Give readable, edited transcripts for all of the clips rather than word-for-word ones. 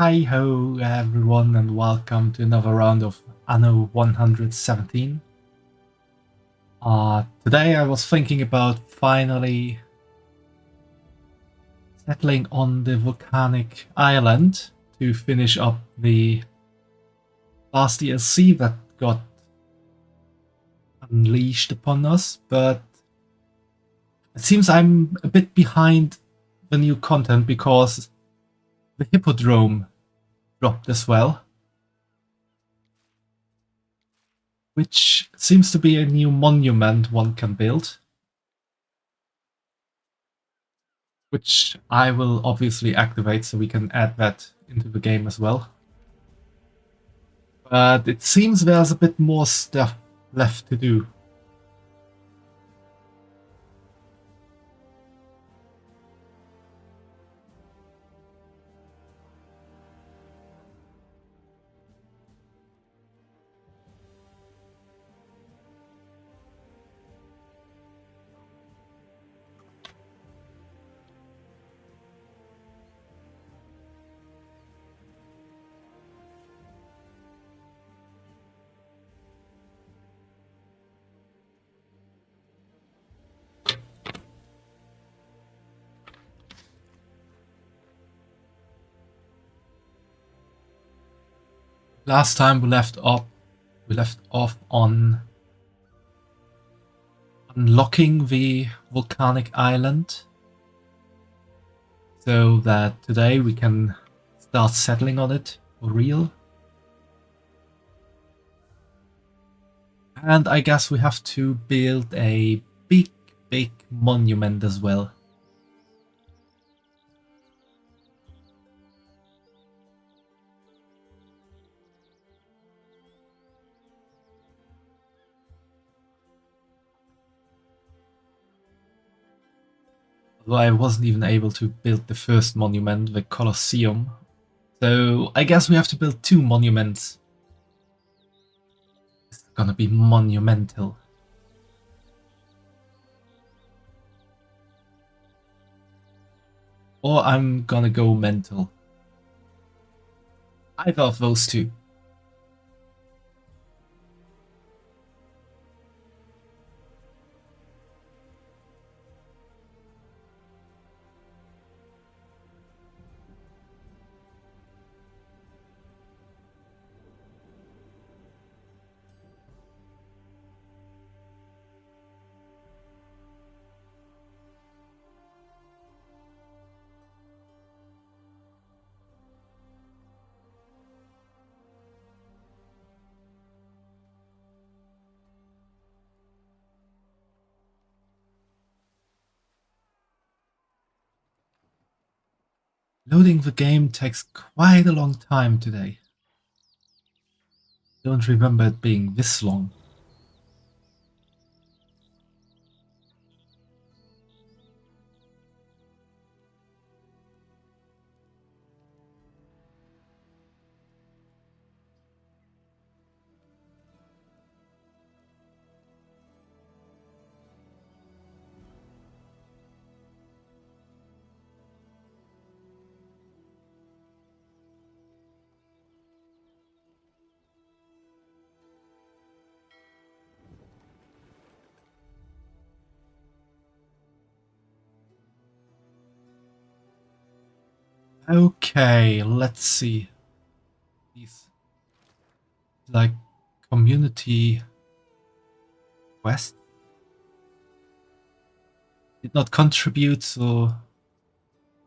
Hi ho everyone and welcome to another round of Anno 117. Today I was thinking about finally settling on the volcanic island to finish up the last DLC that got unleashed upon us, but it seems I'm a bit behind the new content because the Hippodrome dropped as well, which seems to be a new monument one can build, which I will obviously activate so we can add that into the game as well. But it seems there's a bit more stuff left to do. Last time we left off on unlocking the volcanic island, so that today we can start settling on it for real. And I guess we have to build a big monument as well. Although I wasn't even able to build the first monument, the Colosseum. So I guess we have to build two monuments. It's gonna be monumental. Or I'm gonna go mental. Either of those two. Loading the game takes quite a long time today. Don't remember it being this long. Okay, let's see. These like community quest did not contribute, so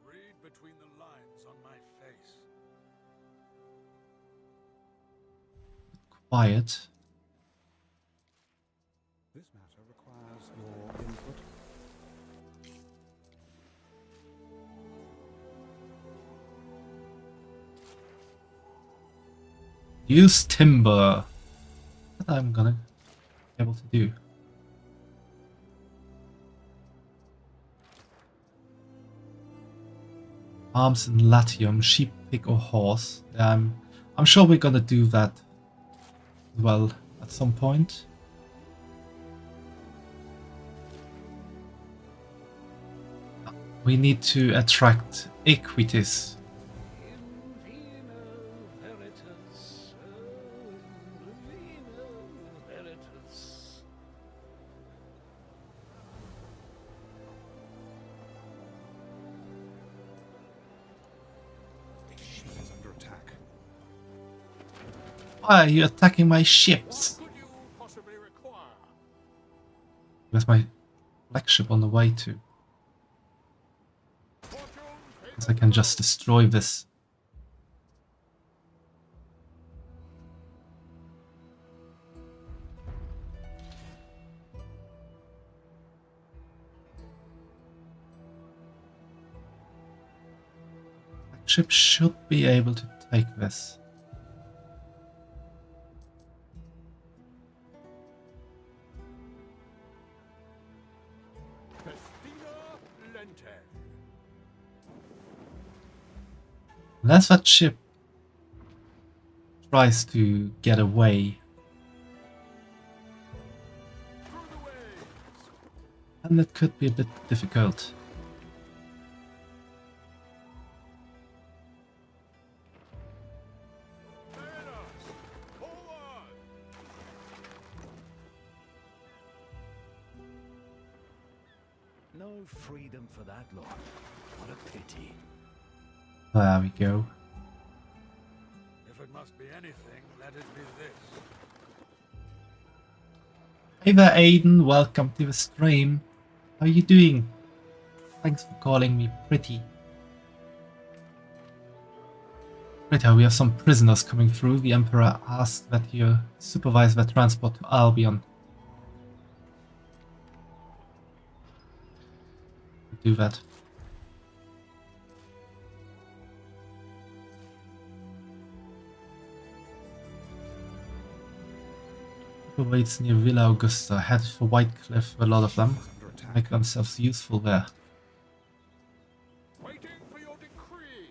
Read between the lines on my face. quiet. This matter requires your input. Use timber. That I'm gonna be able to do. Arms and latium, sheep, pig, or horse. I'm sure we're gonna do that as well at some point. We need to attract equities. Why are you attacking my ships? What could you possibly require? Where's my flagship on the way to? Guess I can just destroy this. Flagship should be able to take this. Unless that ship tries to get away. And it could be a bit difficult. No freedom for that lot. What a pity. There we go. If it must be anything, let it be this. Hey there, Aiden. Welcome to the stream. How are you doing? Thanks for calling me pretty. Right, we have some prisoners coming through. The Emperor asked that you supervise their transport to Albion. Do that. Waits near Villa Augusta. Head for Whitecliff, a lot of them. Make themselves useful there. Waiting for your decree.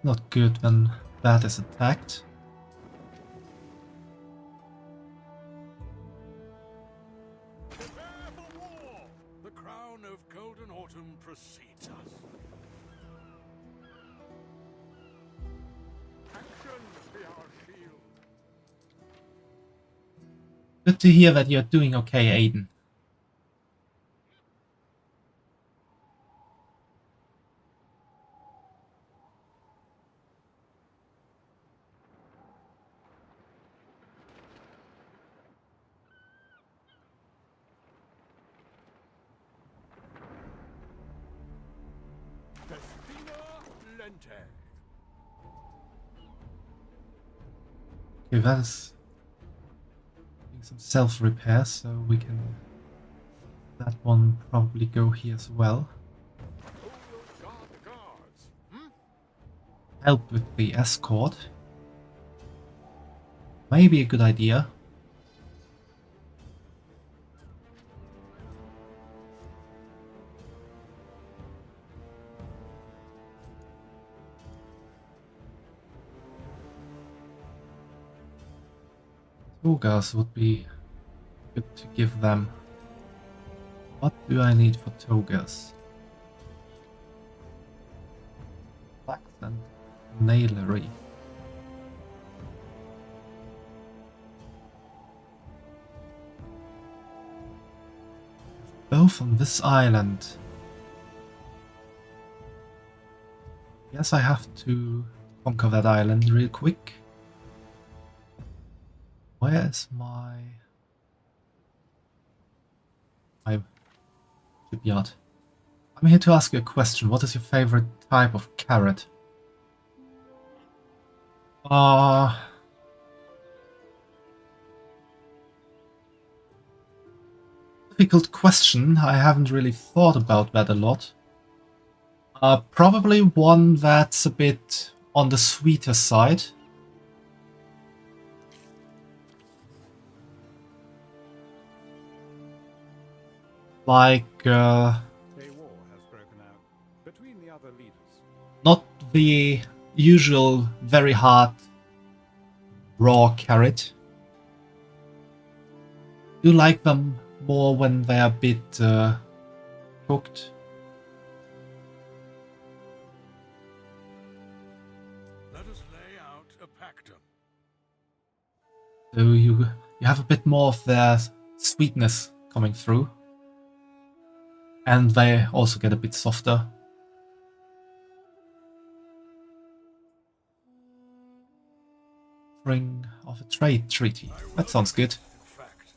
Not good when that is attacked. Prepare for war. The crown of Golden Autumn precedes us. Action be our shield. Good to hear that you're doing okay, Aiden. Okay, that is doing some self-repair, so we can that one probably go here as well. Who will guard the guards? Help with the escort. Maybe a good idea. Togas would be good to give them. What do I need for togas? Flax and nailery. Both on this island. Yes, I have to conquer that island real quick. Where is my shipyard? I'm here to ask you a question. What is your favorite type of carrot? Difficult question. I haven't really thought about that a lot. Probably one that's a bit on the sweeter side. Like, A war has broken out between the other leaders. not the usual very hard raw carrot. Do you like them more when they are a bit cooked? Let us lay out a pactum. So you have a bit more of their sweetness coming through. And they also get a bit softer. Offering of a trade treaty. That sounds good. In fact,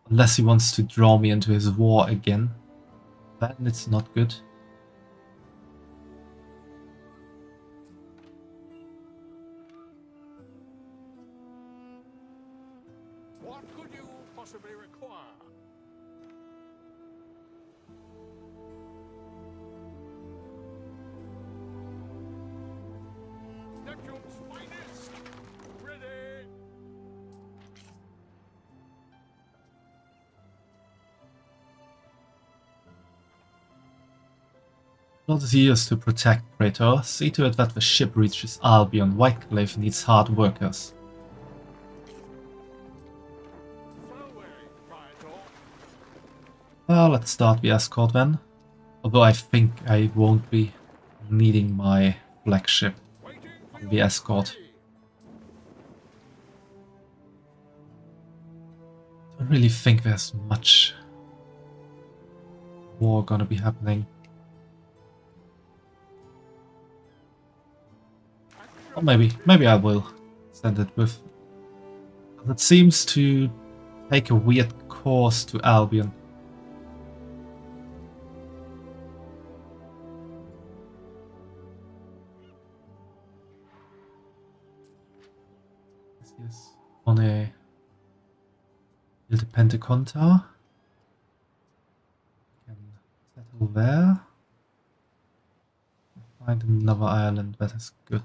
Unless he wants to draw me into his war again. Then it's not good. what could you possibly require? Neptune's finest! Ready! Not as years to protect Praetor. See to it that the ship reaches Albion. Whiteclave needs hard workers. Away, Praetor. Well, let's start the escort then. Although I think I won't be needing my flagship Waiting for on your the escort. decree. Don't really think there's much war gonna be happening. Or maybe I will send it with. It seems to take a weird course to Albion. This is on a build a Pentacon tower. Can settle there. Find another island that is good.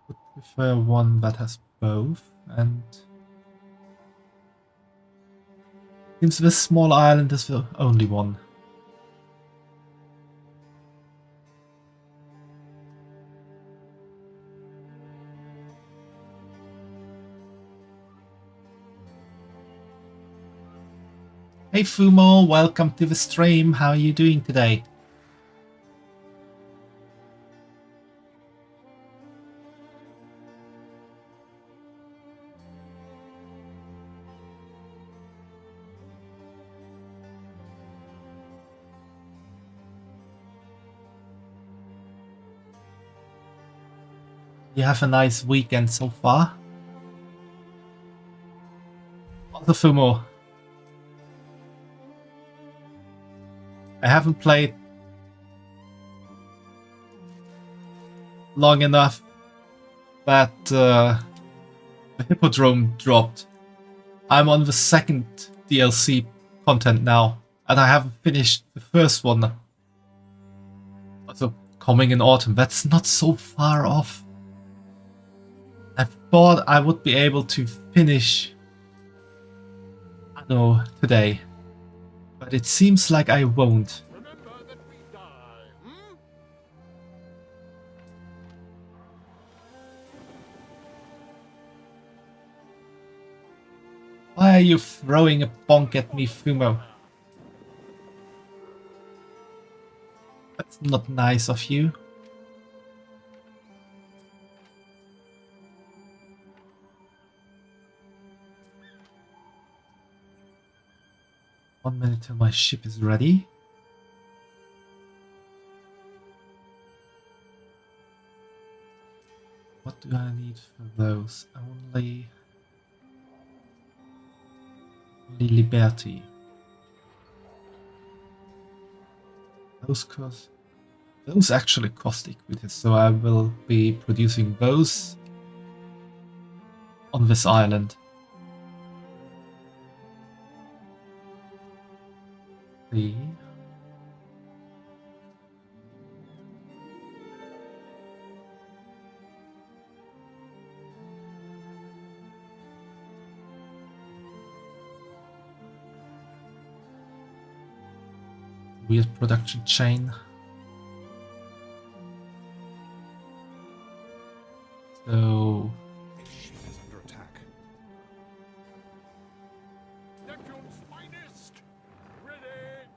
Would prefer one that has both, and seems this small island is the only one. Hey Fumo, welcome to the stream. How are you doing today? You have a nice weekend so far? Also Fumo, I haven't played long enough that the Hippodrome dropped. I'm on the second DLC content now, and I haven't finished the first one. Also coming in autumn, that's not so far off. I thought I would be able to finish Anno today, but it seems like I won't. Remember that we die, hmm? Why are you throwing a bonk at me, Fumo? That's not nice of you. One minute till my ship is ready. What do I need for those? Only Liberty. Those actually cost equity, so I will be producing those on this island. See. Weird production chain. So Its ship is under attack. Neptune's finest! Ready!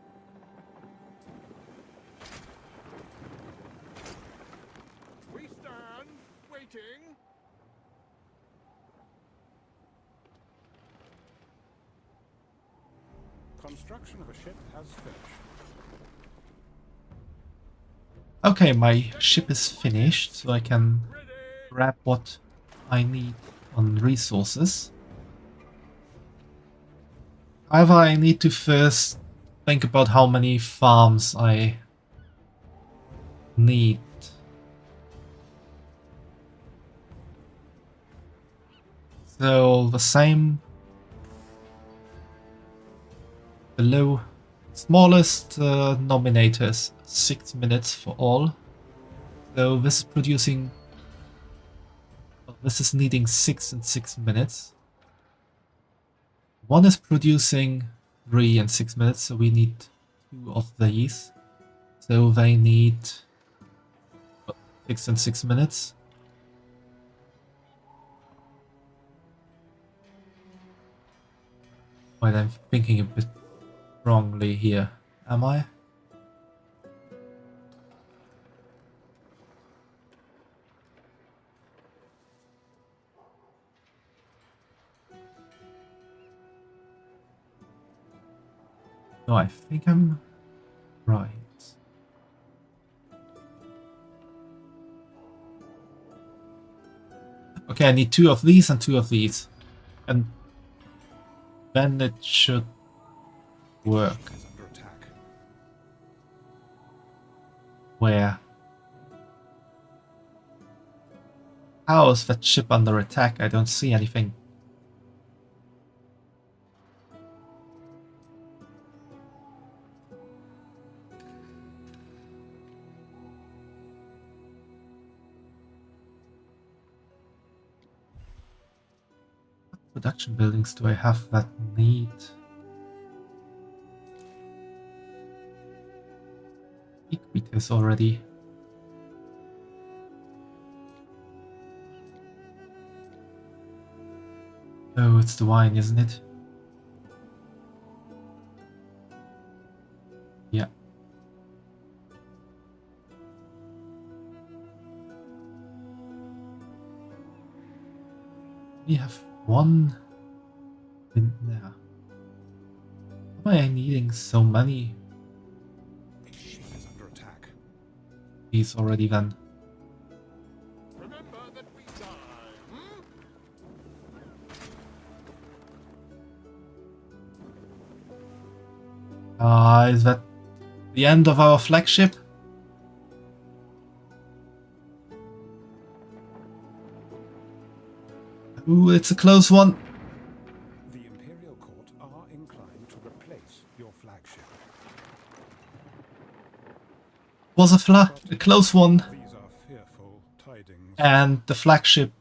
We stand, waiting. Construction of a ship has finished. Okay, my ship is finished, so I can grab what I need on resources. However, I need to first think about how many farms I need. So the same below. Smallest nominator is 6 minutes for all. So this is producing. Well, this is needing 6 and 6 minutes. One is producing 3 and 6 minutes, so we need 2 of these. So they need 6 and 6 minutes. Wait, I'm thinking a bit wrongly here. Am I? No, I think I'm right. Okay, I need 2 of these and 2 of these. And then it should work. Is under attack. Where? How is that ship under attack? I don't see anything. What production buildings do I have that need? Equitas already. Oh, it's the wine, isn't it? Yeah. We have 1 vintner. Why am I needing so many? A ship is under attack. These already then. Remember that we die, hmm? Is that the end of our flagship? Ooh, it's a close one. The Imperial Court are inclined to replace your flagship. Was a close one, These are fearful tidings. and the flagship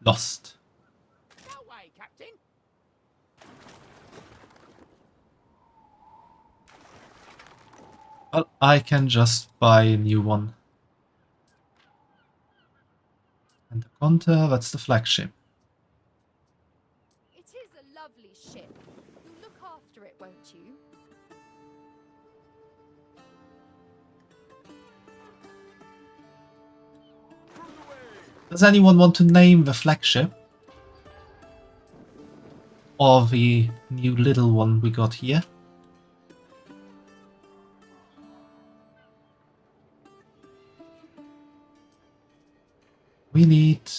lost. No way, Captain. Well, I can just buy a new one. And the Conter, that's the flagship. It is a lovely ship. You'll look after it, won't you? Does anyone want to name the flagship? Or the new little one we got here? We need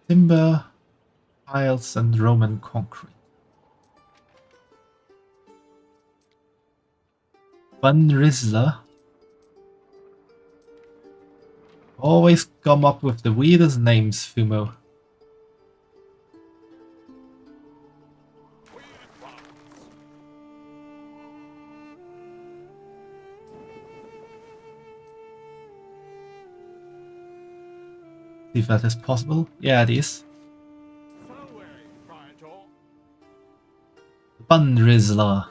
timber, tiles, and Roman concrete. Van Rizzler. Always come up with the weirdest names, Fumo. See if that is possible. Yeah, it is. Van Rizzler.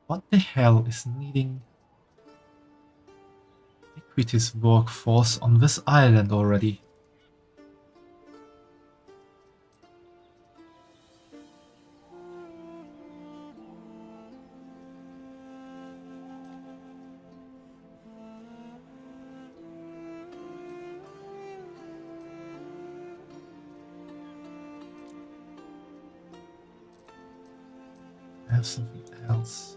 What the hell is needing Equity's workforce on this island already? I have something else.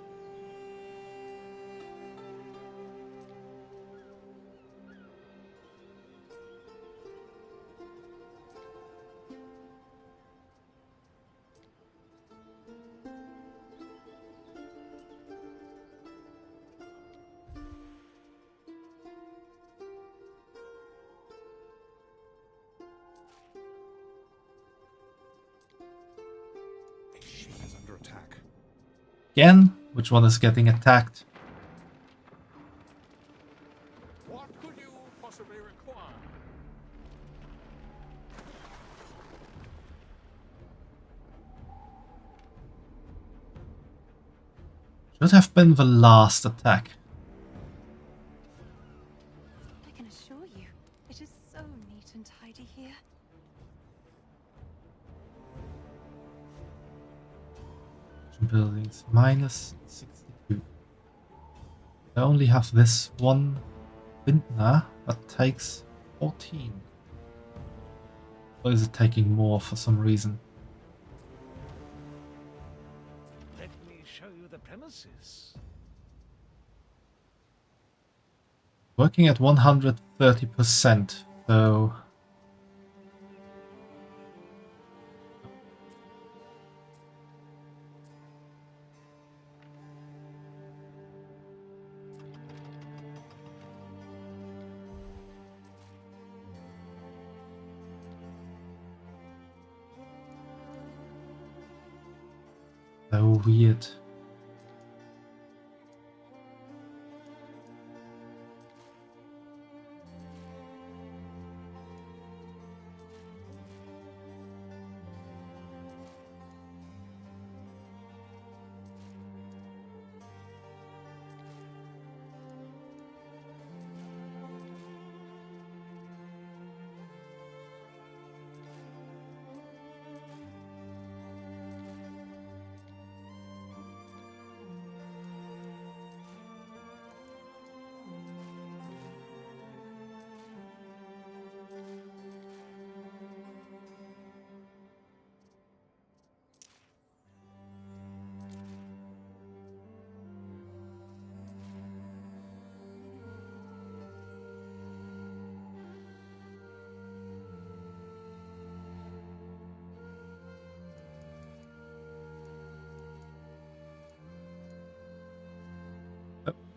A ship is under attack. Again? Which one is getting attacked? What could you possibly require? Should have been the last attack. I can assure you, it is so neat and tidy here. Buildings minus 62. I only have this one vintner that takes 14. Or is it taking more for some reason? Let me show you the premises. Working at 130%, so so weird.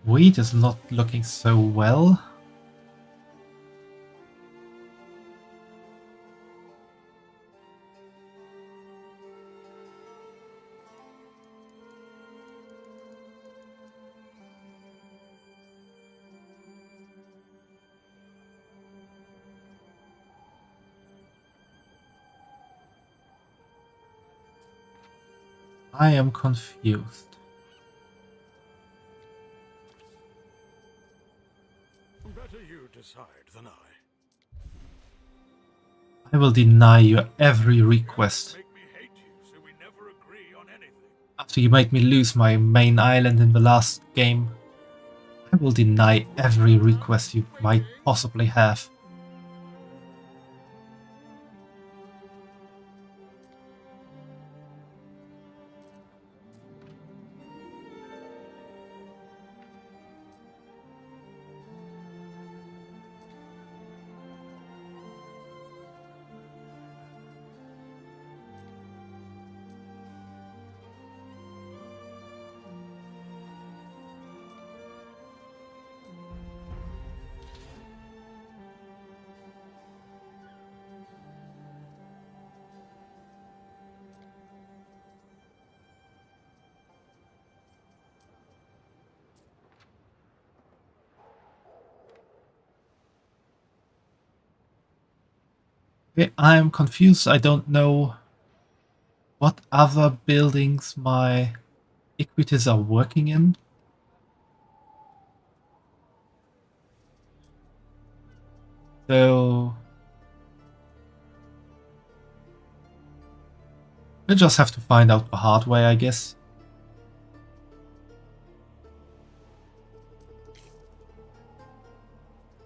Wheat is not looking so well. I am confused. Better you decide than I. I will deny you every request. Make me hate you so we never agree on anything. After you made me lose my main island in the last game, I will deny every request you might possibly have. Okay, I am confused. I don't know what other buildings my equities are working in. So we'll just have to find out the hard way, I guess.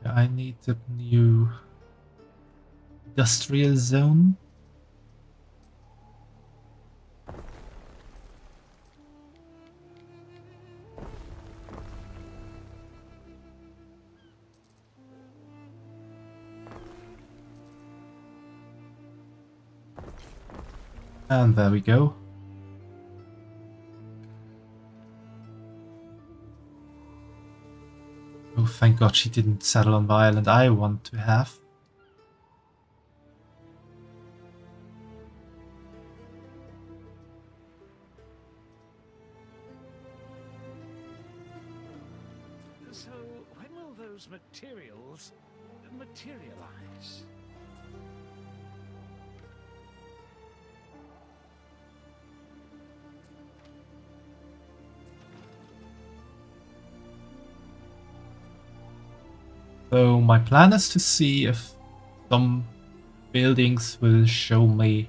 I need a new industrial zone. And there we go. Oh, thank God she didn't settle on the island I want to have. So, when will those materials materialize? So my plan is to see if some buildings will show me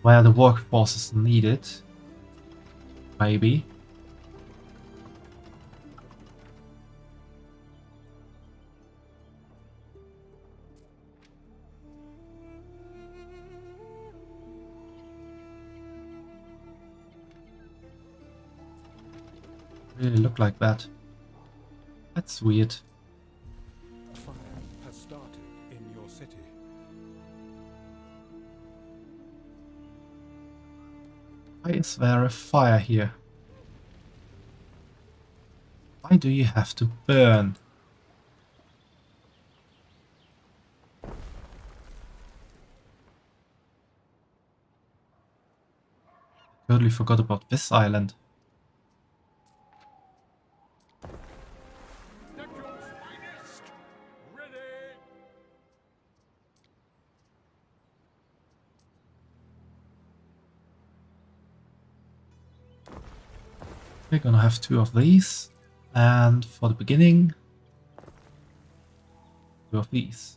where the workforce is needed. Maybe. Really look like that. That's weird. A fire has started in your city. Why is there a fire here? Why do you have to burn? Totally forgot about this island. Necro's finest! Ready! We're gonna have 2 of these, and for the beginning, 2 of these.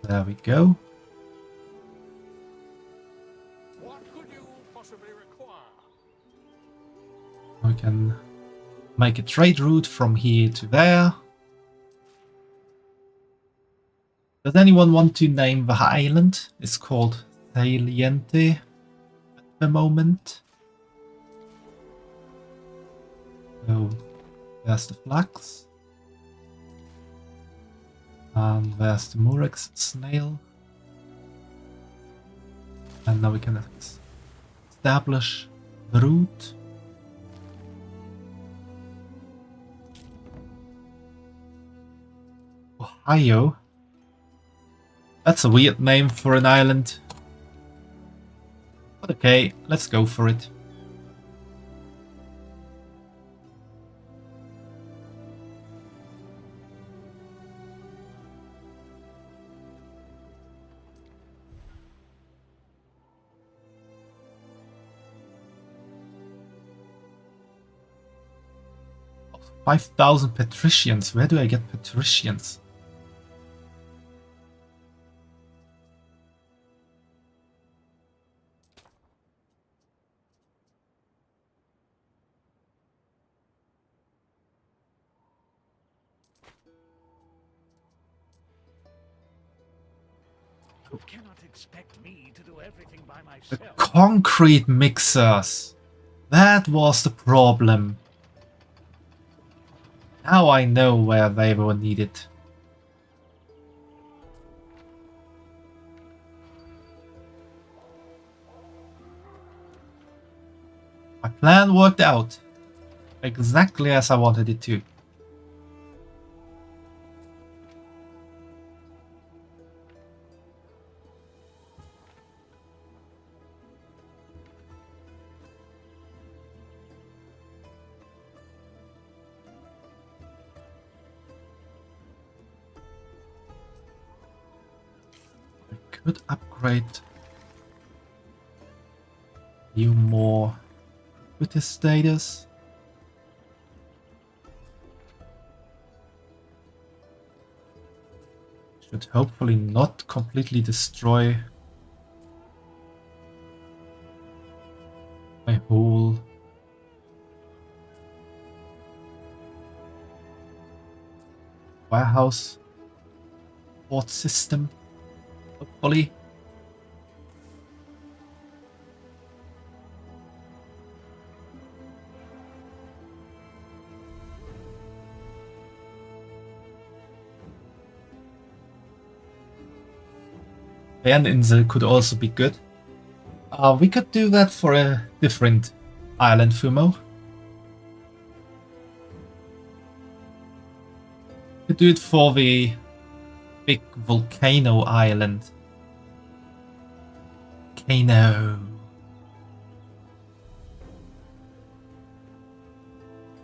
There we go. What could you possibly require? We can make a trade route from here to there. Does anyone want to name the island? It's called Saliente at the moment. So there's the flax. And there's the Murex snail. And now we can establish the route. Ohio? That's a weird name for an island. But okay, let's go for it. Oh, 5,000 patricians. Where do I get patricians? You cannot expect me to do everything by The myself. concrete mixers. That was the problem. Now I know where they were needed. My plan worked out exactly as I wanted it to. I could upgrade you more with his status. Should hopefully not completely destroy my whole warehouse port system, hopefully. Insel could also be good. We could do that for a different island, Fumo. We could do it for the big volcano island. Volcano.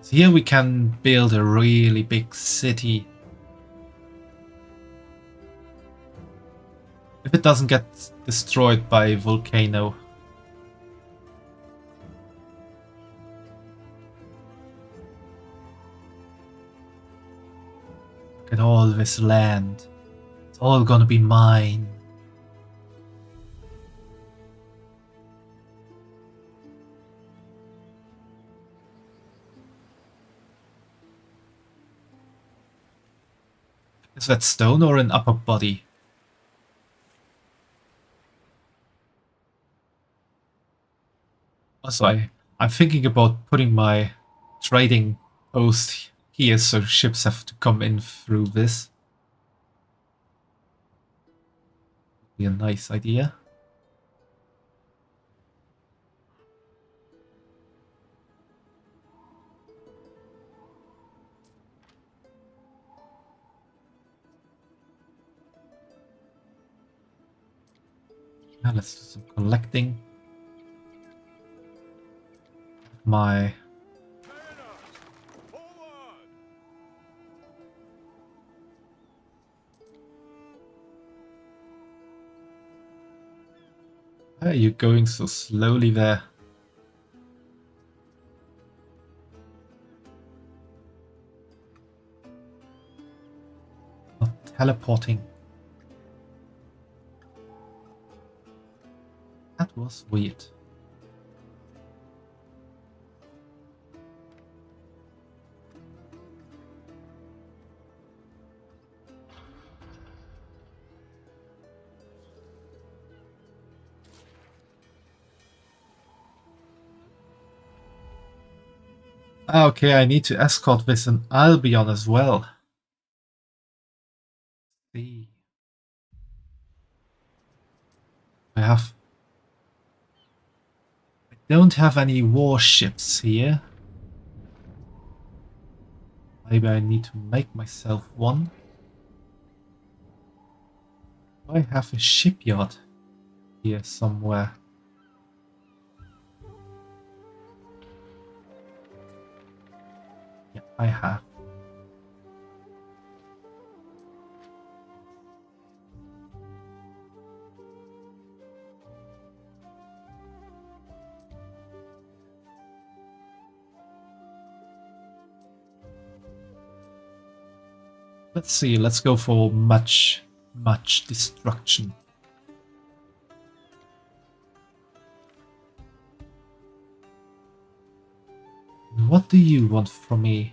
So here we can build a really big city. If it doesn't get destroyed by volcano. Look at all this land. It's all gonna be mine. Is that stone or an upper body? Also, I'm thinking about putting my trading post here so ships have to come in through this. Be a nice idea. Now let's do some collecting. My why are you going so slowly there? Not teleporting. That was weird. Okay, I need to escort this in Albion as well. See. I don't have any warships here. Maybe I need to make myself one. I have a shipyard here somewhere. Yeah, I have. Let's see, let's go for much destruction. What do you want from me?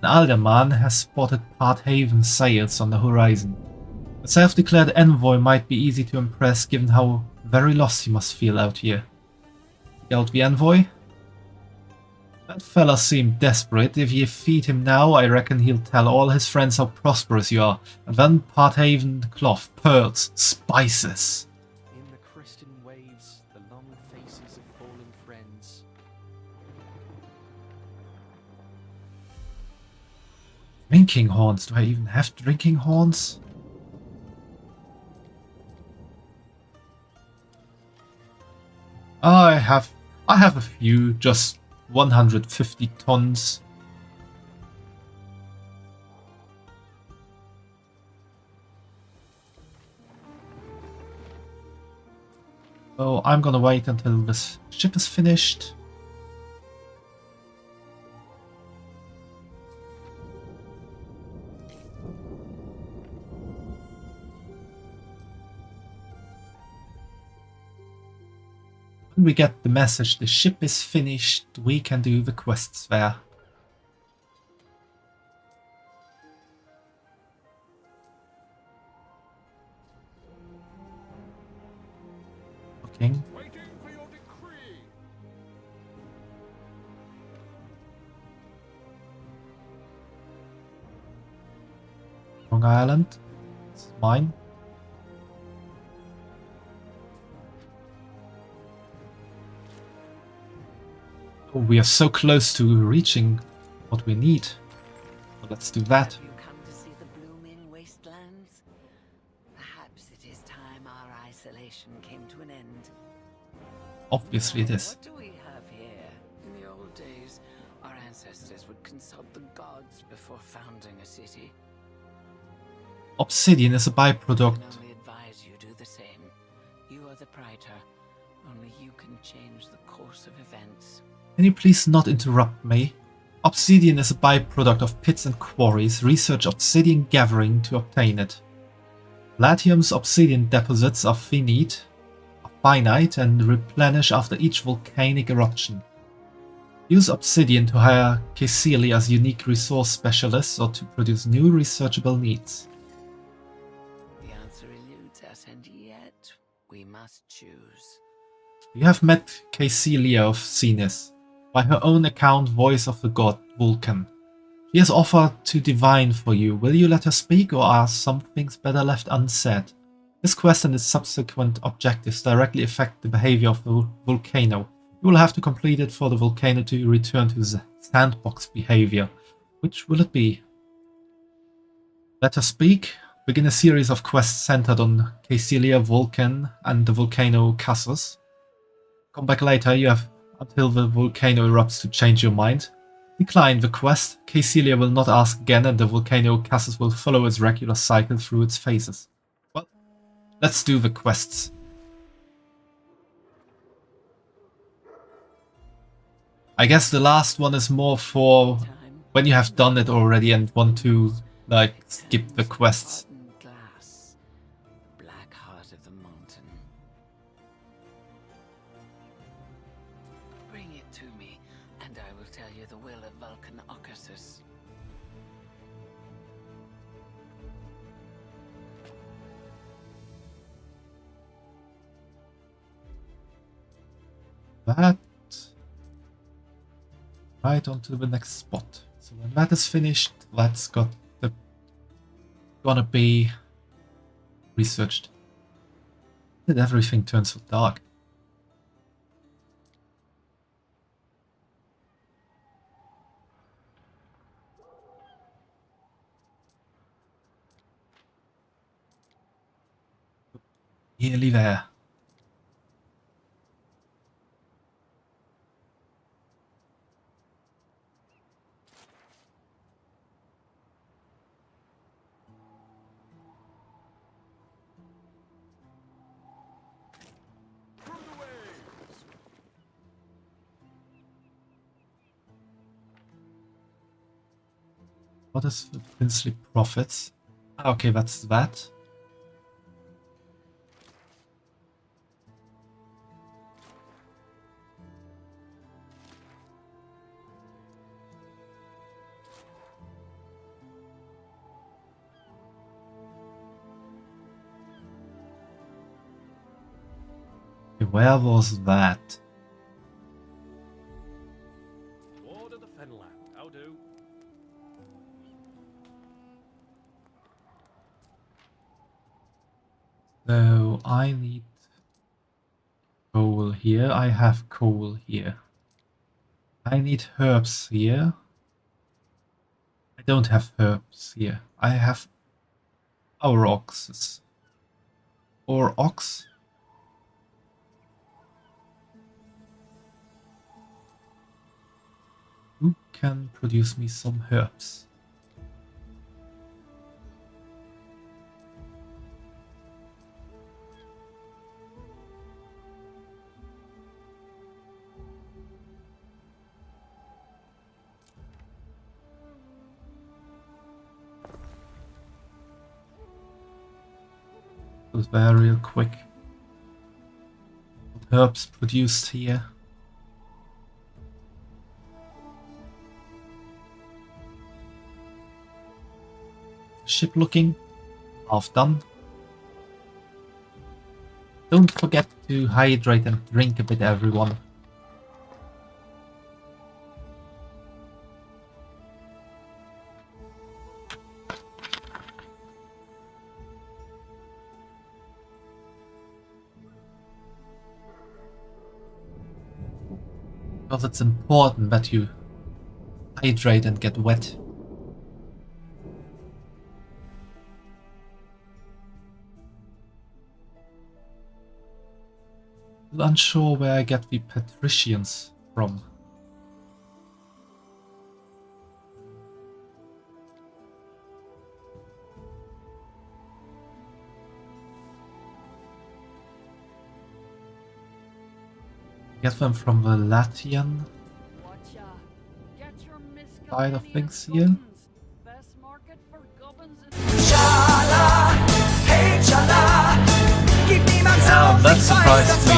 An alderman has spotted Parthaven sails on the horizon. A self-declared envoy might be easy to impress given how very lost he must feel out here. Seek out the envoy? That fella seemed desperate. If you feed him now, I reckon he'll tell all his friends how prosperous you are. And then Parthaven cloth, pearls, spices. In the Christian waves, the long faces of fallen friends. Drinking horns. Do I even have drinking horns? I have a few, just 150 tons. So I'm gonna wait until this ship is finished. When we get the message the ship is finished, we can do the quests there. Looking. Waiting for your decree. Long Island. It's mine. Oh, we are so close to reaching what we need. So let's do that. Have you come to see the blooming wastelands? Perhaps it is time our isolation came to an end. Obviously it is. What do we have here? In the old days, our ancestors would consult the gods before founding a city. Obsidian is a I byproduct. can only advise you do the same. You are the Praetor. Only you can change the course of events. Can you please not interrupt me? Obsidian is a byproduct of pits and quarries. Research obsidian gathering to obtain it. Latium's obsidian deposits are finite and replenish after each volcanic eruption. Use obsidian to hire Caecili as unique resource specialists or to produce new researchable needs. The answer eludes us, and yet we must choose. You have met Caecilia of Cenis, by her own account voice of the god Vulcan. She has offered to divine for you. Will you let her speak, or are some things better left unsaid? This quest and its subsequent objectives directly affect the behavior of the volcano. You will have to complete it for the volcano to return to the sandbox behavior. Which will it be? Let her speak. Begin a series of quests centered on Caecilia, Vulcan, and the volcano Cassus. Come back later, you have until the volcano erupts to change your mind. Decline the quest. Caecilia will not ask again, and the volcano Cassus will follow its regular cycle through its phases. Well, let's do the quests. I guess the last one is more for Time. when you have done it already and want to, like, skip the quests. Rotten glass. Black heart of the mountain. Bring it to me, and I will tell you the will of Vulcan Occasus. That right onto the next spot. So when that is finished, that's gonna be researched. Did everything turn so dark? Nearly there. Through the waves. What is the princely profits? Ah, okay, that's that. Okay, where was that? Order the Fenland. How do? So I need coal here. I have coal here. I need herbs here. I don't have herbs here. I have our oxes. Or ox. Who can produce me some herbs? Goes there real quick. herbs produced here. Ship looking. Half done. Don't forget to hydrate and drink a bit, everyone. Because it's important that you hydrate and get wet. Unsure where I get the patricians from. Get them from the Latian side of things here. Yeah, that surprised me.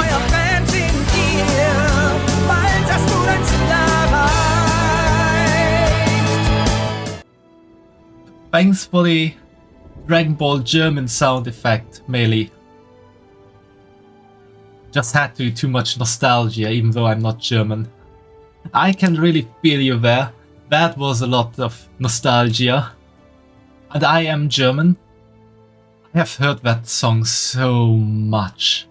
Thanks for the Dragon Ball German sound effect, Melee. Just had too much nostalgia, even though I'm not German. I can really feel you there. That was a lot of nostalgia. And I am German. I have heard that song so much.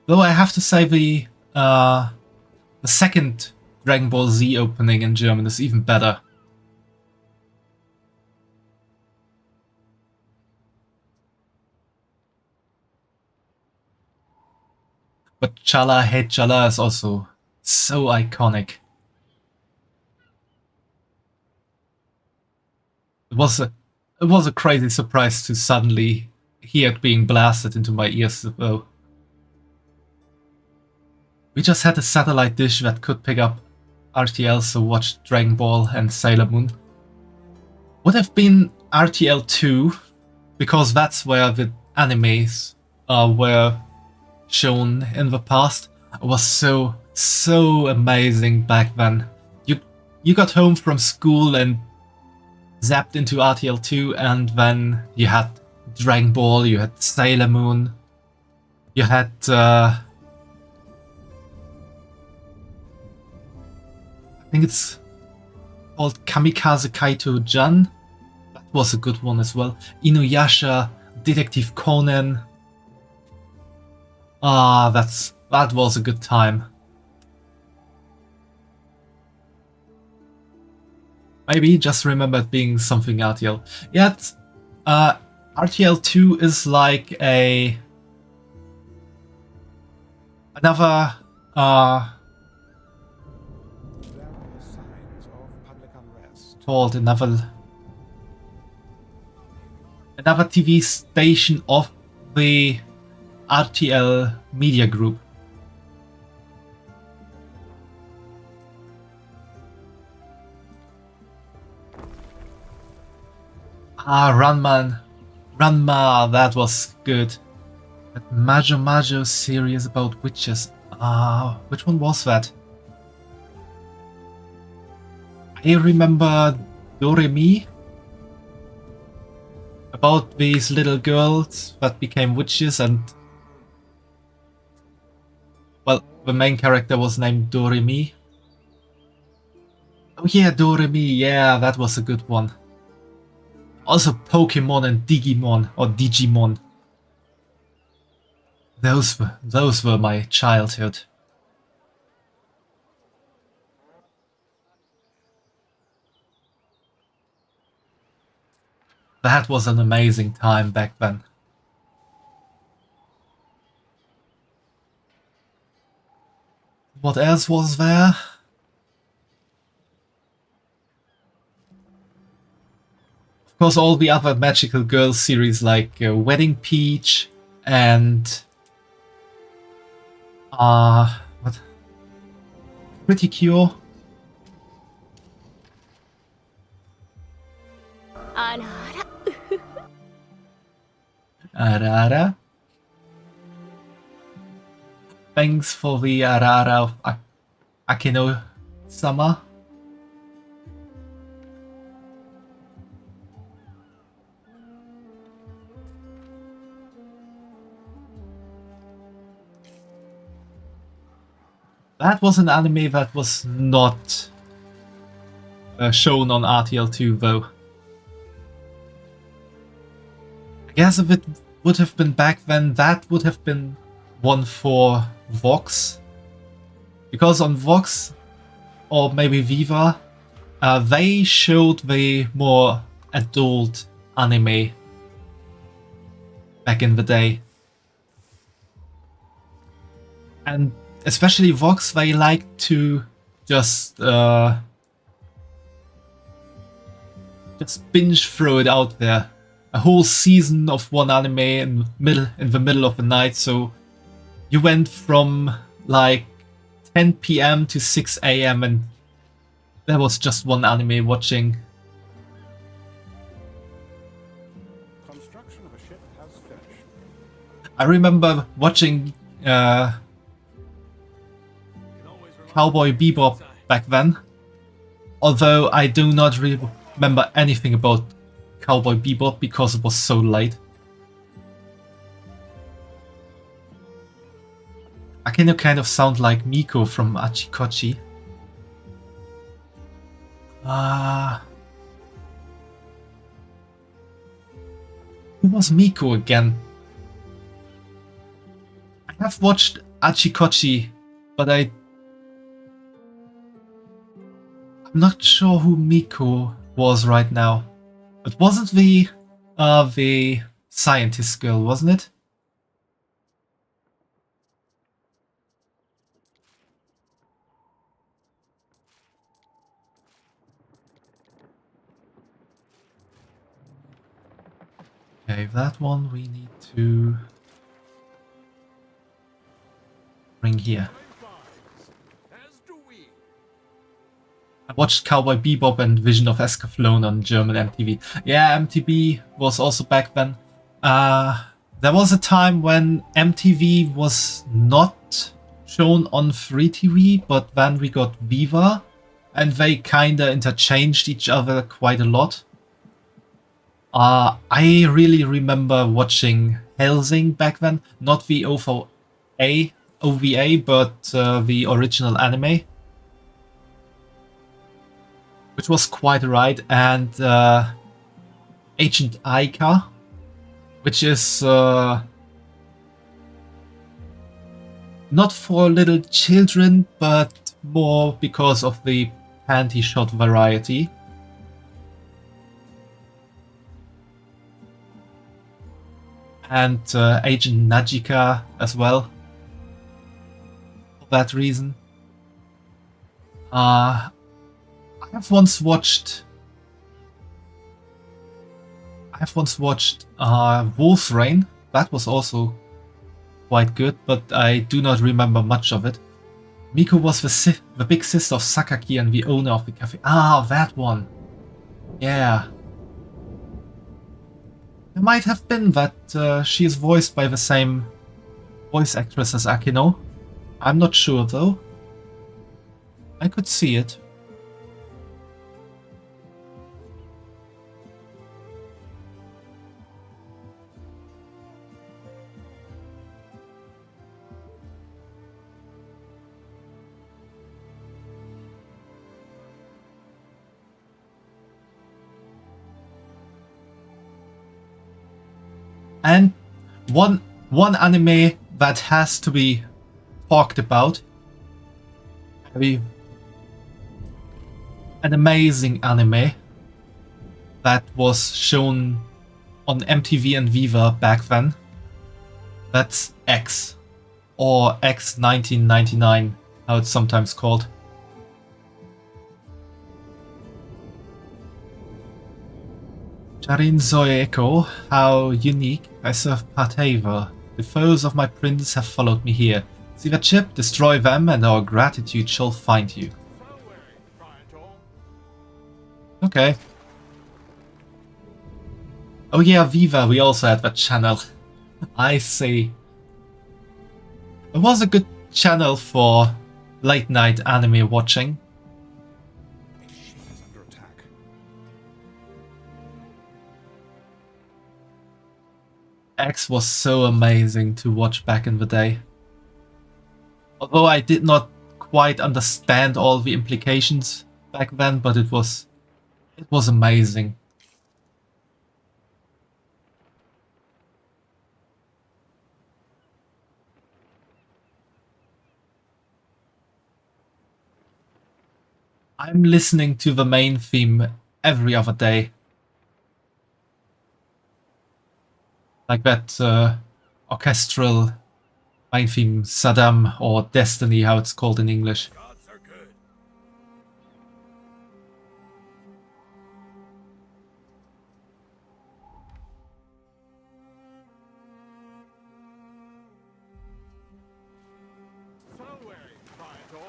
Though I have to say the second Dragon Ball Z opening in German is even better. But Chala Hey Chala is also so iconic. It was a crazy surprise to suddenly hear it being blasted into my ears though. We just had a satellite dish that could pick up RTL, so watched Dragon Ball and Sailor Moon. Would have been RTL 2, because that's where the animes were shown in the past. It was so amazing back then. You got home from school and zapped into RTL 2, and then you had Dragon Ball, you had Sailor Moon, you had I think it's called Kamikaze Kaito Jan. That was a good one as well. Inuyasha, Detective Conan. Ah, that was a good time. Maybe just remember it being something RTL. Yeah, RTL 2 is like another called another TV station of the RTL Media Group. Ah, Ranma, that was good. That Majo series about witches. Ah, which one was that? I remember Doremi, about these little girls that became witches, and well, the main character was named Doremi. Oh yeah, Doremi, yeah, that was a good one. Also Pokemon and Digimon, or Digimon. Those were my childhood. That was an amazing time back then. What else was there? Of course, all the other Magical Girl series like Wedding Peach and what? Pretty Cure. Arara. Thanks for the Arara of Akino-sama. That was an anime that was not shown on RTL2 though. I guess if it would have been back then, that would have been one for Vox. Because on Vox, or maybe Viva, they showed the more adult anime back in the day. And especially Vox, they like to just binge throw it out there. A whole season of one anime in the middle of the night, so you went from like 10 PM to 6 AM and there was just one anime watching. Construction of a ship has finished. I remember watching Cowboy Bebop back then, although I do not really remember anything about Cowboy Bebop because it was so late. Akino kind of sound like Miko from Achikochi. Who was Miko again? I have watched Achikochi, but I'm not sure who Miko was right now. It wasn't the scientist girl, wasn't it? Okay, that one we need to bring here. I watched Cowboy Bebop and Vision of Escaflowne on German MTV. Yeah, MTV was also back then. There was a time when MTV was not shown on free TV, but then we got Viva, and they kinda interchanged each other quite a lot. I really remember watching Hellsing back then, not the OVA, but the original anime, which was quite a ride, and Agent Aika, which is not for little children, but more because of the panty shot variety. And Agent Najika as well, for that reason. I have once watched Wolf's Rain. That was also quite good, but I do not remember much of it. Miko was the big sister of Sakaki and the owner of the cafe. Ah, that one. Yeah. It might have been that she is voiced by the same voice actress as Akino. I'm not sure though. I could see it. And one anime that has to be talked about. An amazing anime that was shown on MTV and Viva back then. That's X, or X 1999, how it's sometimes called. Charin Zoeko, how unique. I serve Pateva. The foes of my prince have followed me here. See that ship? Destroy them and our gratitude shall find you. Okay. Oh yeah, Viva, we also had that channel. I see. It was a good channel for late night anime watching. A ship is under attack. X was so amazing to watch back in the day. Although I did not quite understand all the implications back then, but it was amazing. I'm listening to the main theme every other day. Like that orchestral main theme, Saddam, or Destiny, how it's called in English. Gods are good. Slowly, Vital.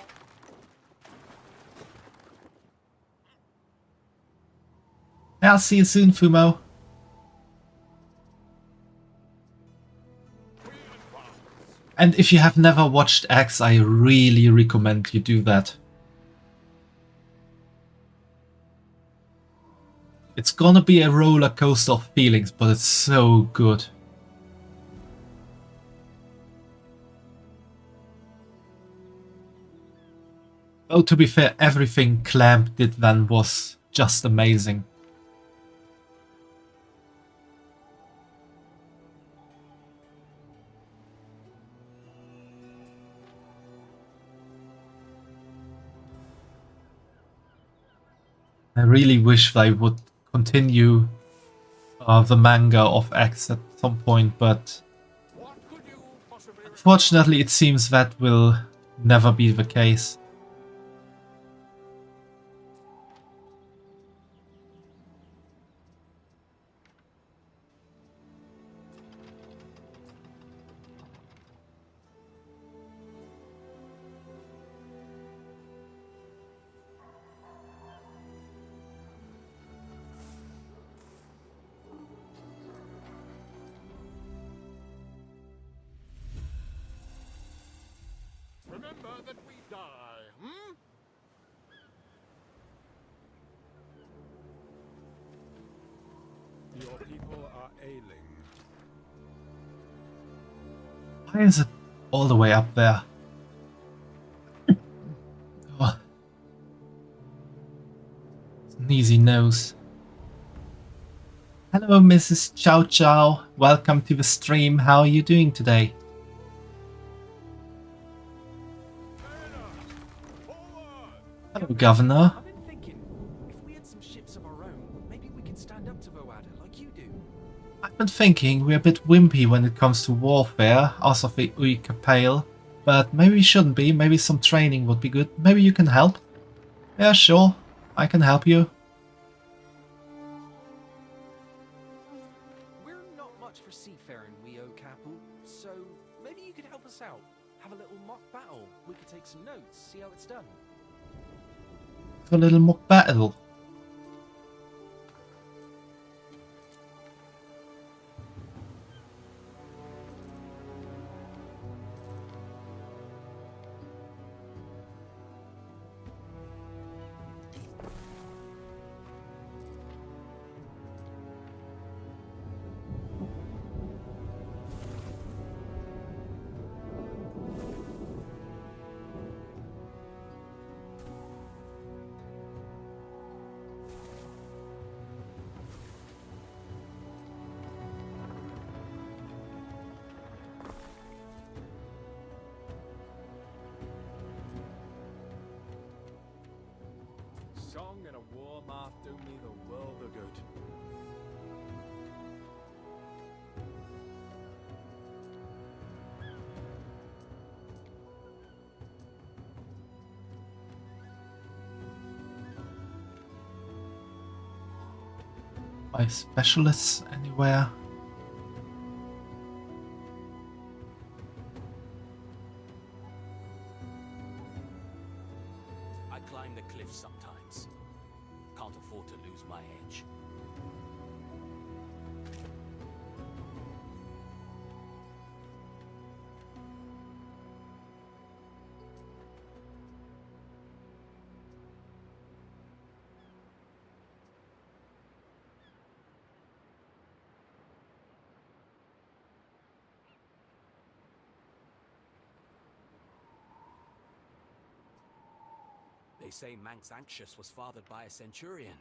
I'll see you soon, Fumo. And if you have never watched X, I really recommend you do that. It's gonna be a roller coaster of feelings, but it's so good. Oh, to be fair, everything Clamp did then was just amazing. I really wish they would continue the manga of X at some point, but What could you possibly unfortunately it seems that will never be the case. remember that we die, hmm? Your people are ailing. Why is it all the way up there? Oh. Sneezy nose. Hello, Mrs. Chow Chow. Welcome to the stream. How are you doing today? Hello, Governor. I've been thinking, if we had some ships of our own, maybe we could stand up to Voada like you do. I've been thinking we're a bit wimpy when it comes to warfare, as of the Suiika Pale, but maybe we shouldn't be. Maybe some training would be good. Maybe you can help? Yeah, sure. I can help you. We're not much for seafaring, we owe Capel, so maybe you could help us out. Have a little mock battle. We could take some notes, see how it's done. A little mock battle. Song and a war math do me the world of good. By specialists anywhere? I climb the cliffs sometimes. Can't afford to lose my edge. They say Manx Anxious was fathered by a centurion.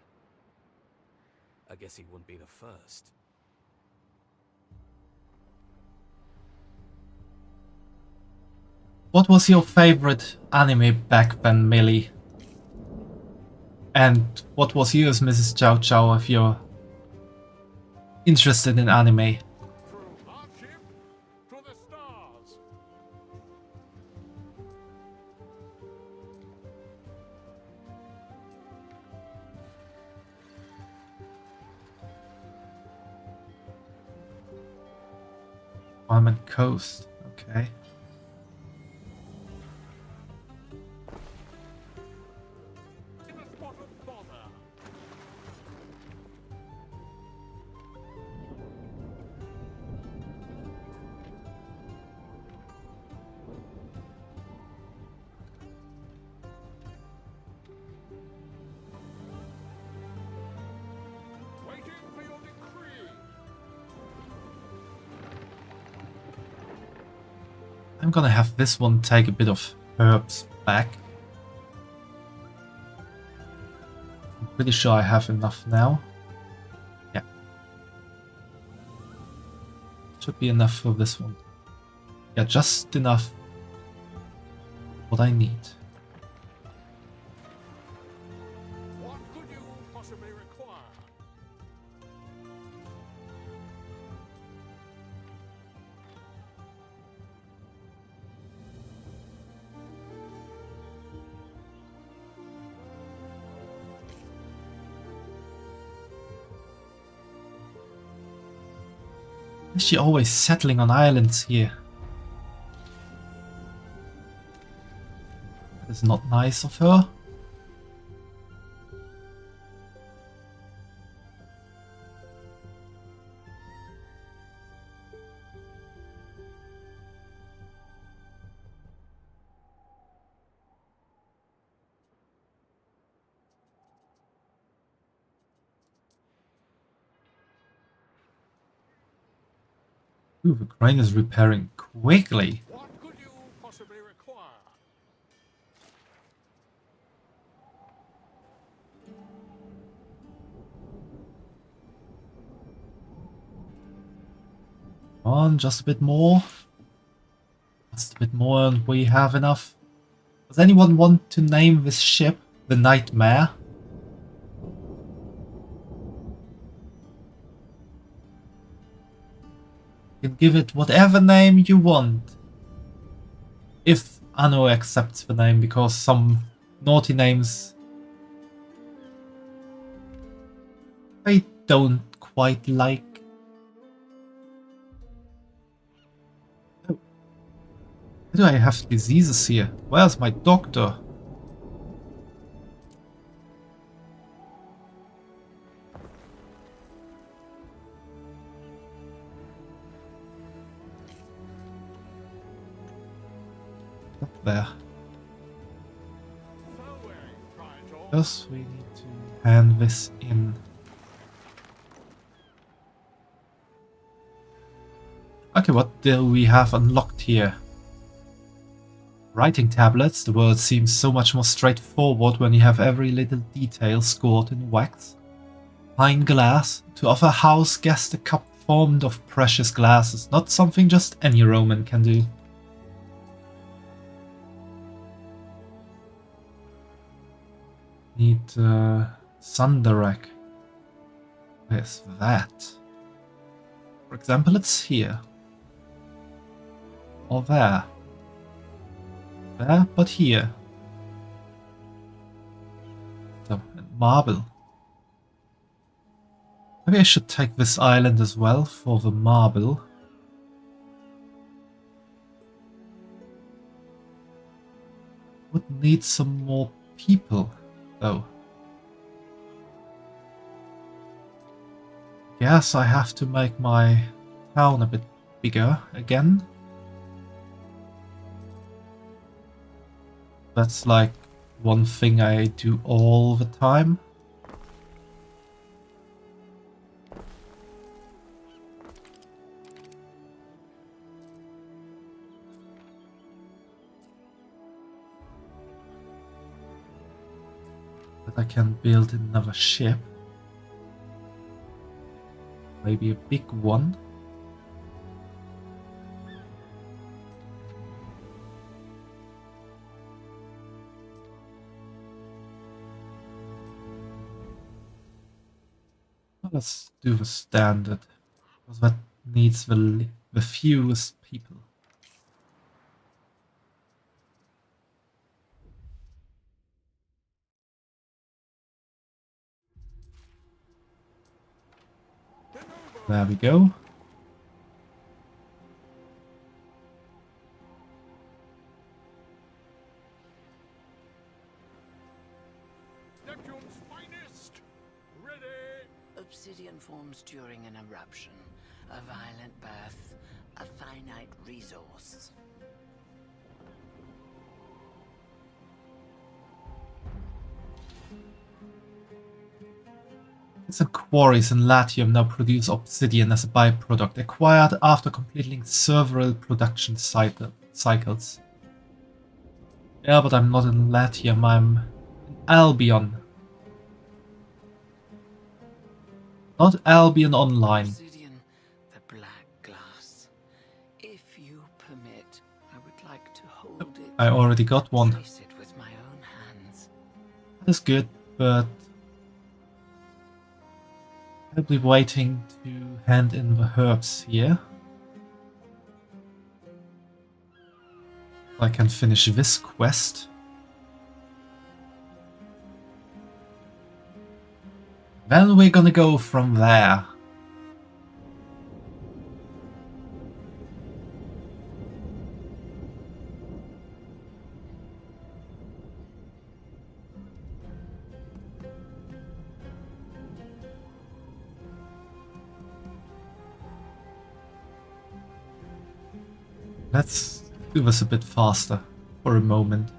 I guess he wouldn't be the first. What was your favorite anime back then, Millie? And what was yours, Mrs. Chow Chow, if you're interested in anime? Through hardship to the stars. Diamond Coast, okay. In a spot of bother. Waiting for your decree. I'm gonna have this one take a bit of herbs back. I'm pretty sure I have enough now. Yeah. Should be enough for this one. Yeah, just enough what I need. What could you possibly require? Is she always settling on islands here? That is not nice of her. Ooh, the crane is repairing quickly. What could you possibly require? Come on, just a bit more. Just a bit more and we have enough. Does anyone want to name this ship the Nightmare? You can give it whatever name you want. If Anno accepts the name, because some naughty names I don't quite like. Oh. Why do I have diseases here? Where's my doctor? Up there. So wearing, Triton. First we need to hand this in. Okay, what do we have unlocked here? Writing tablets. The world seems so much more straightforward when you have every little detail scored in wax. Fine glass. To offer house guest a cup formed of precious glass is not something just any Roman can do. Need Sunderek. Where's that? For example, it's here. Or there. There, but here. So, and marble. Maybe I should take this island as well for the marble. Would need some more people, though. Guess I have to make my town a bit bigger again. That's like one thing I do all the time. that I can build another ship. Maybe a big one. Let's do the standard, because that needs the fewest people. There we go. Neptune's finest! Ready! Obsidian forms during an eruption, a violent birth, a finite resource. Some quarries in Latium now produce obsidian as a byproduct, acquired after completing several production cycles. Yeah, but I'm not in Latium, I'm in Albion. Not Albion Online. Obsidian, the black glass. If you permit, I would like to hold it. I already got one. Trace it with my own hands. That's good, but I'll be waiting to hand in the herbs here. I can finish this quest. Then we're gonna go from there. Let's do this a bit faster for a moment.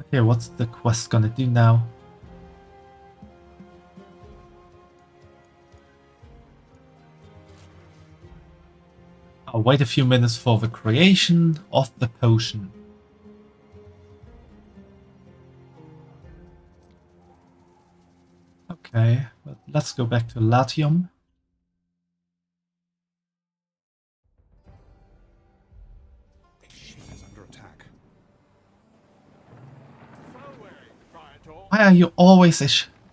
Okay, what's the quest gonna do now? I'll wait a few minutes for the creation of the potion. Okay, but let's go back to Latium. Ship is under attack. Why are you always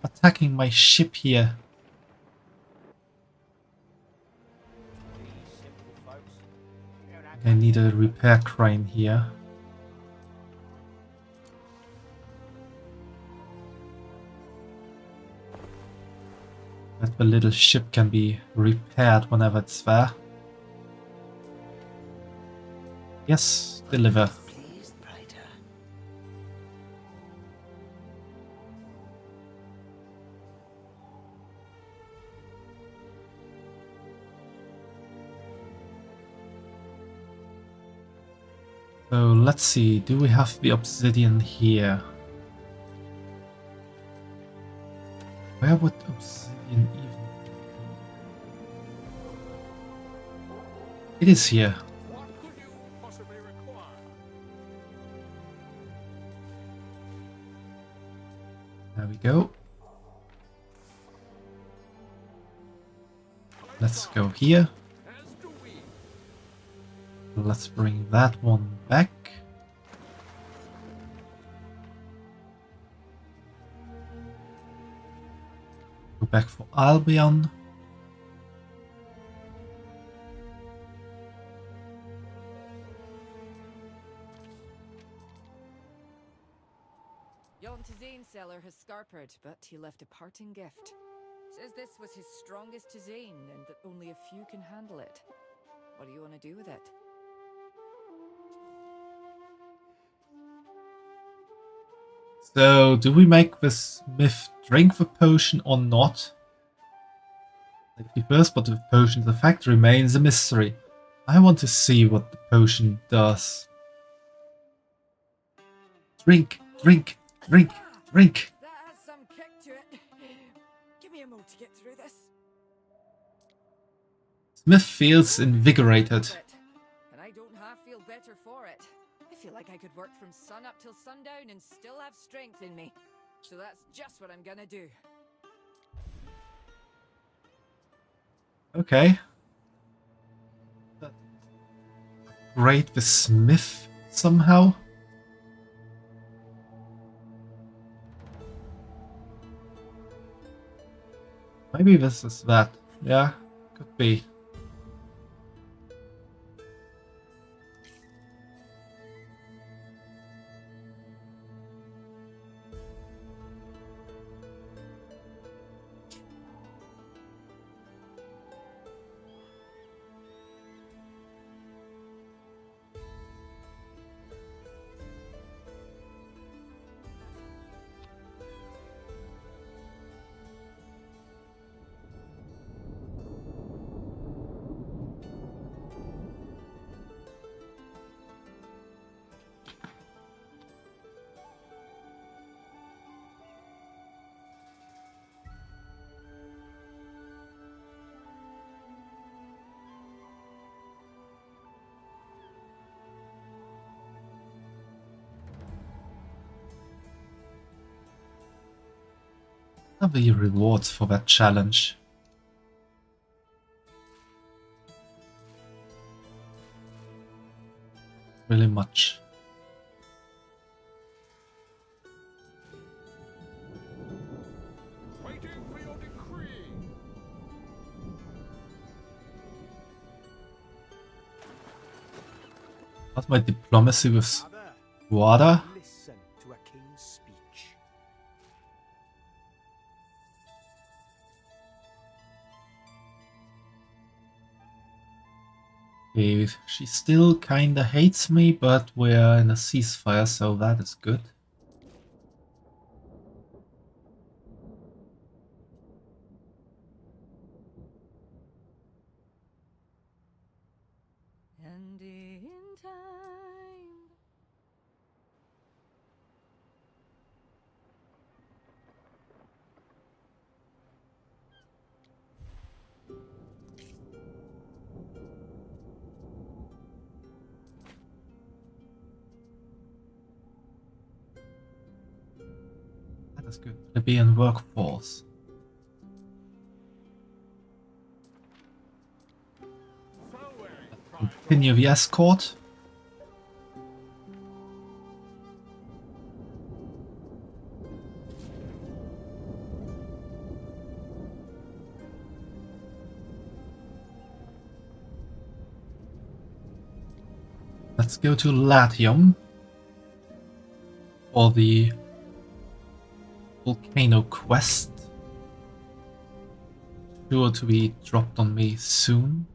attacking my ship here? I need a repair crane here. That the little ship can be repaired whenever it's there. Yes, deliver. Please, Praetor. So let's see, do we have the obsidian here? Where would obsidian even be? It is here. What could you possibly require? There we go. Let's go here. As do we. Let's bring that one back. Go back for Albion. Yon Tizane seller has scarpered, but he left a parting gift. Says this was his strongest Tizane and that only a few can handle it. What do you want to do with it? So, do we make this myth drink the potion or not? Safety first, but the potion's effect remains a mystery. I want to see what the potion does. Drink, drink, drink, drink. That has some kick to Smith feels invigorated. And I don't half feel better for it. I feel like I could work from sun up till sundown and still have strength in me. So that's just what I'm gonna do. Okay. Great with Smith somehow. Maybe this is that. Yeah, could be. What are the rewards for that challenge? Really much. Waiting for your decree. How's my diplomacy with Father, Wada? listen to a king's speech. Okay, she still kinda hates me, but we're in a ceasefire, so that is good. And in time. That is good. Plebeian workforce. Continue the escort. Let's go to Latium for the volcano quest. Sure to be dropped on me soon.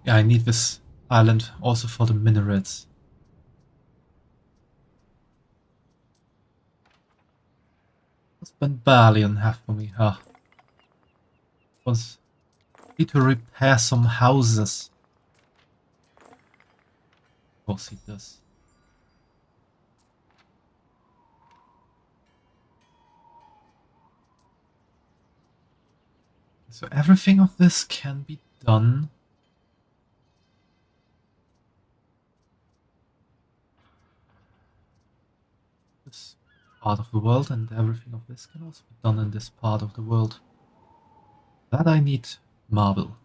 Yeah, I need this island also for the minarets. What's Benbalion have for me? Huh. Need to repair some houses. Of course he does. So everything of this can be done. This part of the world, and everything of this can also be done in this part of the world. That I need marble.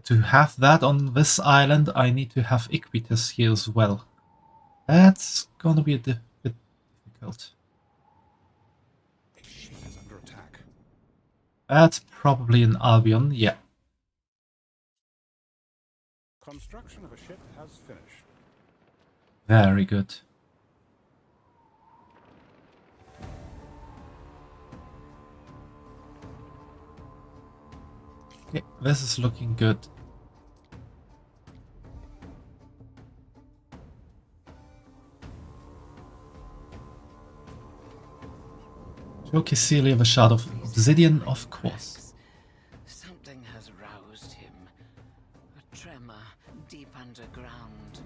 To have that on this island, I need to have Equitas here as well. That's gonna be a bit difficult. That's probably an Albion, yeah. Construction of a ship has finished. Very good. Okay, this is looking good. SpookySony of a shard of obsidian, of course. Something has roused him. A tremor deep underground.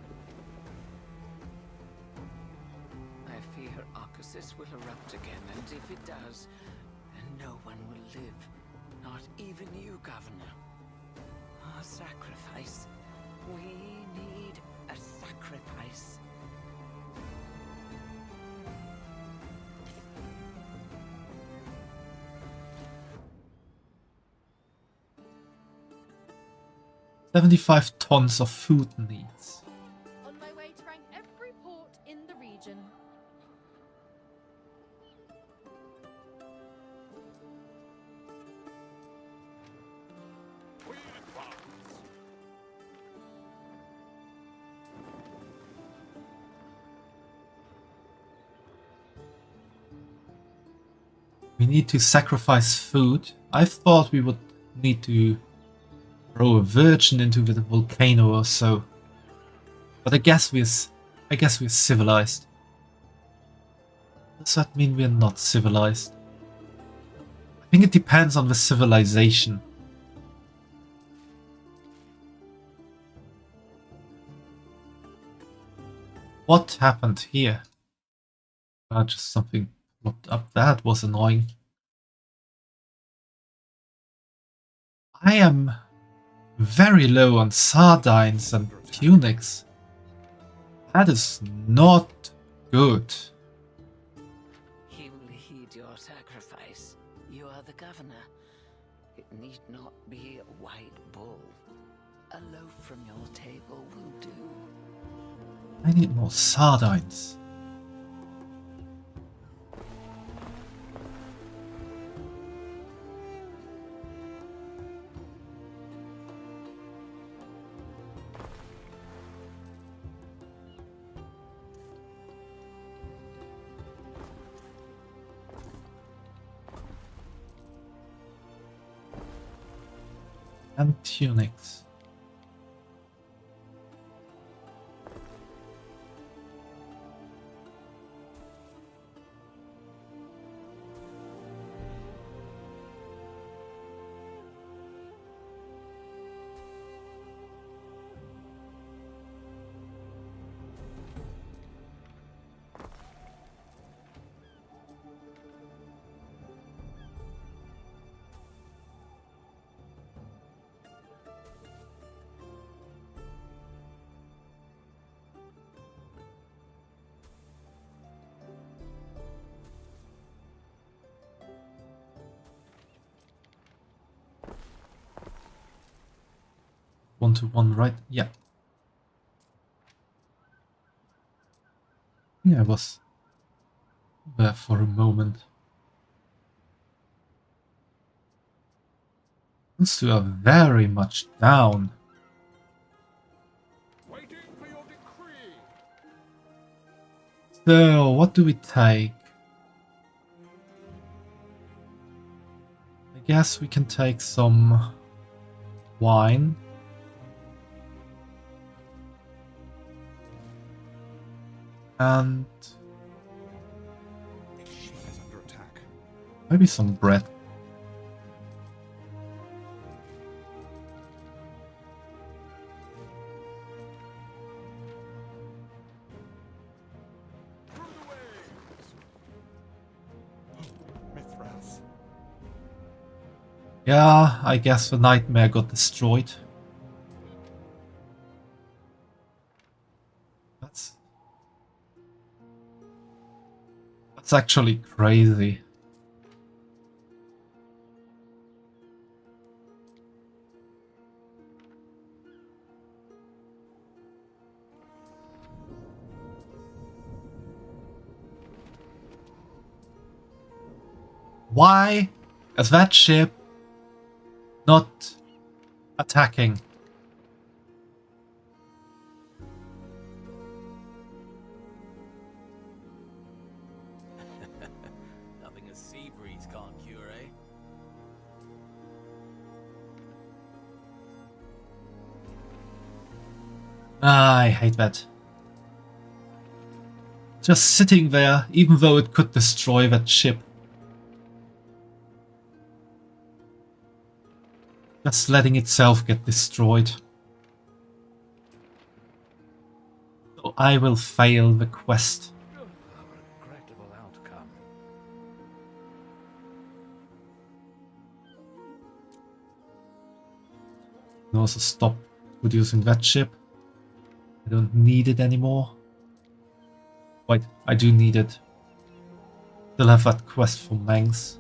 I fear Arcasis will erupt again, and if it does, then no one will live. Not even you, Governor. A sacrifice. We need a sacrifice. $75 tons of food needs. On my way to rank every port in the region. We advance. We need to sacrifice food. I thought we would need to throw a virgin into the volcano or so. But I guess we're civilized. Does that mean we're not civilized? I think it depends on the civilization. What happened here? Just something popped up. That was annoying. I am very low on sardines and tunics. That is not good. He will heed your sacrifice. You are the governor. It need not be a white bull. A loaf from your table will do. I need more sardines. And tunics. One to one, right? Yeah. Yeah, I was there for a moment. Those two are very much down. Waiting for your decree. So, what do we take? I guess we can take some wine. And She is under attack. maybe some bread. Through the waves. Mithras. Yeah, I guess the nightmare got destroyed. That's actually crazy. Why is that ship not attacking. Nothing a sea breeze can't cure, eh? I hate that. Just sitting there, even though it could destroy that ship. Just letting itself get destroyed. So I will fail the quest. A regrettable outcome. And also stop producing that ship. I don't need it anymore. Wait, I do need it. Still have that quest for Mangs.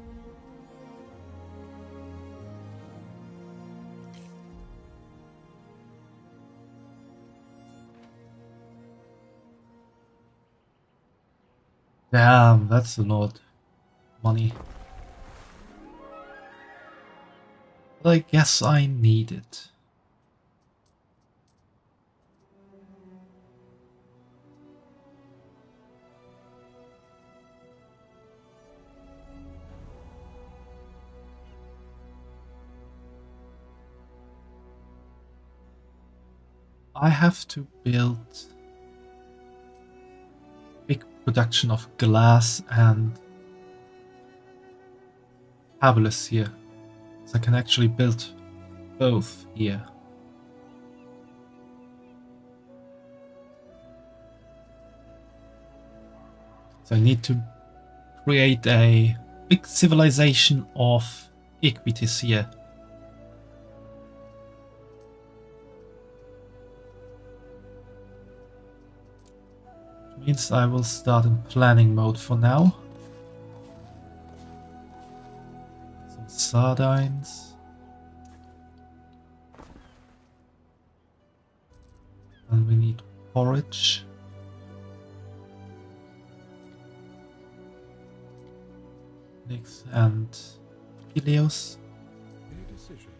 Damn, that's a lot of money. But I guess I need it. I have to build big production of glass and fabulous here. So I can actually build both here. So I need to create a big civilization of equities here. Means I will start in planning mode for now. Some sardines. And we need porridge. Nix and Helios. A decision,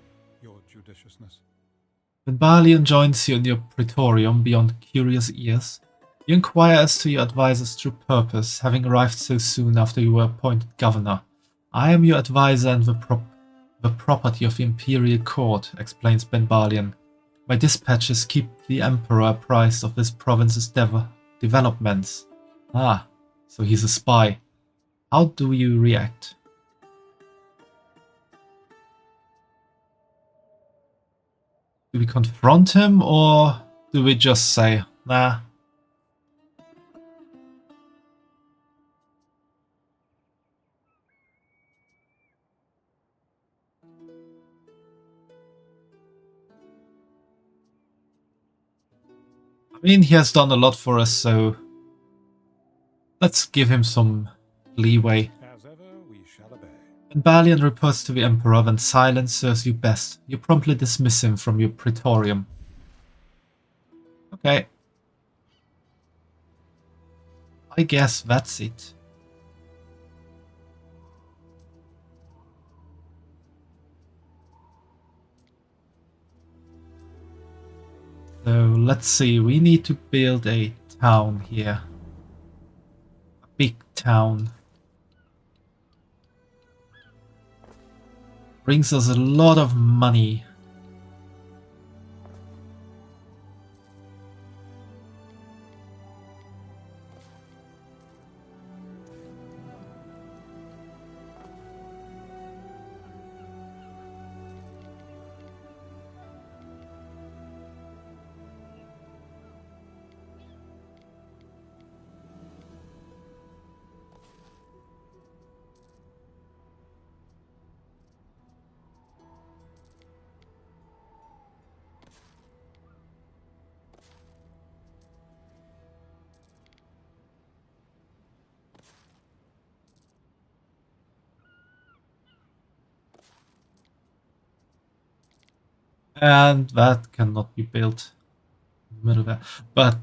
your judiciousness. When Balian joins you in your praetorium beyond curious ears, you inquire as to your advisor's true purpose, having arrived so soon after you were appointed governor. I am your advisor and the property of the imperial court, explains Ben Balian. My dispatches keep the emperor apprised of this province's developments. Ah, so he's a spy. How do you react? Do we confront him or do we just say, nah? I mean, he has done a lot for us, so let's give him some leeway. As ever, we shall obey. When Balian reports to the Emperor, then silence serves you best. You promptly dismiss him from your praetorium. Okay. I guess that's it. So let's see, we need to build a town here. A big town. Brings us a lot of money. And that cannot be built in the middle there. But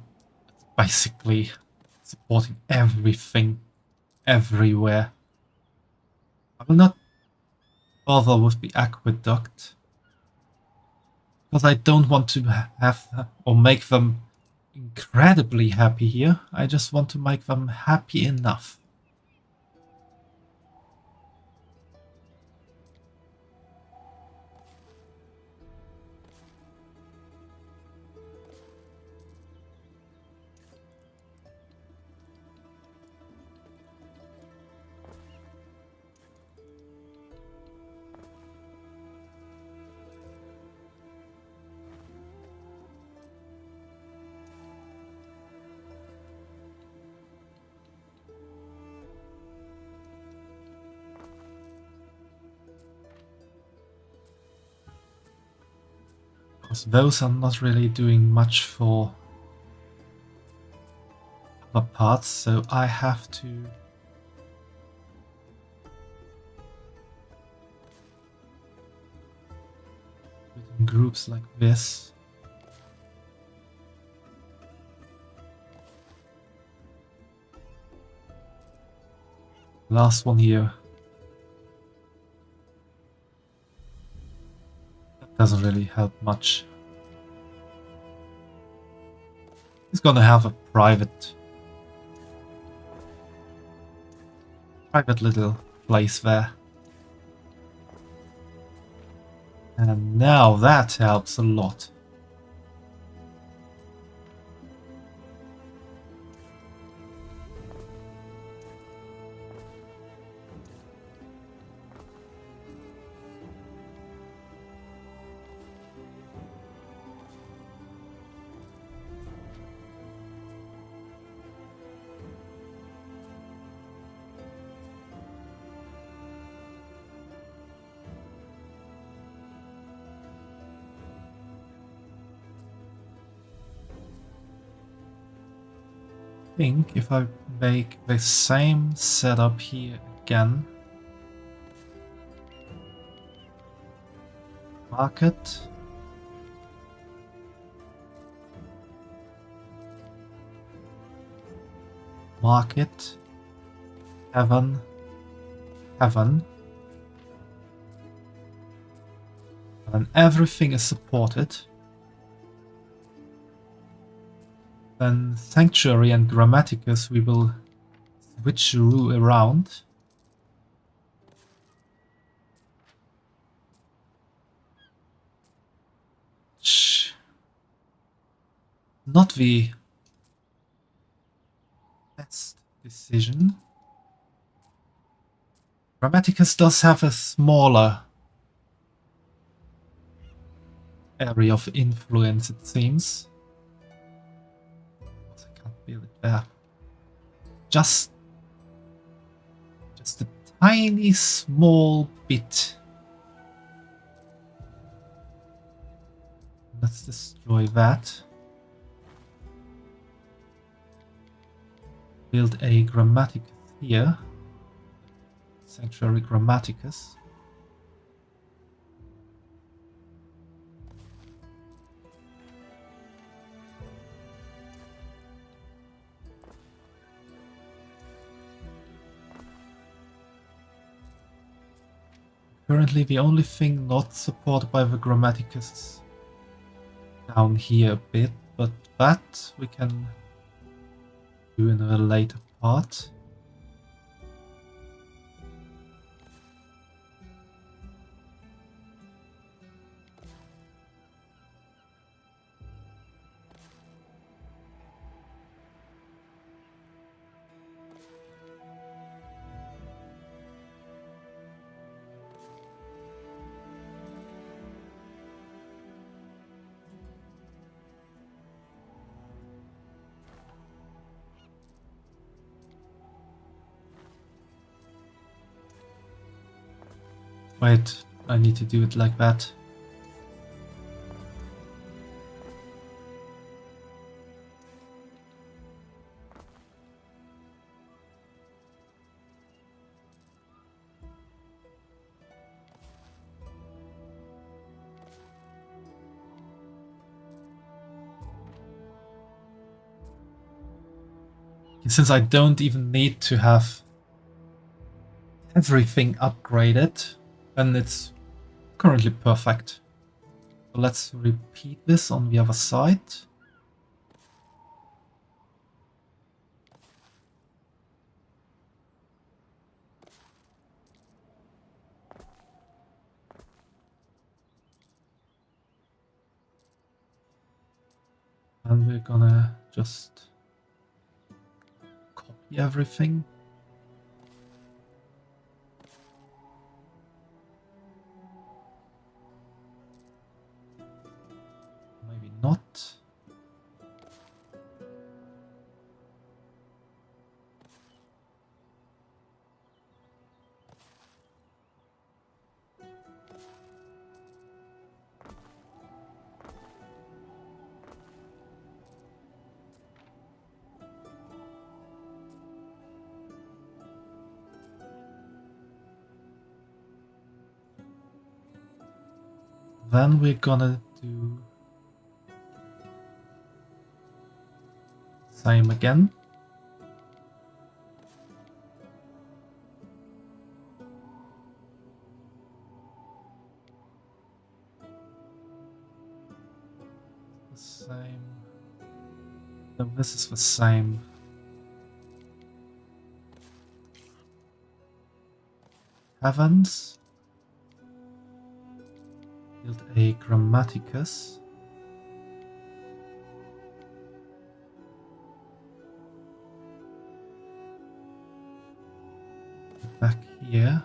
basically supporting everything, everywhere. I will not bother with the aqueduct. Because I don't want to have or make them incredibly happy here. I just want to make them happy enough. Because those are not really doing much for other parts, so I have to do it in groups like this. Last one here. Doesn't really help much. He's gonna have a private little place there. And now that helps a lot. I think if I make the same setup here again, market, market, heaven, heaven, and everything is supported. Then Sanctuary and Grammaticus we will switcheroo around. Not the best decision. Grammaticus does have a smaller area of influence, it seems. Build it there. Just a tiny small bit. Let's destroy that. Build a Grammaticus here. Sanctuary Grammaticus. Currently the only thing not supported by the Grammaticus is down here a bit, but that we can do in a later part. Wait, I need to do it like that. Since I don't even need to have everything upgraded, then it's currently perfect. So let's repeat this on the other side. And we're gonna just copy everything. Maybe not. Then we're gonna do same again. The same. No, this is the same. Heavens. Build a Grammaticus. Back here.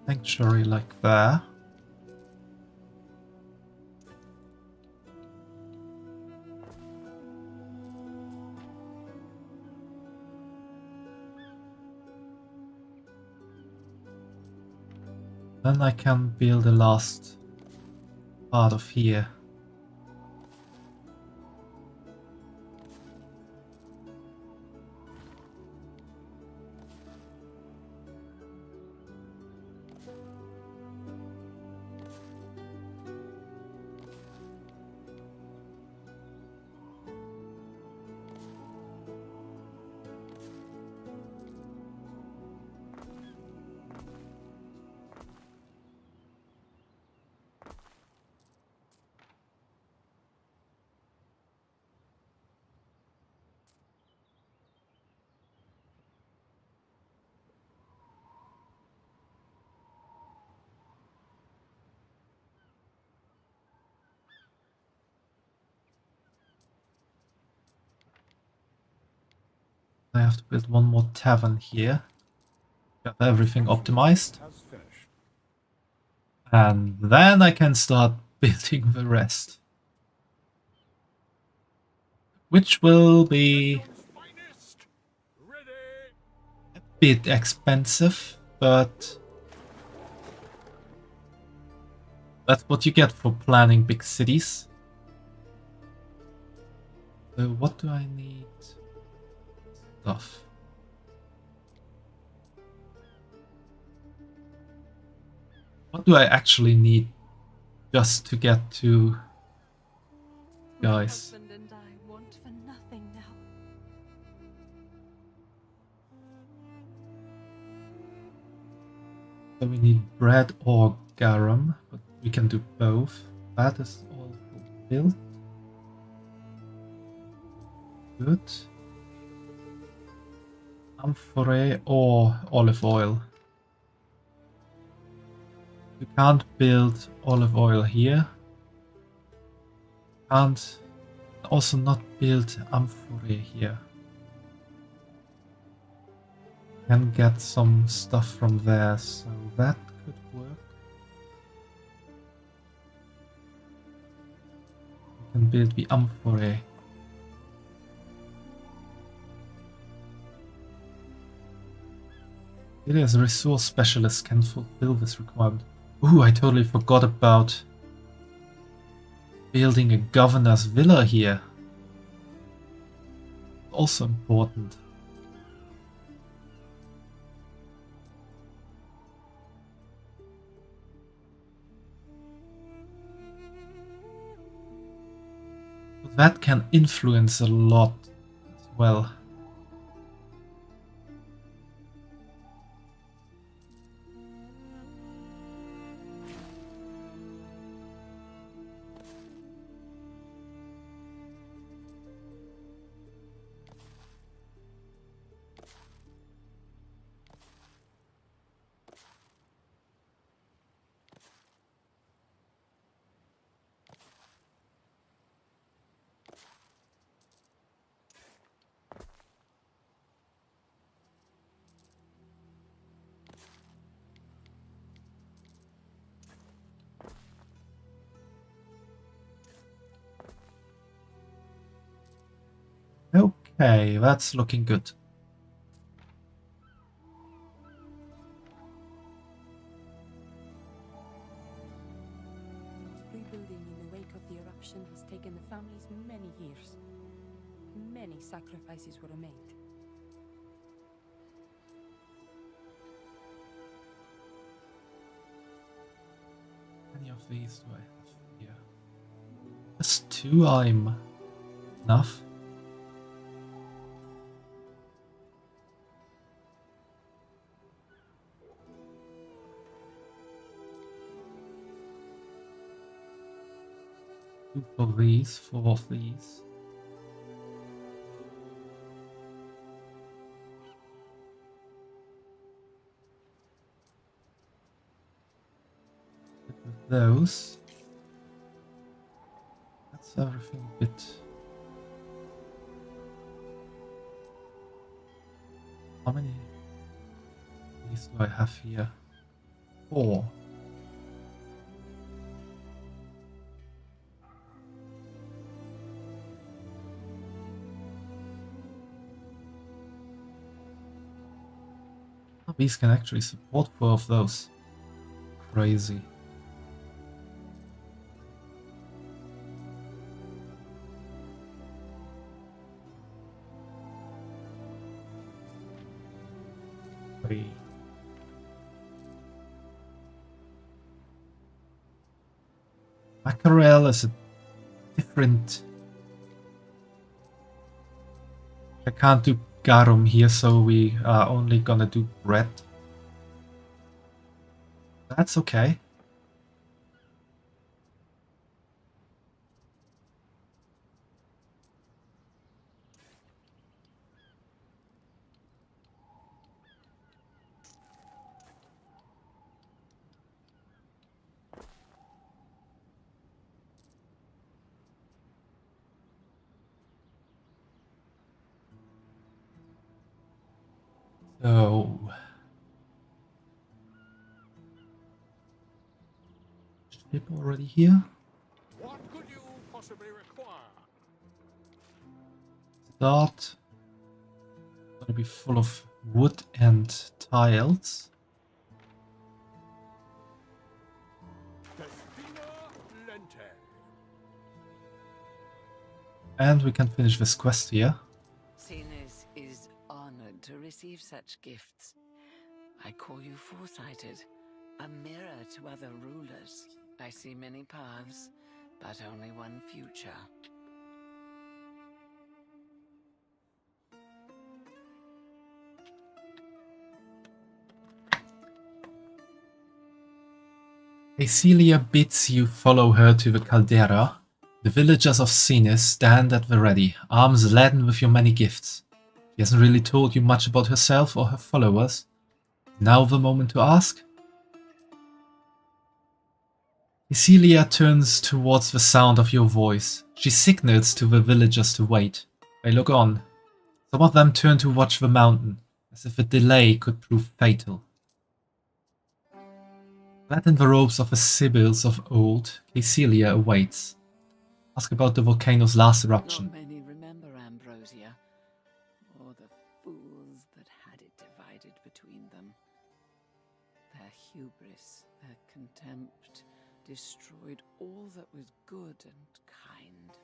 Sanctuary like there. Then I can build the last part of here. I have to build one more tavern here. Got everything optimized. Has finished. And then I can start building the rest. Which will be Finest. Ready. a bit expensive, but that's what you get for planning big cities. So what do I need? Stuff. What do I actually need just to get to My guys? husband and I want for nothing now. So we need bread or garum, but we can do both. That is all fulfilled. Good. Amphorae or olive oil. You can't build olive oil here. Can't also not build amphorae here. Can get some stuff from there, so that could work. We can build the amphorae. It is a resource specialist can fulfill this requirement. Ooh, I totally forgot about building a governor's villa here. Also important. That can influence a lot as well. Okay, that's looking good. Rebuilding in the wake of the eruption has taken the families many years. Many sacrifices were made. How many of these do I have here? Just 2 I'm enough. Two for these, 4 of these. With those. That's everything a bit. How many of these do I have here? 4. These can actually support 4 of those. Crazy. Three. Mackerel is a different. I can't do garum here, so we are only gonna do bread. That's okay. So ship already here. What could you possibly require? Start. Gonna be full of wood and tiles. And we can finish this quest here. Syraene is honored to receive such gifts. I call you foresighted, a mirror to other rulers. I see many paths, but only one future. Acelia bids you follow her to the caldera. The villagers of Syraene stand at the ready, arms laden with your many gifts. She hasn't really told you much about herself or her followers. Now the moment to ask? Acelia turns towards the sound of your voice. She signals to the villagers to wait. They look on. Some of them turn to watch the mountain, as if a delay could prove fatal. Clad in the robes of the Sibyls of old, Acelia awaits. Ask about the volcano's last eruption. Not many remember Ambrosia, or the fools that had it divided between them. Their hubris, their contempt, destroyed all that was good and kind.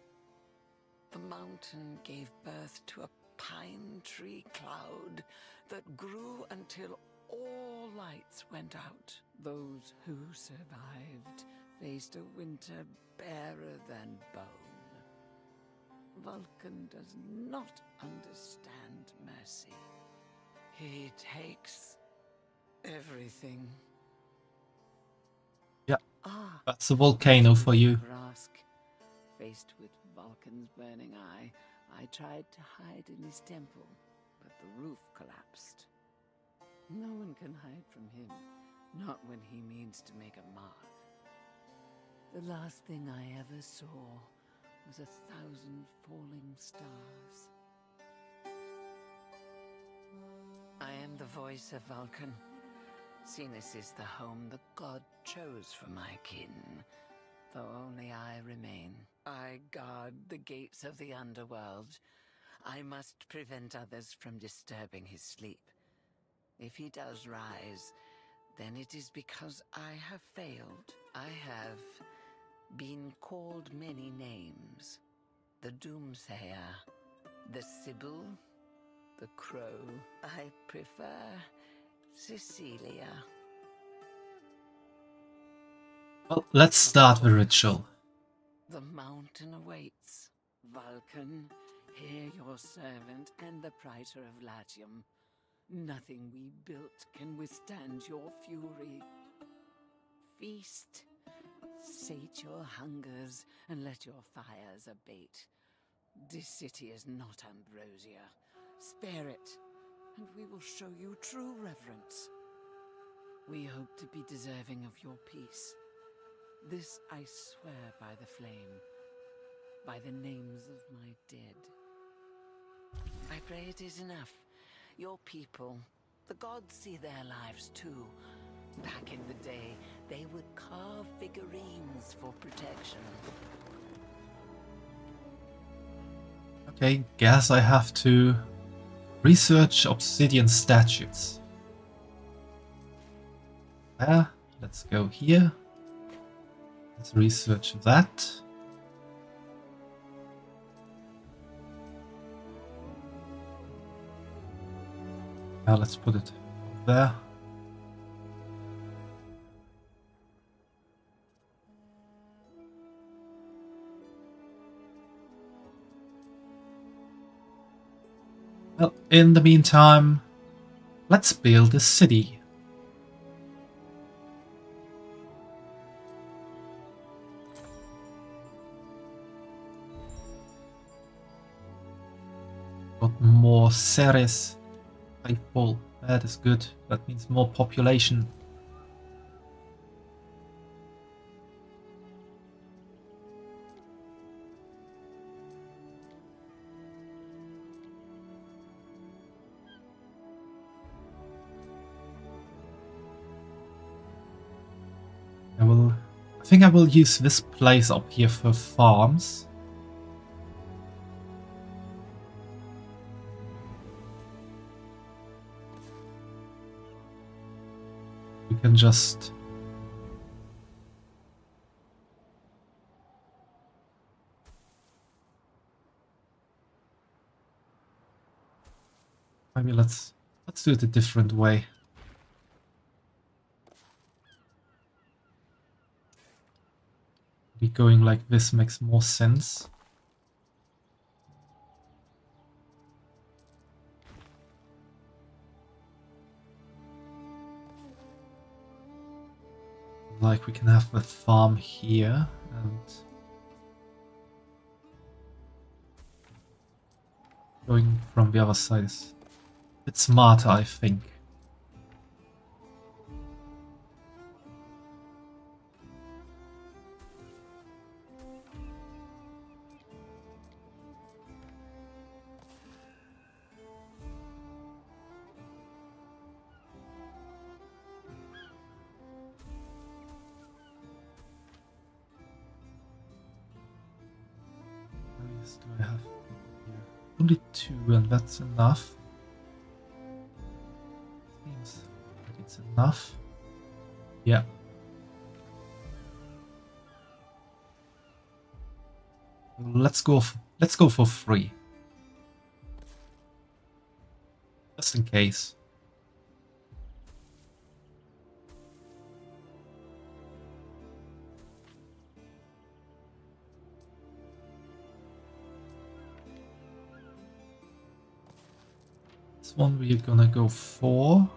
The mountain gave birth to a pine tree cloud that grew until all lights went out. Those who survived faced a winter barer than bone. Vulcan does not understand mercy. He takes everything. Yeah, Ah, that's a volcano for you. Rask, faced with Vulcan's burning eye, I tried to hide in his temple, but the roof collapsed. No one can hide from him, not when he means to make a mark. The last thing I ever saw was 1,000 falling stars. I am the voice of Vulcan. Syraene is the home the god chose for my kin, though only I remain. I guard the gates of the underworld. I must prevent others from disturbing his sleep. If he does rise, then it is because I have failed. I have been called many names. The Doomsayer, the Sibyl, the Crow. I prefer Cecilia. Well, let's start the ritual. The mountain awaits. Vulcan, hear your servant and the Praetor of Latium. Nothing we built can withstand your fury. Feast, sate your hungers, and let your fires abate. This city is not Ambrosia. Spare it, and we will show you true reverence. We hope to be deserving of your peace. This I swear by the flame, by the names of my dead. I pray it is enough. Your people, the gods see their lives too. Back in the day, they would carve figurines for protection. Okay, guess I have to research obsidian statues. Let's go here. Let's research that. Now let's put it there. Well, in the meantime, let's build a city. Got more Ceres faithful. That is good. That means more population. I think I will use this place up here for farms. We can just maybe let's do it a different way. Going like this makes more sense. Like we can have the farm here and going from the other side is a bit smarter, I think. Do I have here? Only 2, and that's enough. Seems that it's enough. Yeah. Let's go for 3. Just in case. This one we're gonna go for.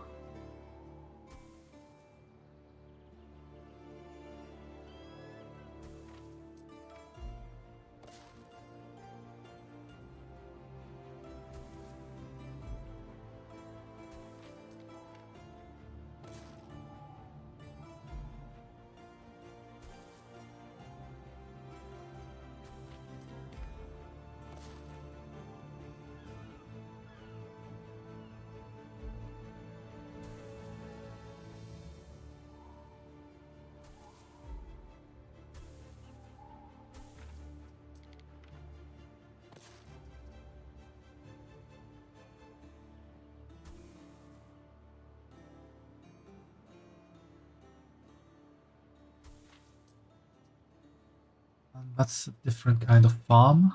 That's a different kind of farm.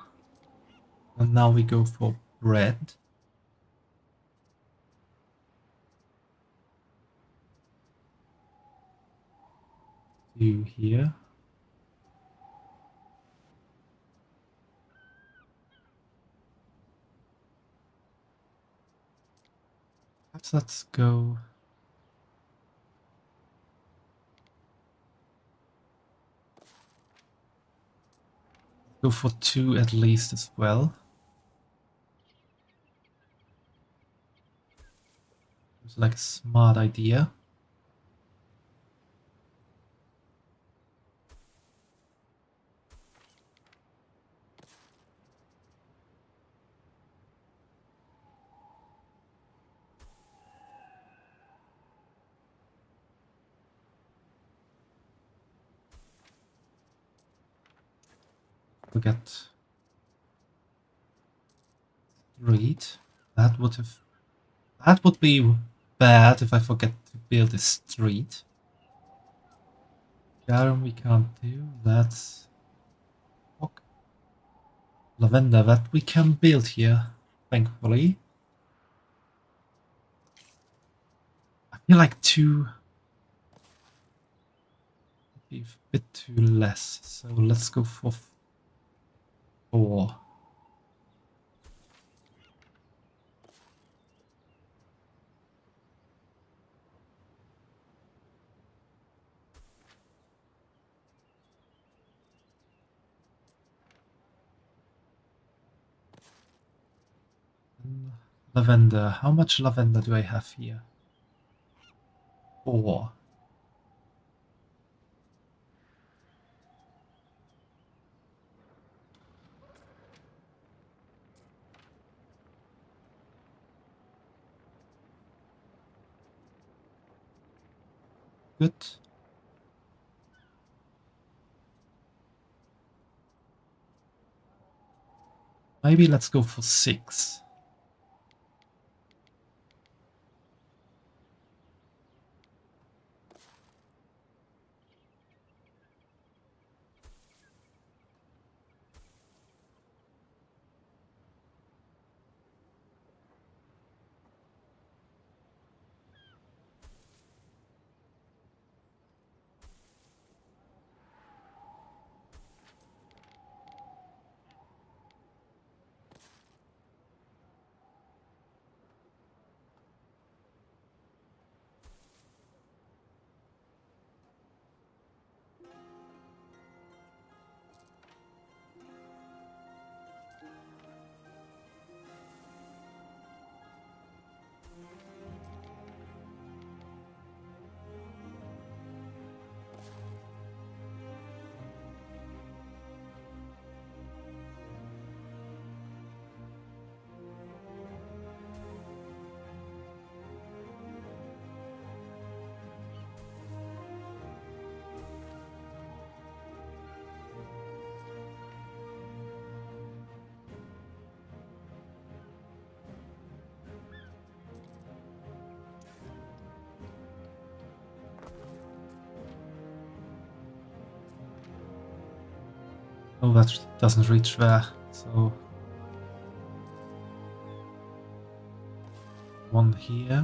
And now we go for bread. To here. Perhaps let's go. Go for 2 at least as well. Seems like a smart idea. Forget street. That would be bad if I forget to build a street. Garum we can't do. That's okay. Lavender that we can build here, thankfully. I feel like 2 would be a bit too less, so let's go for 4. Lavender. How much lavender do I have here? 4. Good. Maybe let's go for 6. Oh, that doesn't reach there, so 1 here.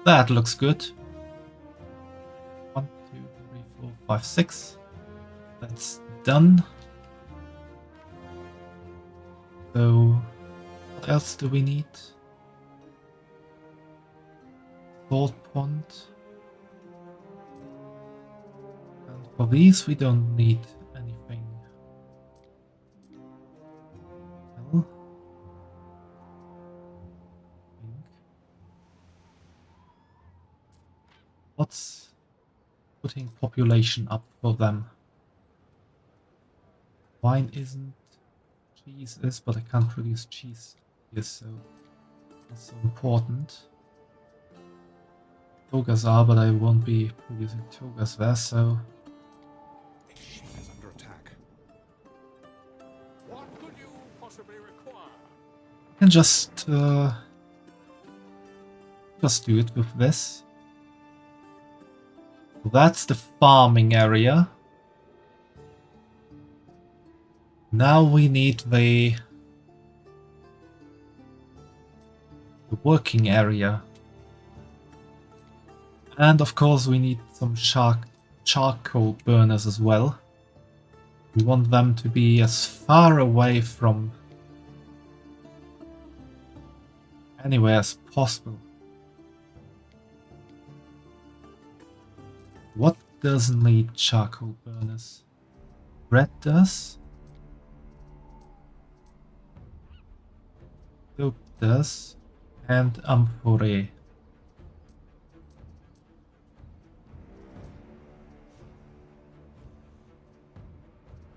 That looks good. 1, 2, 3, 4, 5, 6. That's done. So, what else do we need? Salt pond. And for these, we don't need anything. Well, what's putting population up for them? Wine isn't, cheese is, but I can't produce cheese here, so that's so important. Togas are, but I won't be producing togas there, so She is under attack. What could you possibly require? I can just do it with this. So that's the farming area. Now we need the working area. And of course we need some charcoal burners as well. We want them to be as far away from anywhere as possible. What doesn't need charcoal burners? Bread does. Soap does. And amphore.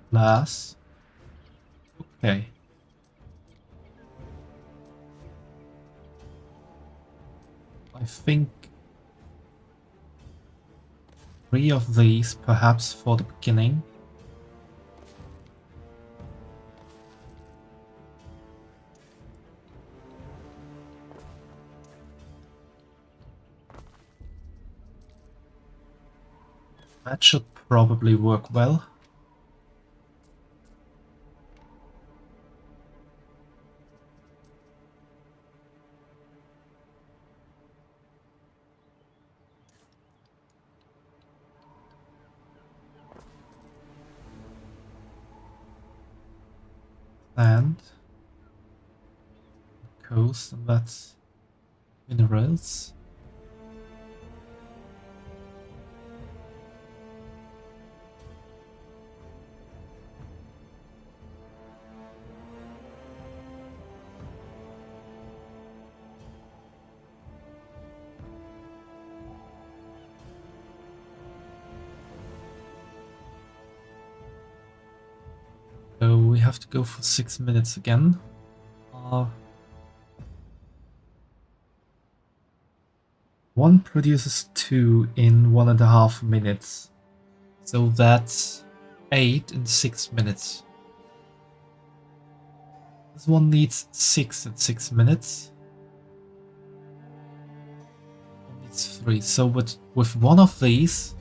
Glass. Okay. I think 3 of these perhaps for the beginning. That should probably work well. Sand, coast, and that's minerals. So we have to go for 6 minutes again. One produces 2 in 1.5 minutes. So that's 8 in 6 minutes. This one needs 6 in 6 minutes. One needs 3. So with one of these,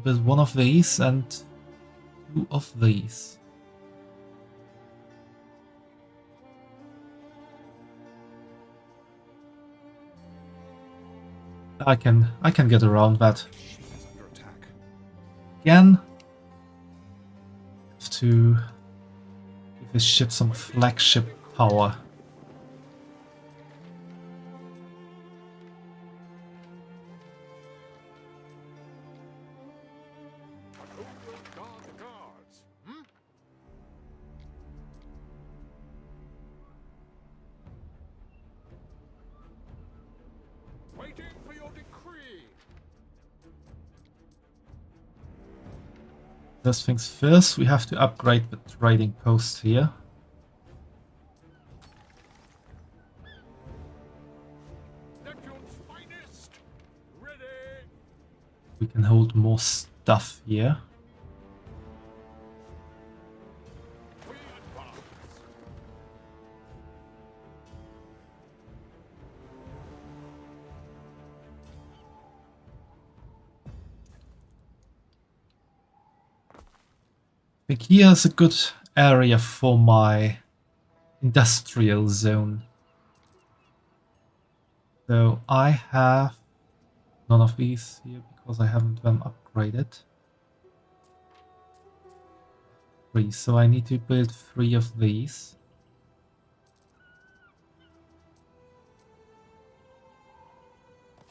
there's one of these and 2 of these. I can get around that. She is under attack. Again, have to give this ship some flagship power. Guard the guards. Waiting for your decree. First things first, we have to upgrade the trading post here. Neptune's finest. Ready. We can hold more stuff here. We advance. I think here's a good area for my industrial zone. So I have none of these here because I haven't them upgraded. 3, so I need to build 3 of these.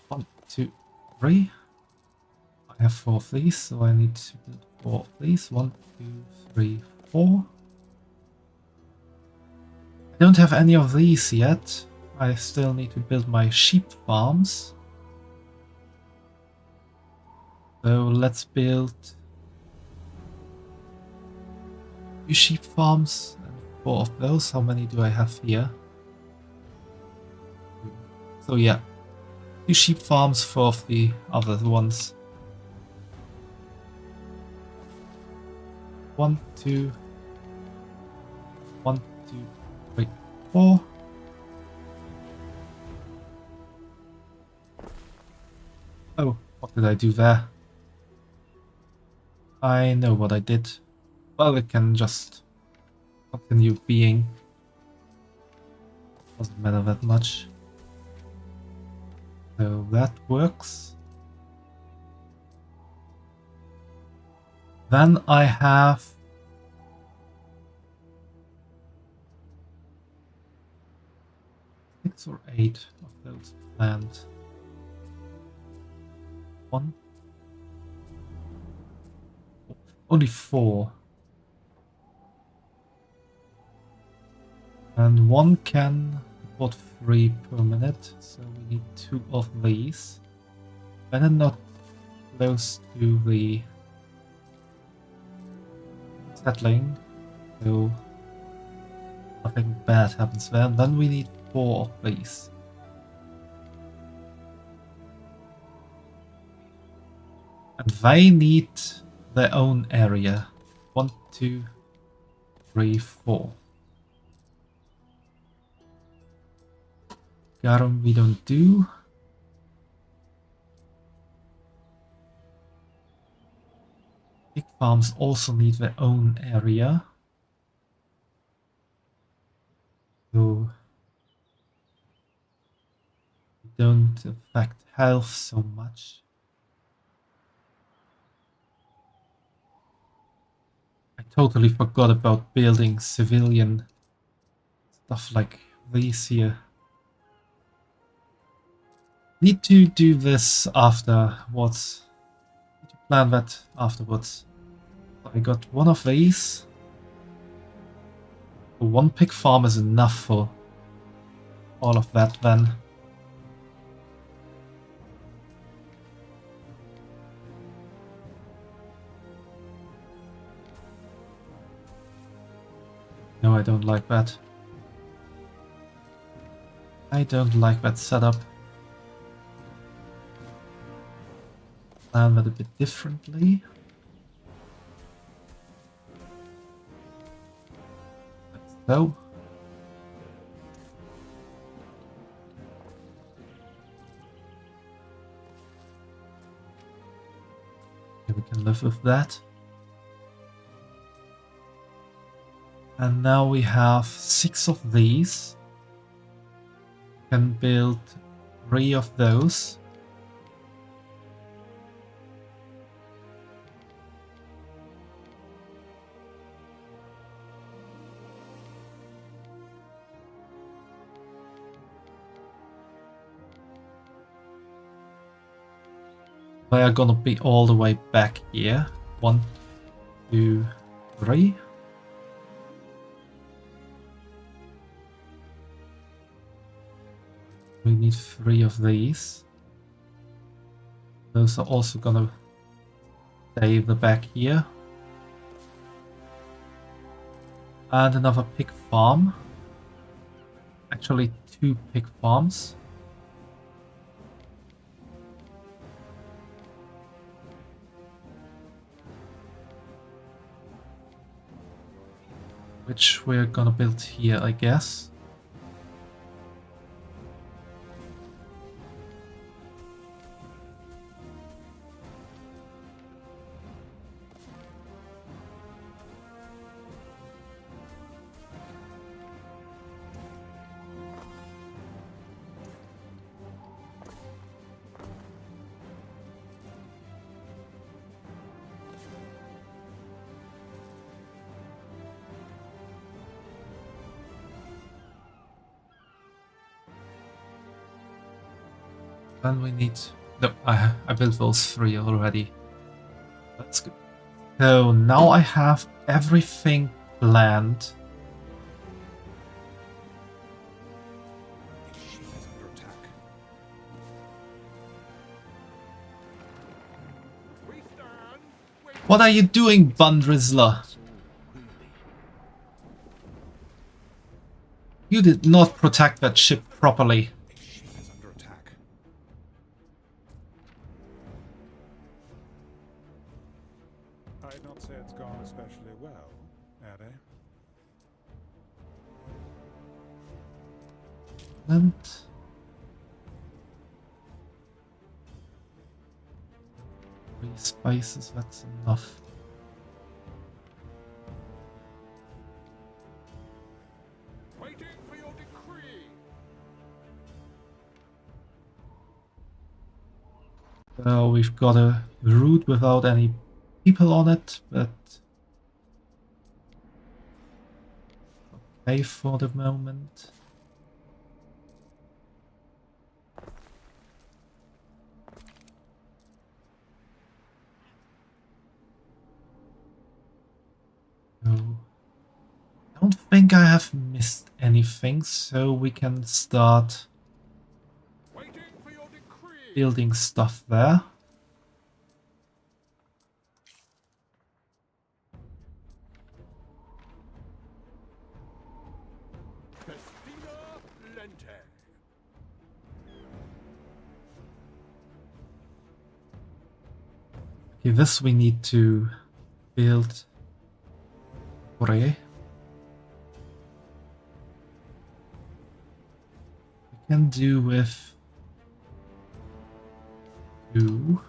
One, 2, 3. I have 4 of these, so I need to build 4 of these. 1, 2, 3, 4. I don't have any of these yet. I still need to build my sheep farms. So let's build 2 sheep farms and 4 of those. How many do I have here? So yeah, 2 sheep farms, 4 of the other ones. 1, 2, 1, 2, 3, 4. Oh, what did I do there? I know what I did. Well, it can just continue being. Doesn't matter that much. So that works. Then I have 6 or 8 of those planned. 1. Only 4. And 1 can support 3 per minute, so we need 2 of these. Better not close to the settling, so nothing bad happens there. Then we need 4 of these. And they need their own area. 1, 2, 3, 4. Garum we don't do. Big farms also need their own area. So we don't affect health so much. I totally forgot about building civilian stuff like these here. Need to do this afterwards. Need to plan that afterwards. I got 1 of these. 1 pig farm is enough for all of that then. No, I don't like that. I don't like that setup. Plan that a bit differently. Like so. Okay, we can live with that. And now we have 6 of these. Can build 3 of those. They are gonna be all the way back here. 1, 2, 3. We need 3 of these. Those are also gonna stay the back here. And another pig farm. Actually 2 pig farms. Which we're gonna build here, I guess. Then we need... No, I built those 3 already. That's good. So now I have everything planned. She is under attack. We stand. Wait. What are you doing, Bundrizzler? You did not protect that ship properly. She is under attack. I'd not say it's gone especially well, Ade. And 3 spices, that's enough. Waiting for your decree. So we've got a route without any people on it, but okay for the moment. So, I don't think I have missed anything, so we can start Waiting for your decree. building stuff there. Festina Lente. Okay, this we need to build. We can do with 2.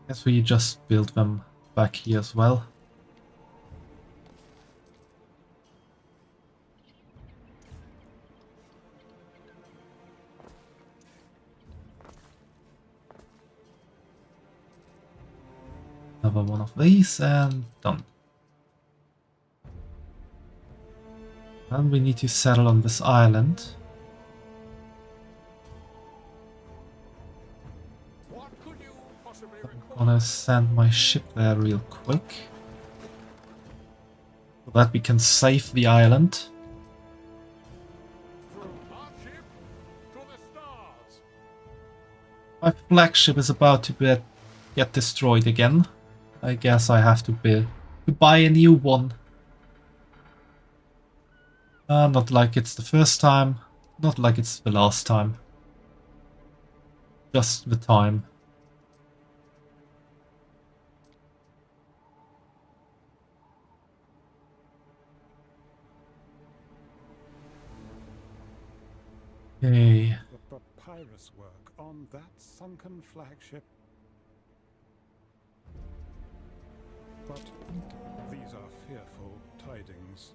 Guess we just build them back here as well. Another one of these and done. And we need to settle on this island. What could you possibly I'm require? gonna send my ship there real quick. So that we can save the island. From our ship to the stars. My flagship is about to get destroyed again. I guess I have to buy a new one. Not like it's the first time, not like it's the last time. Just the time. Okay. The papyrus work on that sunken flagship. But these are fearful tidings.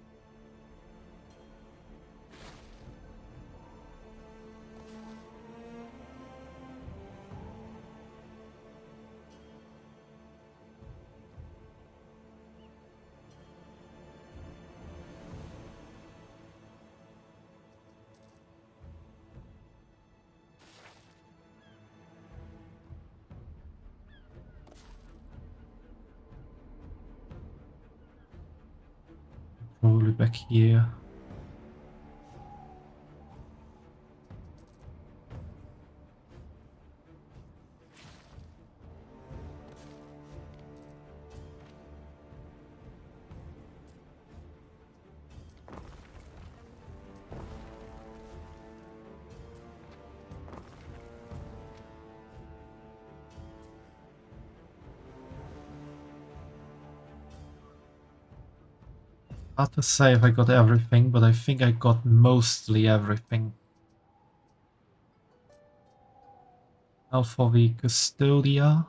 Probably back here. Hard to say if I got everything, but I think I got mostly everything. Now for the Custodia.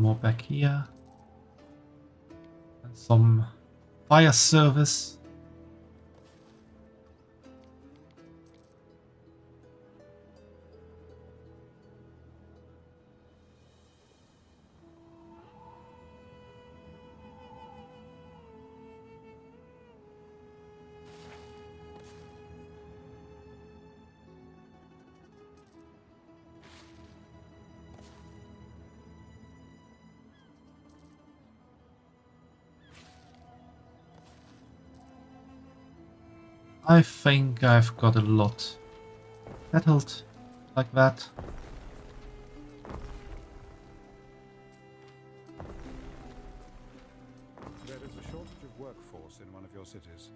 more back here. And some fire service. I think I've got a lot settled like that. There is a shortage of workforce in one of your cities.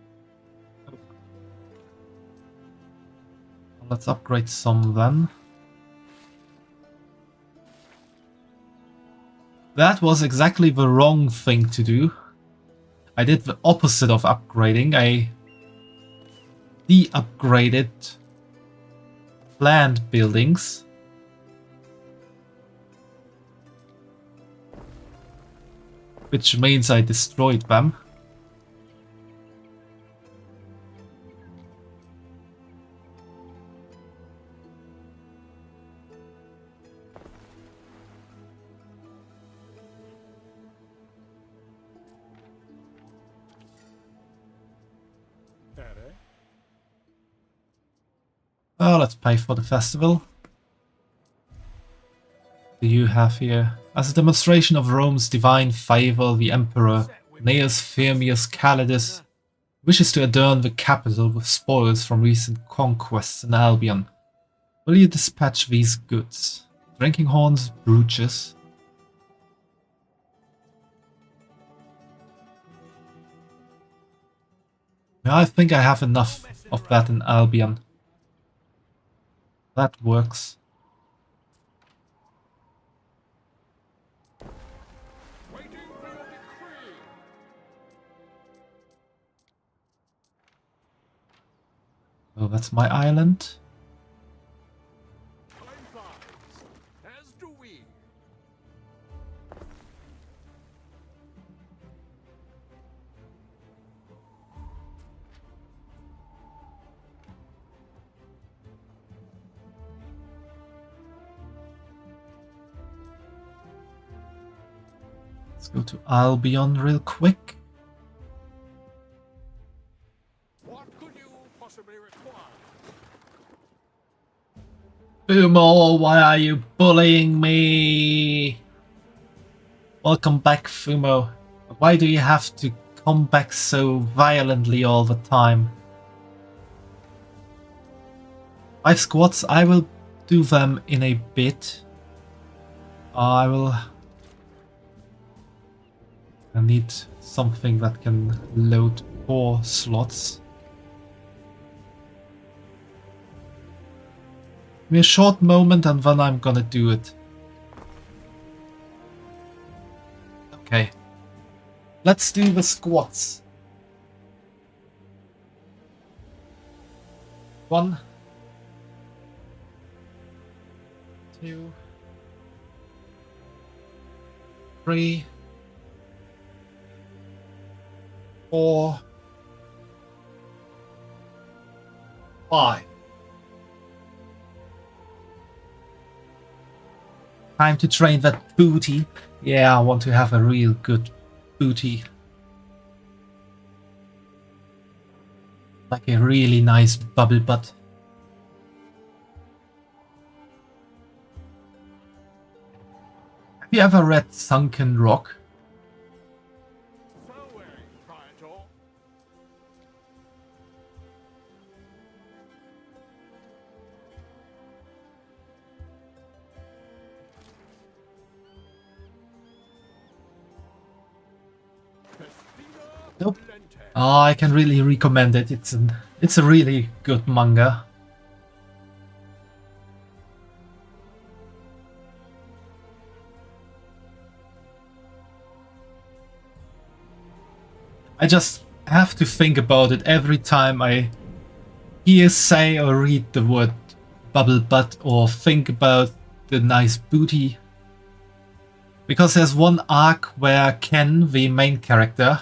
Let's upgrade some then. That was exactly the wrong thing to do. I did the opposite of upgrading. I de-upgraded planned buildings. Which means I destroyed them. Oh, let's pay for the festival. What do you have here? As a demonstration of Rome's divine favor, the Emperor Gnaeus Firmius Calidus wishes to adorn the capital with spoils from recent conquests in Albion. Will you dispatch these goods? Drinking horns, brooches. I think I have enough of that in Albion. That works. Oh, that's my island. As do we. Let's go to Albion real quick. What could you possibly require? Fumo, why are you bullying me? Welcome back, Fumo. Why do you have to come back so violently all the time? 5 squads, I will do them in a bit. I need something that can load 4 slots. Give me a short moment and then I'm gonna do it. Okay. Let's do the squats. 1, 2, 3, 4, 5. Time to train that booty. Yeah, I want to have a real good booty. Like a really nice bubble butt. Have you ever read Sunken Rock? Nope. Oh, I can really recommend it. It's a really good manga. I just have to think about it every time I hear, say, or read the word bubble butt or think about the nice booty. Because there's one arc where Ken, the main character,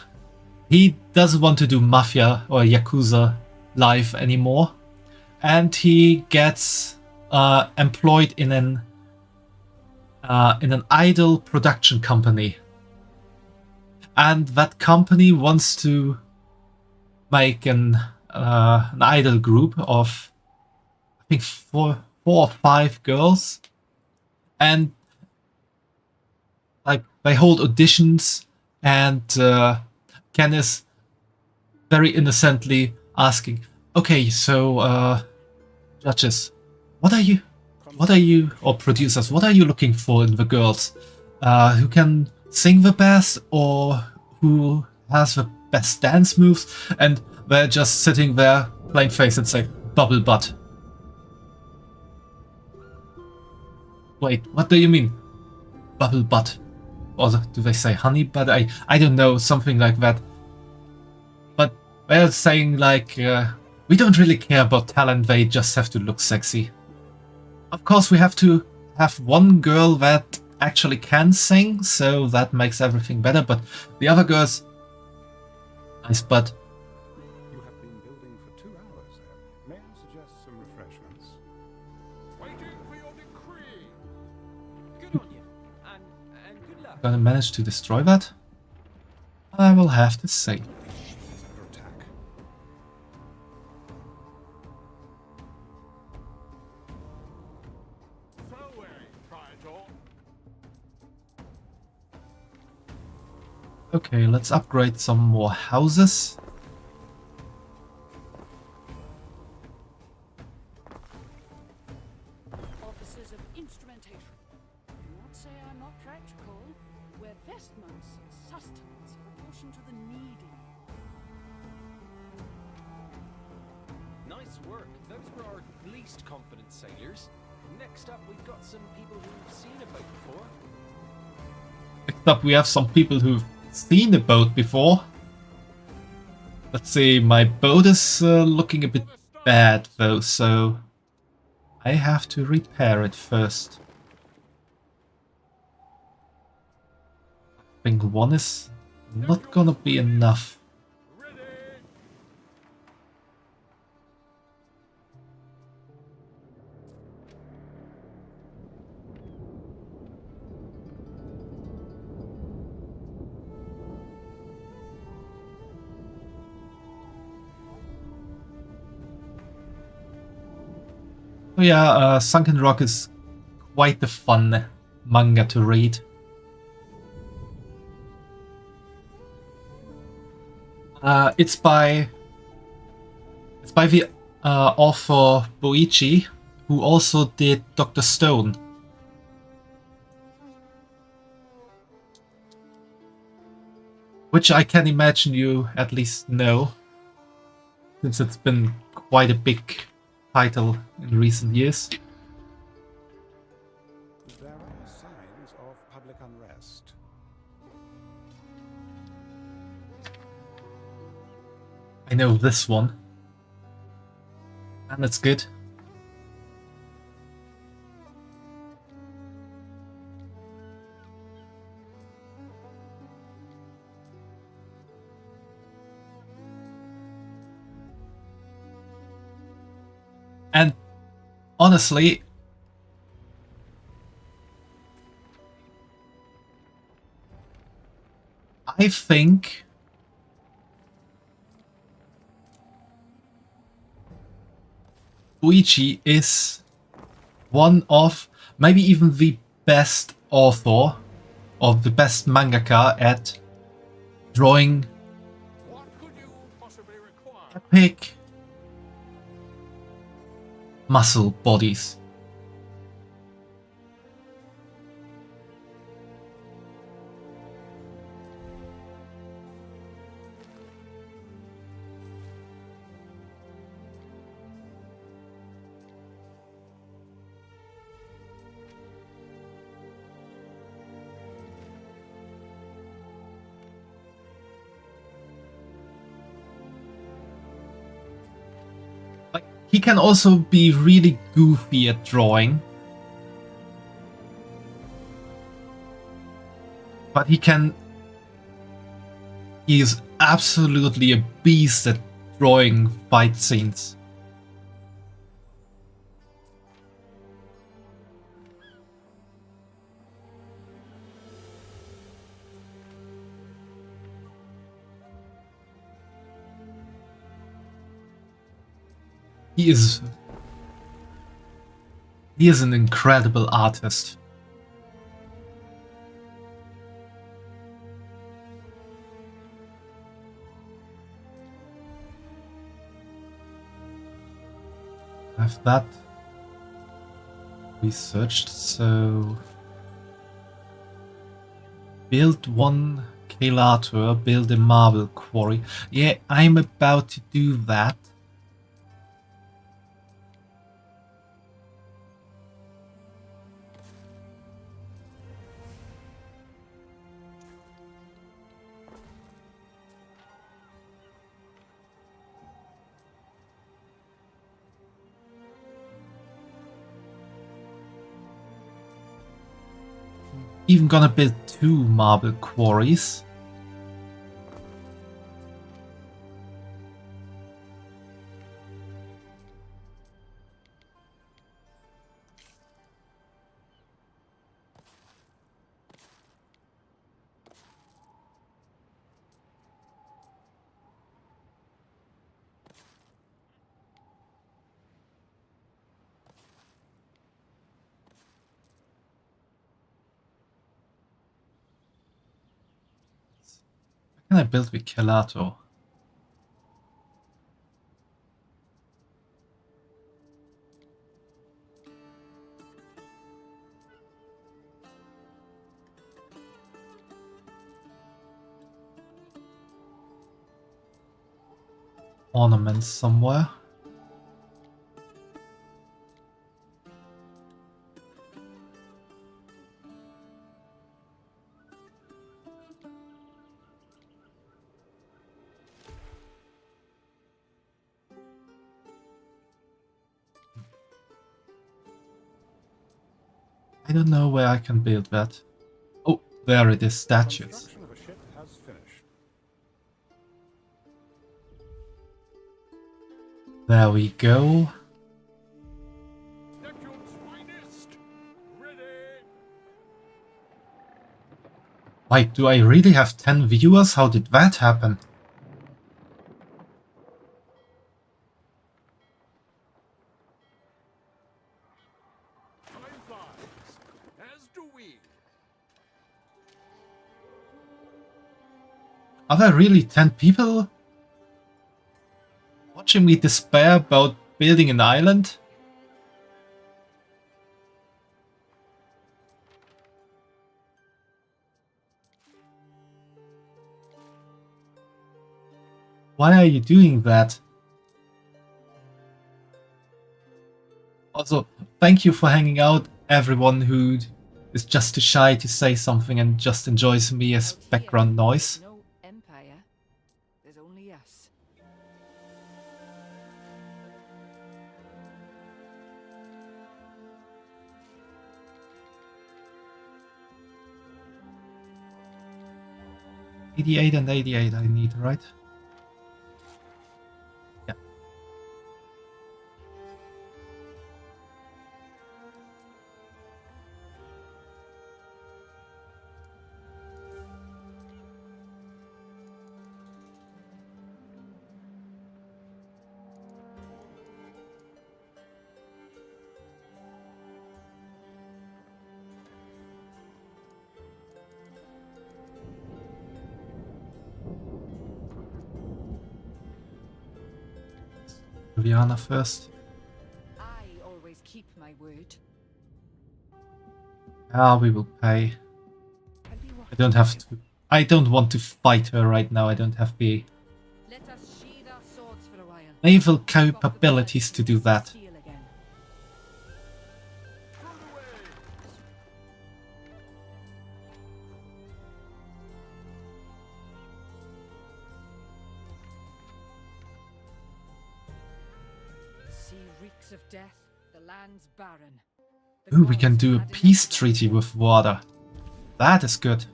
he doesn't want to do Mafia or Yakuza life anymore. And he gets employed in an idol production company. And that company wants to make an idol group of, I think, four or five girls. And like they hold auditions, and Ken is very innocently asking, "Okay, so judges, what are you, or producers, what are you looking for in the girls? Who can sing the best, or who has the best dance moves?" And they're just sitting there, plain face, and say, "Bubble butt." Wait, what do you mean, bubble butt? Or do they say honey butt? I don't know, something like that. But they're saying like, we don't really care about talent, they just have to look sexy. Of course, we have to have one girl that actually can sing, so that makes everything better, but the other girls, nice butt. You have been building for 2 hours. May I suggest some refreshments? Waiting for your decree. Good on you, and good luck. Gonna manage to destroy that? I will have to say. It's under attack. Okay, let's upgrade some more houses. Officers of instrumentation. Do not say I'm not practical. Where vestments and sustenance are apportioned to the needy. Nice work. Those were our least confident sailors. Next up, we've got some people who've seen a boat before. Next up, we have some people who've seen a boat before. Let's see, my boat is looking a bit bad though, so I have to repair it first. I think one is not gonna be enough. Oh yeah, Sunken Rock is quite a fun manga to read. It's by the author Boichi, who also did Dr. Stone. Which I can imagine you at least know, since it's been quite a big title in recent years. There are signs of public unrest. I know this one. And it's good. And honestly, I think Suiika is one of, maybe even the best author, or the best mangaka at drawing epic muscle bodies. He can also be really goofy at drawing. But he is absolutely a beast at drawing fight scenes. He is an incredible artist. Have that researched, so build one Calator, build a marble quarry. Yeah, I'm about to do that. Even gonna build 2 marble quarries. What can I build with Calator? Ornaments somewhere. I don't know where I can build that. Oh, there it is, statues. Construction of a ship has finished. There we go. Neptune's finest. Ready. Wait, do I really have 10 viewers? How did that happen? Time flies, as do we. Are there really 10 people watching me despair about building an island? Why are you doing that? Also, thank you for hanging out, everyone who is just too shy to say something and just enjoys me as Out here, background noise. No empire. There's only us. $88 and $88 I need, right? Yeah. Juliana first. I always keep my word. Ah, we will pay. I'll be I don't have to. I don't want to fight her right now. I don't have the Let us sheathe our swords for a while. naval capabilities to do that. Steel again. Sea reeks of death. The land's barren. The Ooh, we can gods do a had enough peace of us. treaty with water. That is good.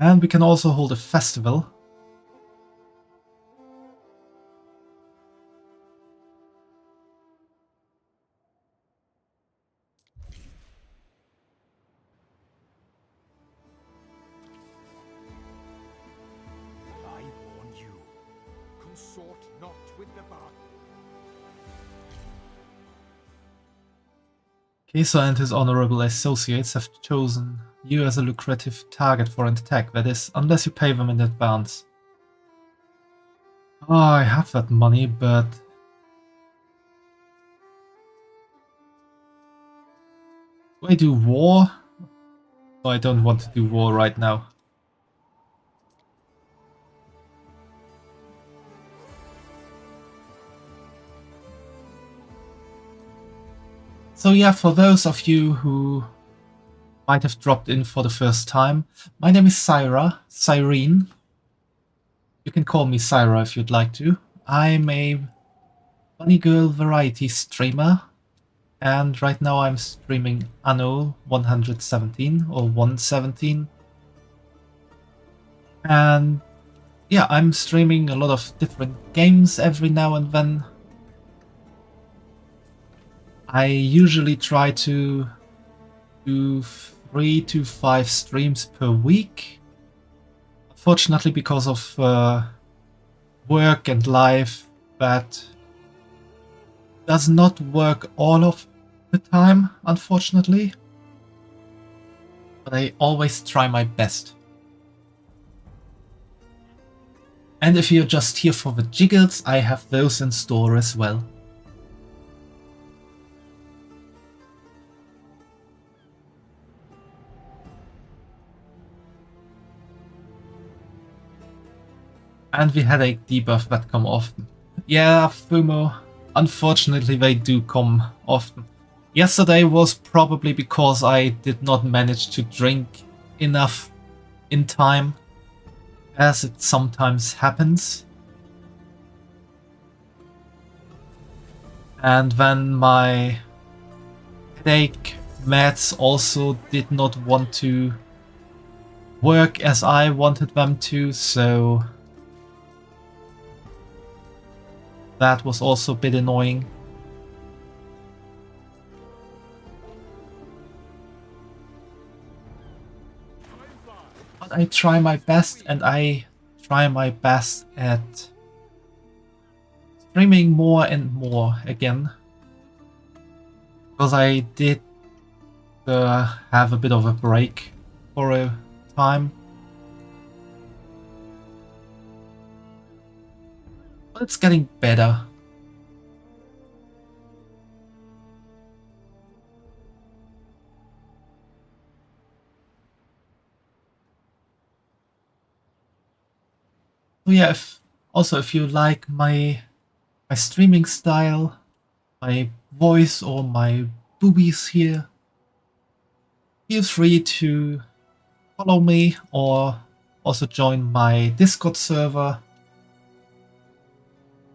And we can also hold a festival. I warn you, consort not with the bard. Kesa and his honorable associates have chosen you as a lucrative target for an attack, that is, unless you pay them in advance. Oh, I have that money, but... do I do war? Oh, I don't want to do war right now. So yeah, for those of you who might have dropped in for the first time, my name is Syraene. You can call me Syra if you'd like to. I'm a bunny girl variety streamer, and right now I'm streaming Anno 117 or 117. And yeah, I'm streaming a lot of different games every now and then. I usually try to do 3 to 5 streams per week. Unfortunately, because of work and life, that does not work all of the time, unfortunately. But I always try my best. And if you're just here for the jiggles, I have those in store as well. And the headache debuff that come often. Yeah, FOMO. Unfortunately, they do come often. Yesterday was probably because I did not manage to drink enough in time, as it sometimes happens. And then my headache meds also did not want to work as I wanted them to, so that was also a bit annoying. But I try my best, and I try my best at streaming more and more again. Because I did have a bit of a break for a time. But it's getting better. So yeah, if you like my streaming style, my voice or my boobies here, feel free to follow me or also join my Discord server,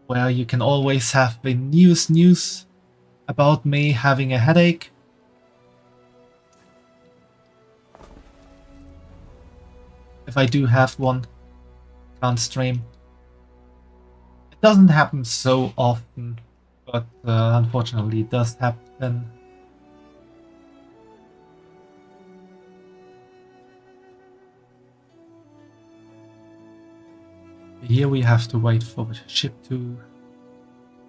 where you can always have the newest news about me having a headache. If I do have one, can't stream. It doesn't happen so often, but unfortunately it does happen. Here we have to wait for the ship to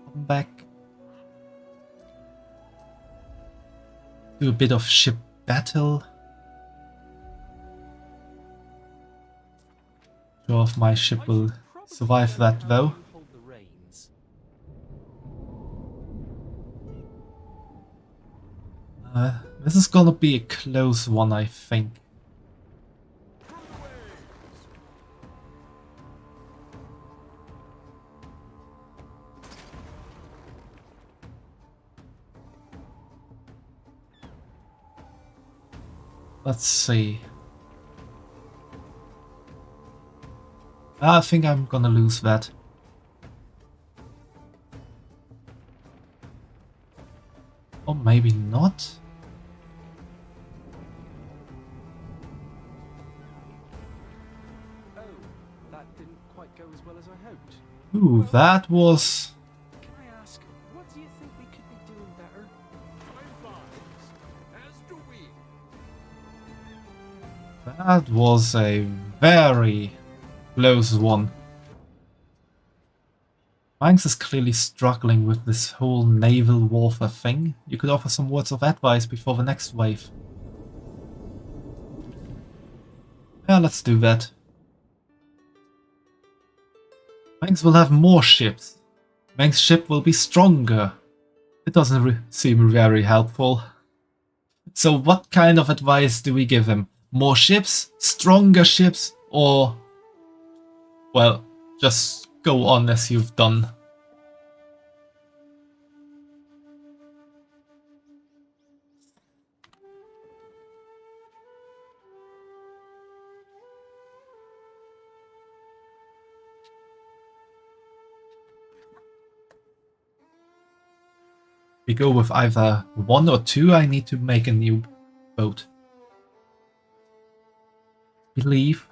come back. Do a bit of ship battle. Sure if my ship will survive that though. This is gonna be a close one, I think. Let's see. I think I'm gonna lose that. Or maybe not. Ooh, that was... Can I ask, what do you think we could be doing better? As do we. That was a very close one. Manx is clearly struggling with this whole naval warfare thing. You could offer some words of advice before the next wave. Yeah, let's do that. Manx will have more ships. Manx's ship will be stronger. It doesn't seem very helpful. So what kind of advice do we give him? More ships? Stronger ships? Or... well, just go on as you've done. We go with either 1 or 2, I need to make a new boat. Believe.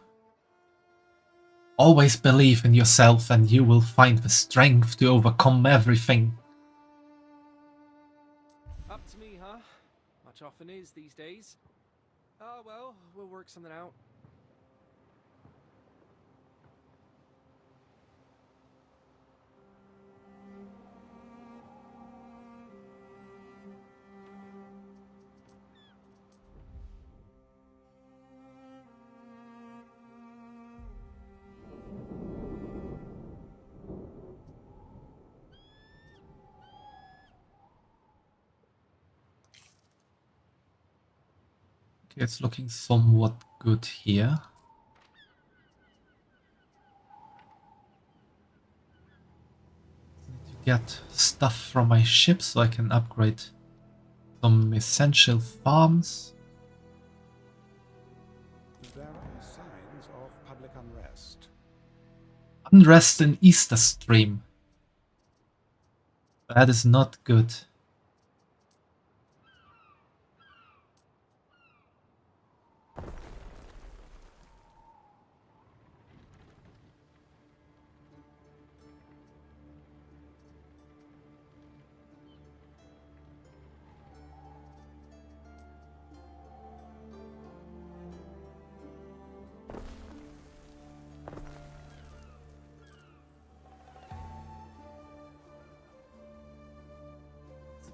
Always believe in yourself and you will find the strength to overcome everything. Up to me, huh? Much often is these days. Oh well, we'll work something out. Okay, it's looking somewhat good here. Need to get stuff from my ship so I can upgrade some essential farms. There are signs of public unrest. Unrest in Easter Stream. That is not good.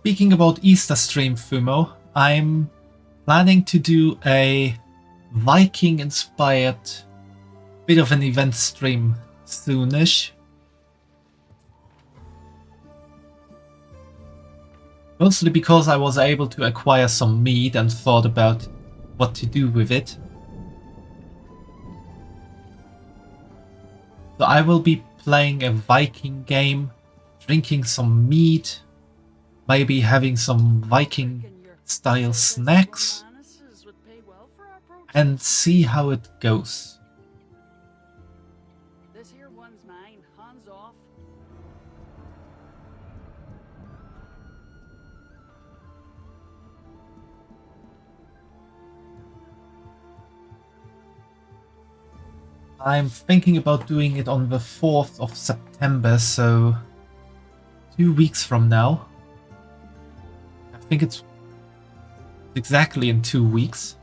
Speaking about Easter Stream, Fumo, I'm planning to do a Viking-inspired bit of an event stream soonish. Mostly because I was able to acquire some meat and thought about what to do with it. So I will be playing a Viking game, drinking some meat, maybe having some Viking-style snacks, and see how it goes. This here one's mine. Hands off. I'm thinking about doing it on the 4th of September, so 2 weeks from now. I think it's exactly in 2 weeks.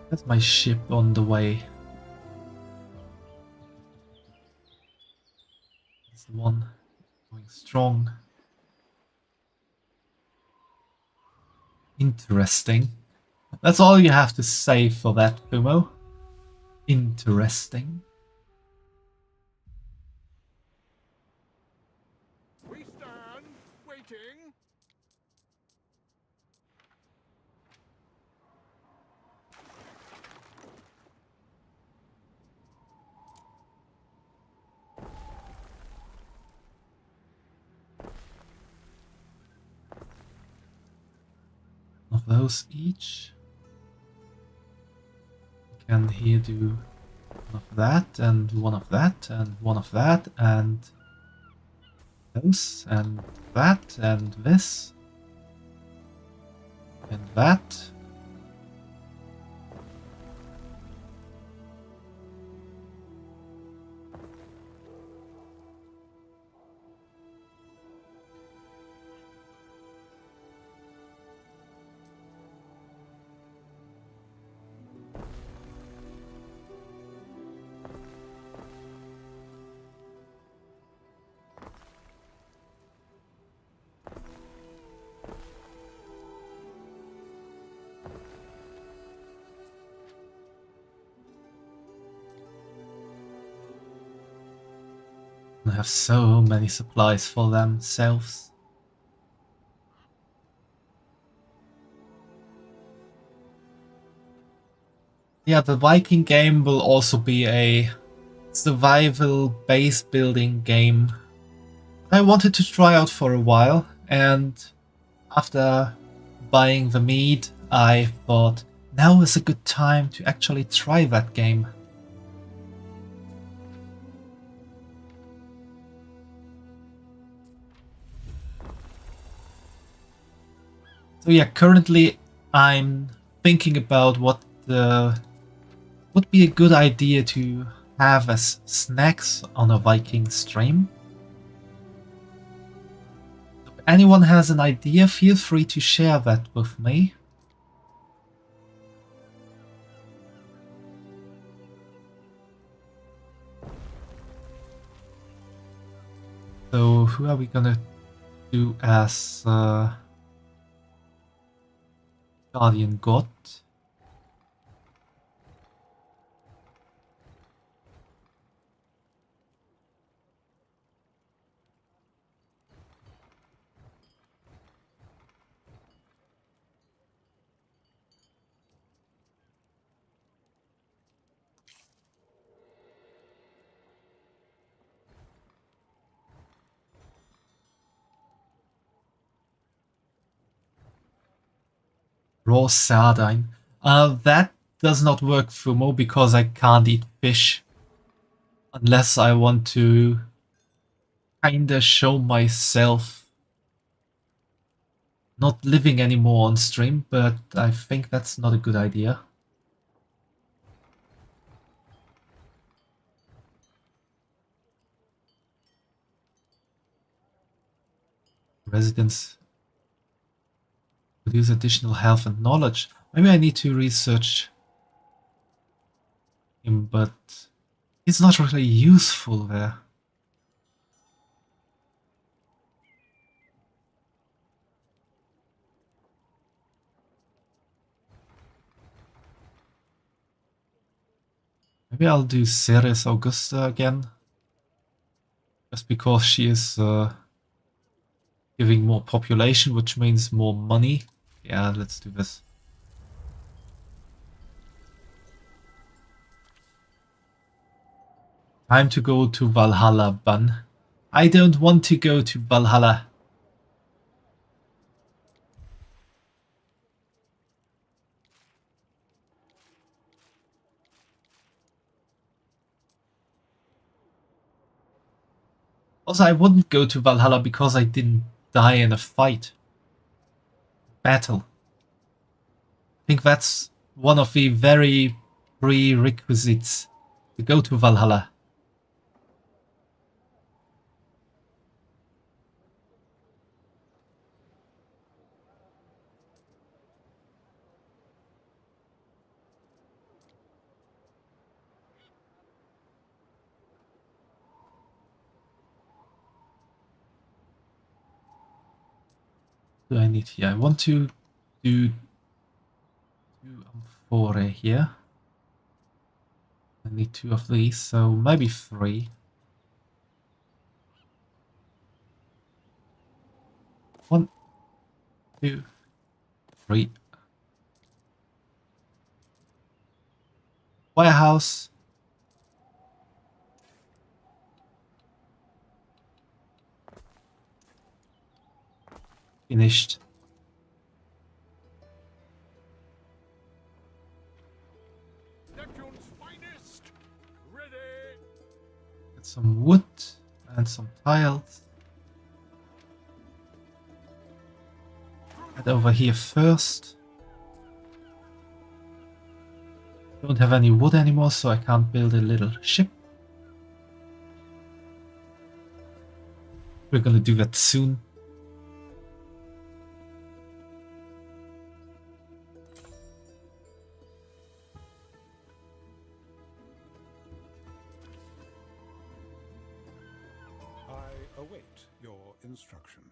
That's my ship on the way. That's the one going strong. Interesting. That's all you have to say for that, Fumo. Interesting. We stand, waiting. Of those each. We can here do one of that, and one of that, and one of that, and those, and that, and this, and that. They have so many supplies for themselves. Yeah, the Viking game will also be a survival base building game I wanted to try out for a while, and after buying the mead, I thought now is a good time to actually try that game. So yeah, currently I'm thinking about what would be a good idea to have as snacks on a Viking stream. If anyone has an idea, feel free to share that with me. So who are we gonna do as Guardian God? Raw sardine. That does not work for me because I can't eat fish. Unless I want to kinda show myself not living anymore on stream, but I think that's not a good idea. Residents produce additional health and knowledge. Maybe I need to research him, but he's not really useful there. Maybe I'll do Ceres Augusta again. Just because she is giving more population, which means more money. Yeah, let's do this. Time to go to Valhalla, Bun. I don't want to go to Valhalla. Also, I wouldn't go to Valhalla because I didn't die in a fight. Battle. I think that's one of the very prerequisites to go to Valhalla. Do I need here? I want to do 2 amphore here. I need 2 of these, so maybe 3. 1, 2, 3. Warehouse. Finished. Get some wood and some tiles. Head over here first. Don't have any wood anymore, so I can't build a little ship. We're gonna do that soon. I await your instruction.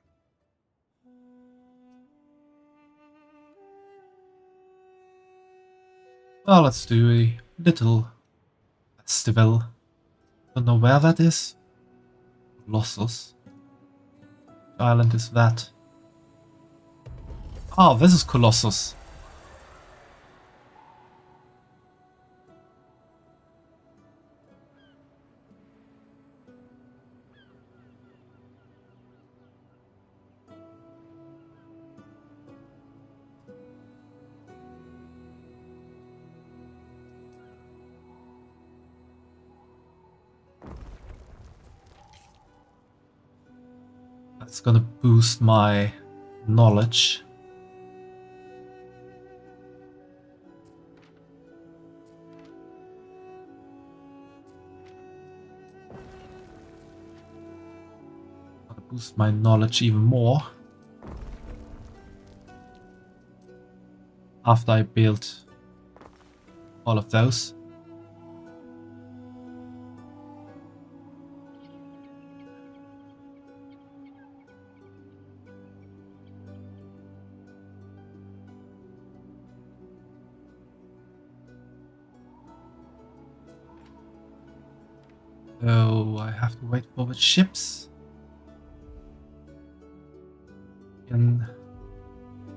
Well, let's do a little festival. Don't know where that is. Colossus. What island is that? Oh, this is Colossus. That's gonna boost my knowledge. Gonna boost my knowledge even more. After I build all of those. So I have to wait for the ships. And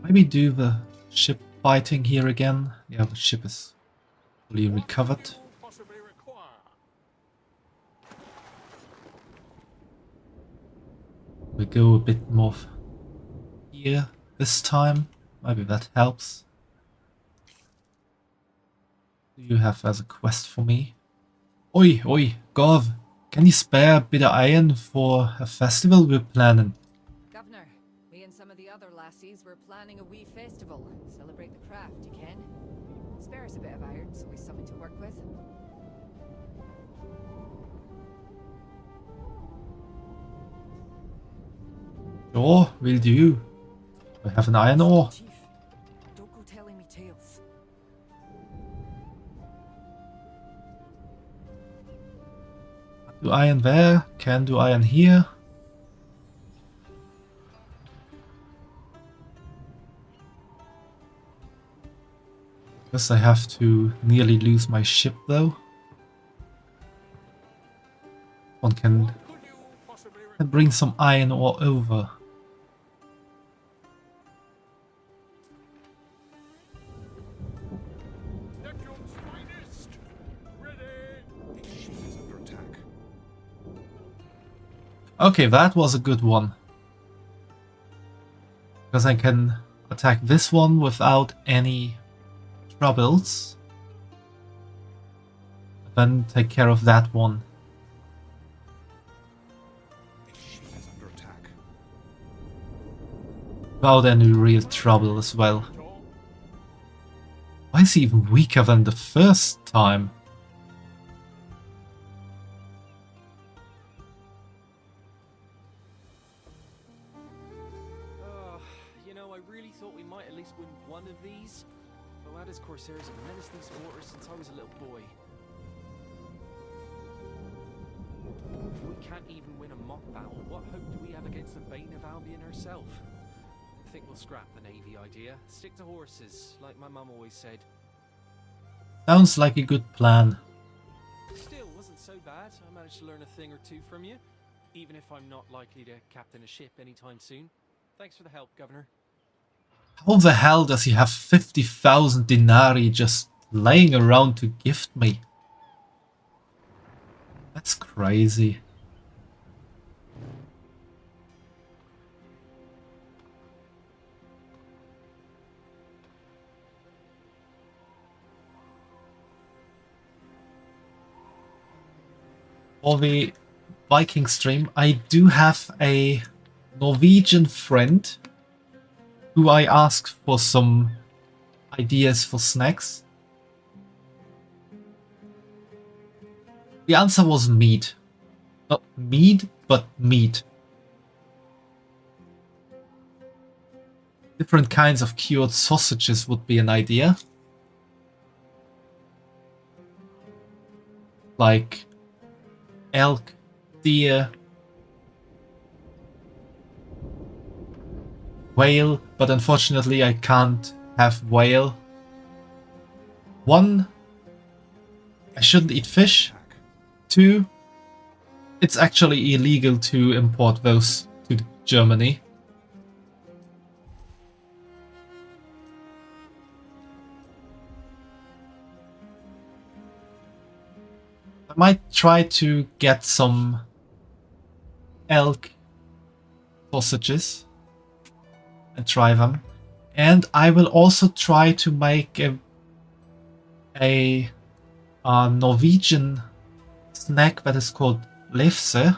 maybe do the ship fighting here again. Yeah, the ship is fully recovered. Possibly require. We go a bit more here this time. Maybe that helps. Do you have as a quest for me? Oi, oi, Gov, can you spare a bit of iron for a festival we're planning? Governor, me and some of the other lassies were planning a wee festival. Celebrate the craft, you can. Spare us a bit of iron so we've something to work with. Sure, will do. We have an iron ore. Chief, don't go telling me tales. Do iron there, can do iron here. Guess I have to nearly lose my ship though. One can bring some iron ore over. Neptune's finest. Ready. The ship is under attack. Okay, that was a good one. Because I can attack this one without any troubles. Then take care of that one. The ship is under attack. Without any real trouble as well. Why is he even weaker than the first time? You know, I really thought we might at least win one of these. Boada's Corsairs have menaced these waters since I was a little boy. If we can't even win a mock battle, what hope do we have against the Bane of Albion herself? I think we'll scrap the Navy idea. Stick to horses, like my mum always said. Sounds like a good plan. Still, wasn't so bad. I managed to learn a thing or two from you. Even if I'm not likely to captain a ship anytime soon. Thanks for the help, Governor. How the hell does he have 50,000 denarii just laying around to gift me? That's crazy. For the Viking stream, I do have a Norwegian friend who I asked for some ideas for snacks. The answer was meat. Not mead, but meat. Different kinds of cured sausages would be an idea. Like elk, deer, whale, but unfortunately I can't have whale. One, I shouldn't eat fish. 2, it's actually illegal to import those to Germany. I might try to get some elk sausages and try them. And I will also try to make a Norwegian snack that is called lefse,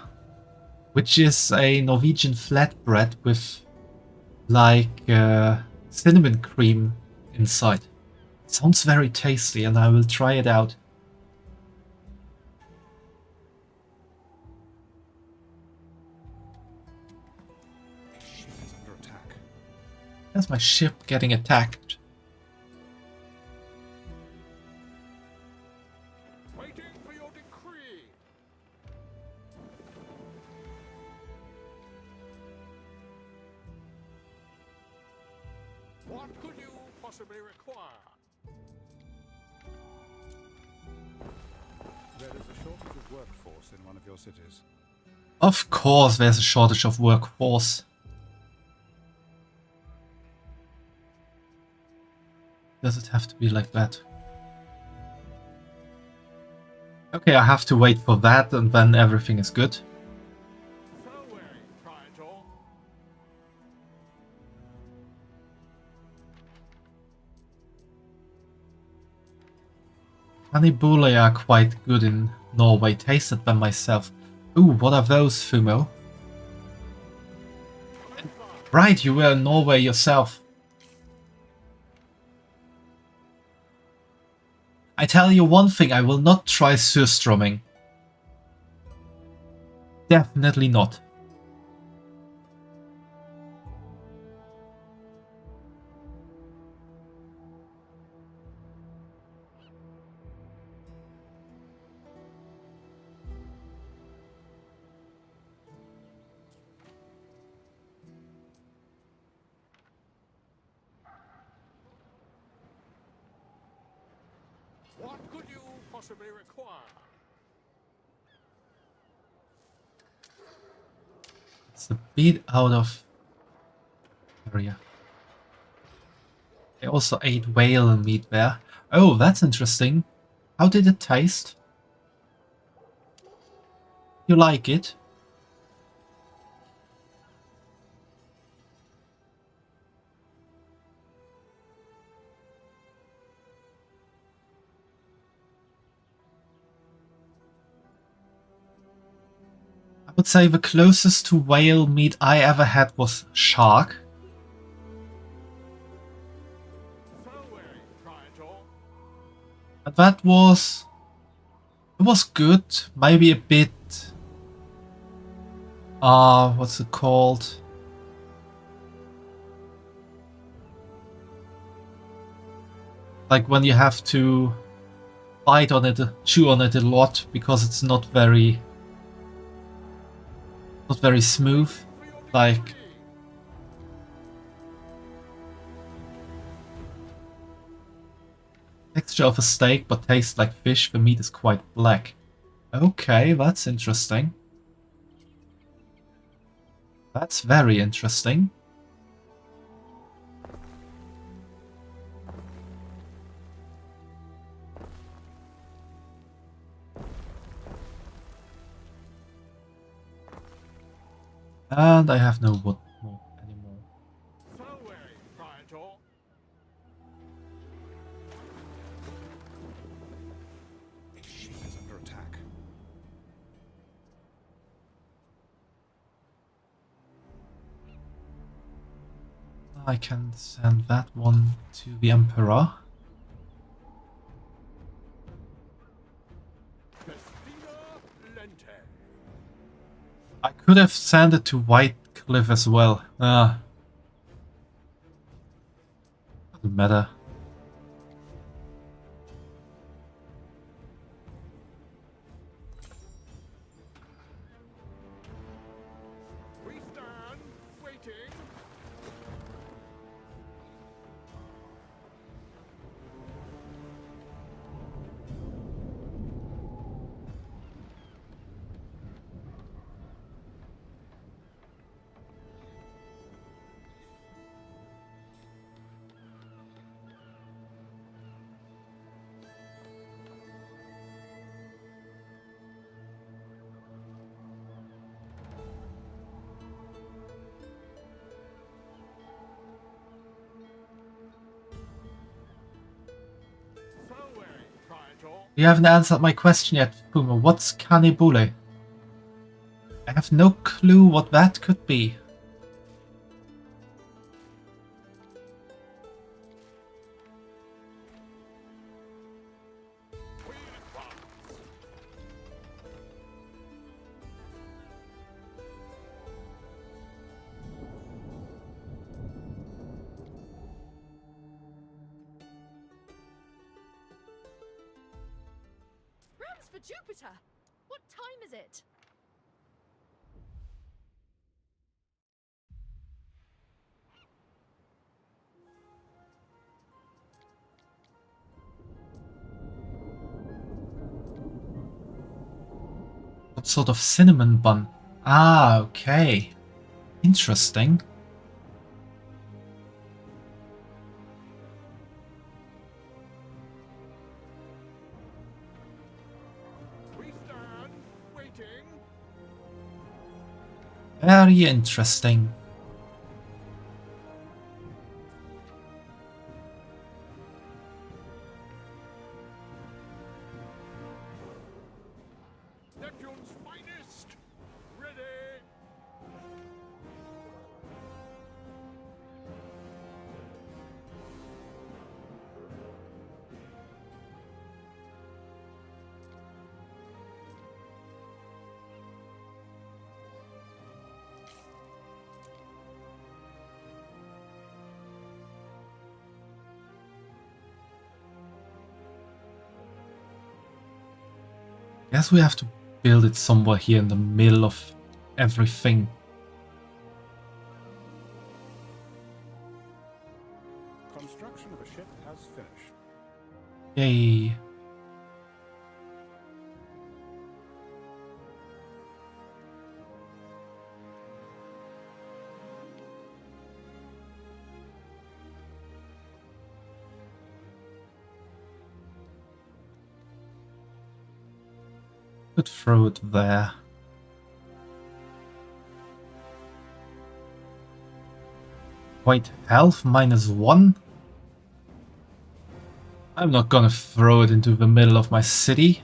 which is a Norwegian flatbread with like cinnamon cream inside. Sounds very tasty, and I will try it out. Ship is under attack. That's my ship getting attacked. Waiting for your decree. What could you possibly require? There is a shortage of workforce in one of your cities. Of course there's a shortage of workforce. Does it have to be like that? Okay, I have to wait for that and then everything is good. So weary, Praetor. Honey Boulet are quite good in Norway, tasted them myself. Ooh, what are those, Fumo? Right, you were in Norway yourself. I tell you one thing, I will not try surströmming. Definitely not. What could you possibly require? It's a bit out of area. I also ate whale meat there. Oh, that's interesting. How did it taste? You like it? I would say the closest to whale meat I ever had was shark. So weary, Praetor. And that was... it was good. Maybe a bit... what's it called? Like when you have to bite on it, chew on it a lot because it's not very smooth. Like texture of a steak but tastes like fish. The meat is quite black. Okay, that's interesting. That's very interesting. And I have no wood more anymore. So weary, Praetor. Ship is under attack. I can send that one to the Emperor. Festina Lente. I could have sent it to White Cliff as well. Doesn't matter. We stand waiting. You haven't answered my question yet, Puma. What's Canibule? I have no clue what that could be. Rams for Jupiter! What time is it? What sort of cinnamon bun? Ah, okay. Interesting. We stand, waiting. Very interesting. Neptune's finest. Ready. Guess we have to build it somewhere here in the middle of everything. Construction of a ship has finished. Yay. Could throw it there. Wait, health -1? I'm not gonna throw it into the middle of my city.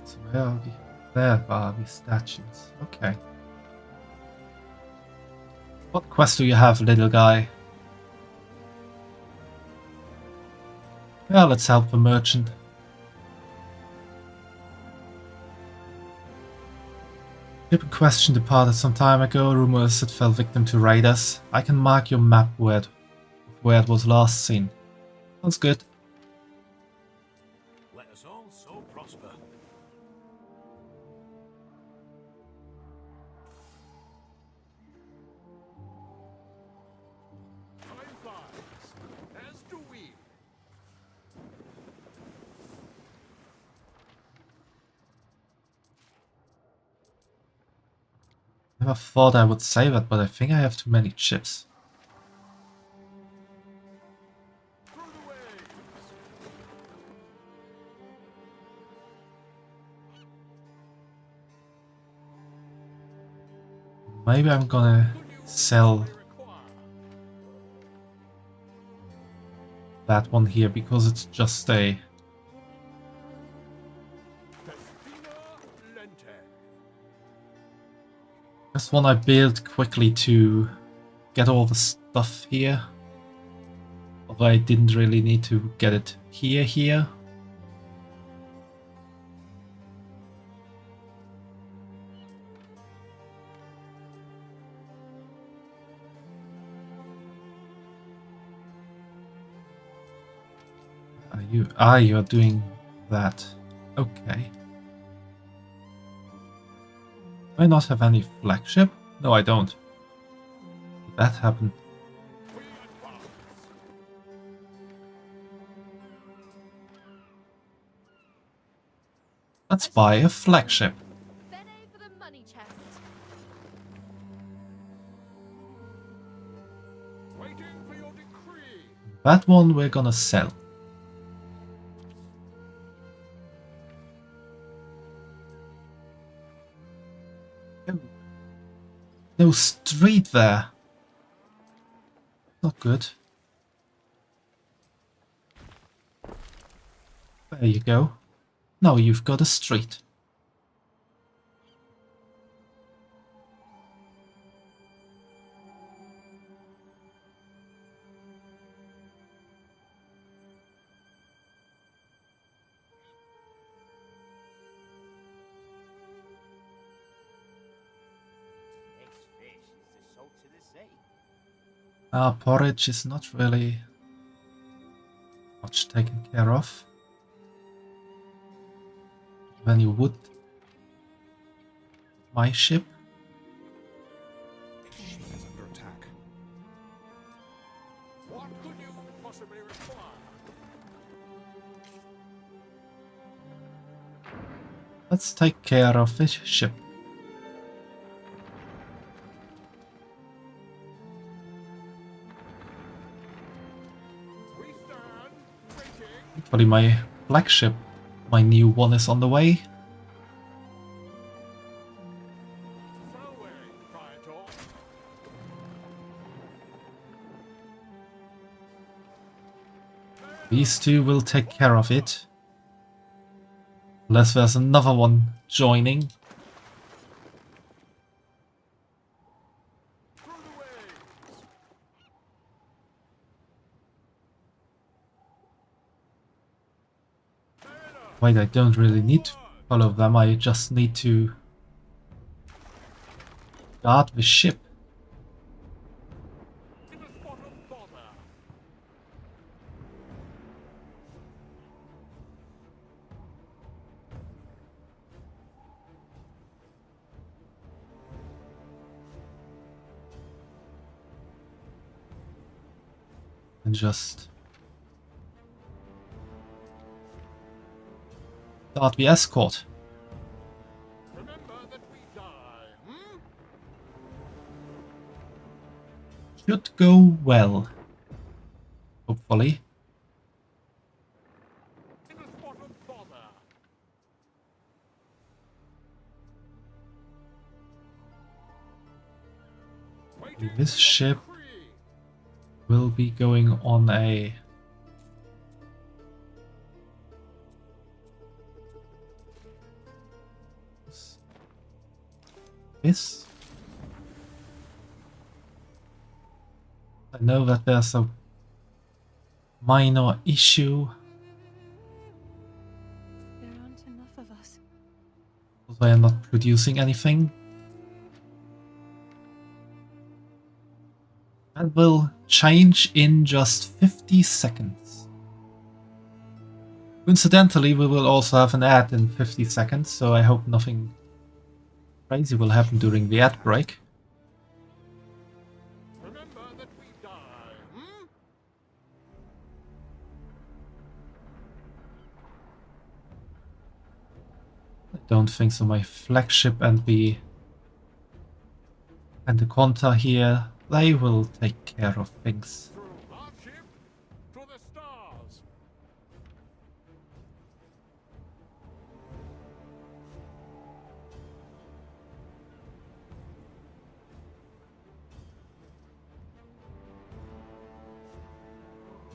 So where are we? There are the statues. Okay. What quest do you have, little guy? Yeah, let's help the merchant. Ship in question departed some time ago. Rumors it fell victim to raiders. I can mark your map where it was last seen. Sounds good. Let us all so prosper. Time flies, as do we. Never thought I would say that, but I think I have too many chips. Through the waves. Maybe I'm gonna sell that one here because it's just a... Just one I built quickly to get all the stuff here. Although I didn't really need to get it here. You're doing that. Okay. Do I not have any flagship? No, I don't. Did that happen? Let's buy a flagship. Bene for the money chest. Waiting for your decree. That one we're gonna sell. Oh. No street there. Not good. There you go. Now you've got a street. Porridge is not really much taken care of. When you would my ship. It's under attack. What could you possibly require? Let's take care of this ship. We stand waiting. Hopefully my flagship, my new one, is on the way. Away, Praetor. These two will take care of it. Unless there's another one joining. Through the waves. Wait, I don't really need to follow them, I just need to guard the ship. In a spot of bother. And just start the escort. Remember that we die. Should go well. Hopefully. In a spot of bother. Waiting This for your ship decree. will be going on a this. I know that there's a minor issue. There aren't enough of us. They are not producing anything. That will change in just 50 seconds. Coincidentally, we will also have an ad in 50 seconds, so I hope nothing crazy will happen during the ad break. Remember that we die. I don't think so. My flagship and the Quanta here, they will take care of things. Through hardship to the stars.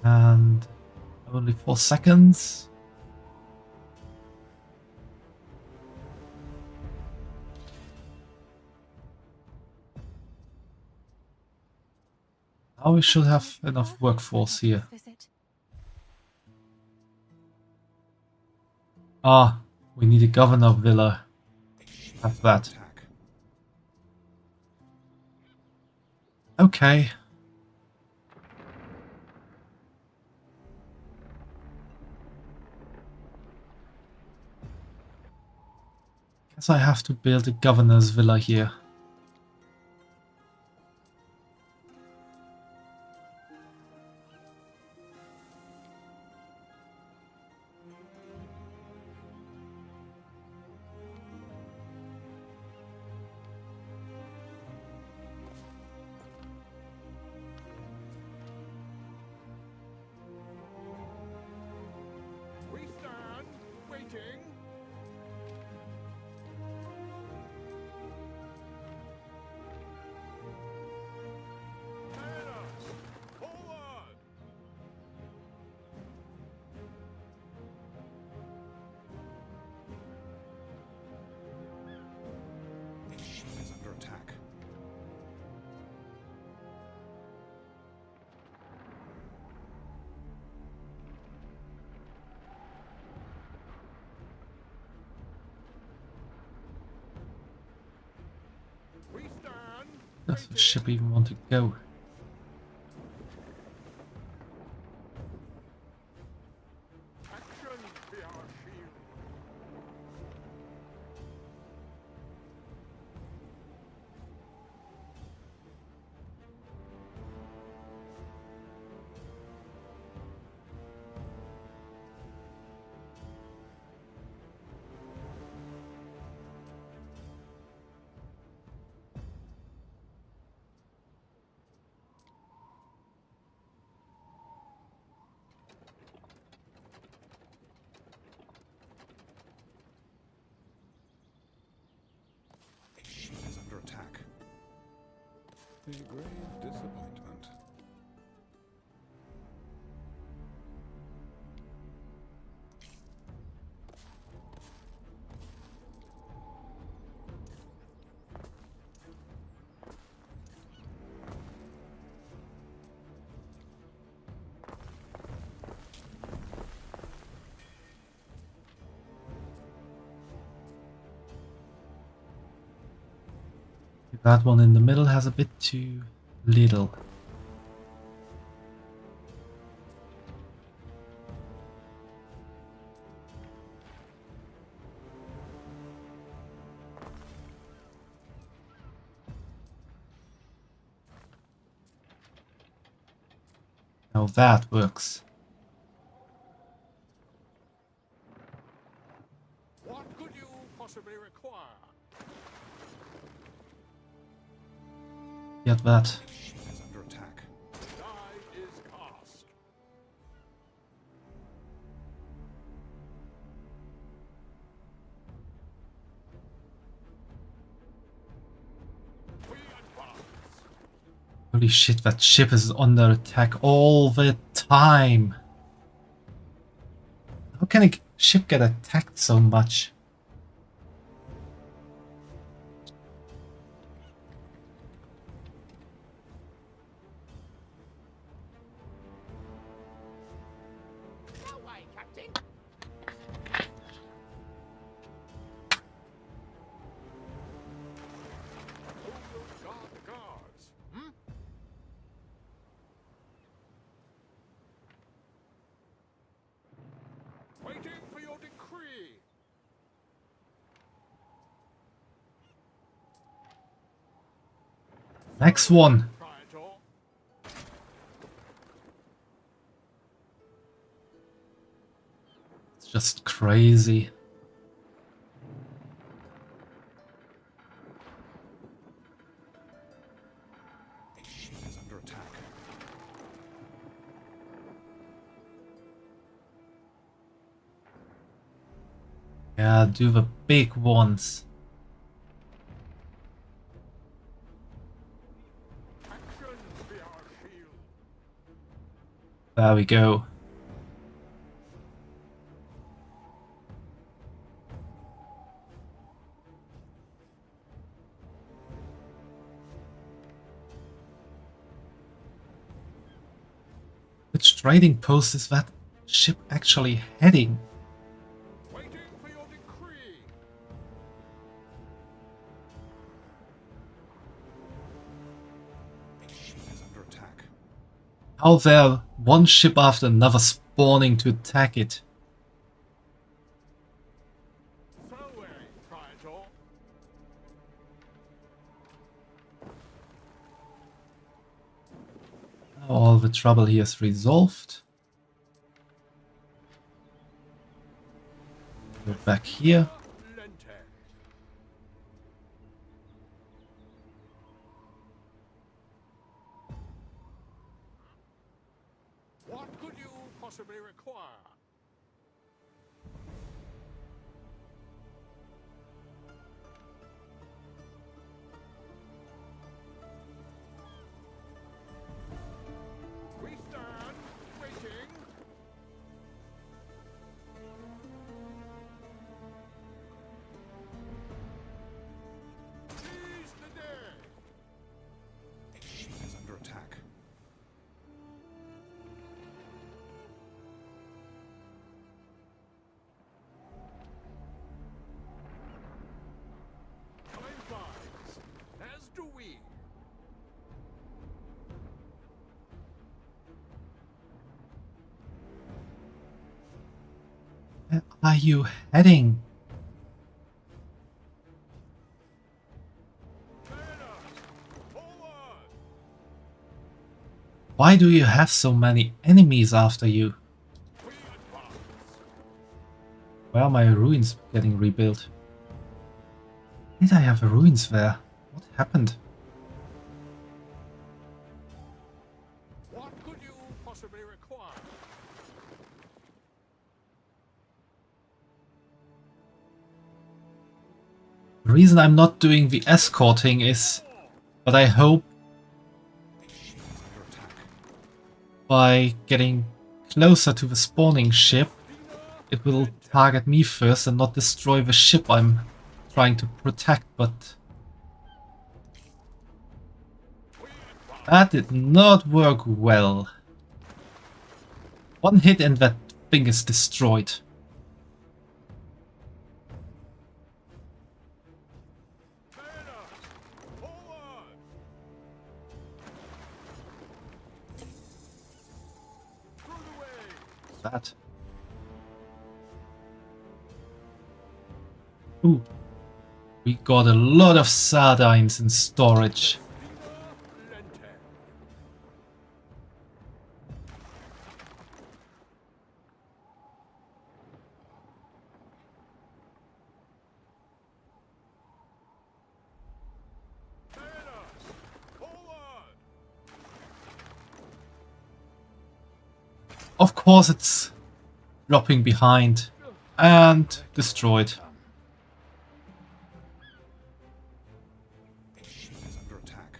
And only 4 seconds. Now we should have enough workforce here. Visit. Ah, we need a governor villa. Have that. Attack. Okay. Guess I have to build a governor's villa here. We stand, waiting. Mariners, forward! Ship is under attack. We stand. Does the ship even want to go? Action be our shield. Ship is under attack. A grave disappointment. That one in the middle has a bit too little. Now that works. What could you possibly require? Get that. Ship is under attack. Die is cast. We advance. Holy shit, that ship is under attack all the time. How can a ship get attacked so much? Who will guard the guards? Waiting for your decree. Next one. Praetor. It's just crazy. Ship is under attack. Yeah, do the big ones. Action be our shield. There we go. Which trading post is that ship actually heading? Waiting for your decree. Ship is under attack. How there one ship after another spawning to attack it? So away, Praetor. Praetor. All the trouble here is resolved. Go back here. What could you possibly require? We stand waiting. Seize the day. She is under attack. Time flies, as do we. Where are you heading? Why do you have so many enemies after you? Where are my ruins getting rebuilt? Did I have ruins there? What happened? What could you possibly require? The reason I'm not doing the escorting is that I hope by getting closer to the spawning ship, it will target me first and not destroy the ship I'm trying to protect, but that did not work well. One hit and that thing is destroyed. That. Ooh. We got a lot of sardines in storage. Of course it's dropping behind and destroyed. She is under attack.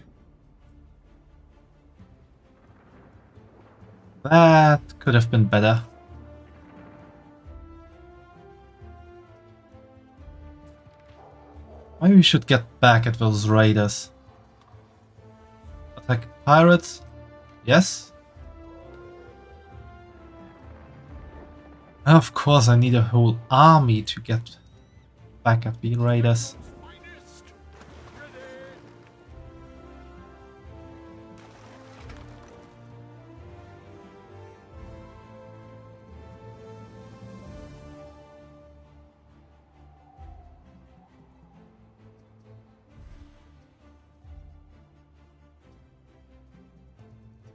That could have been better. Maybe we should get back at those raiders. Attack pirates? Yes. Of course I need a whole army to get back at the raiders.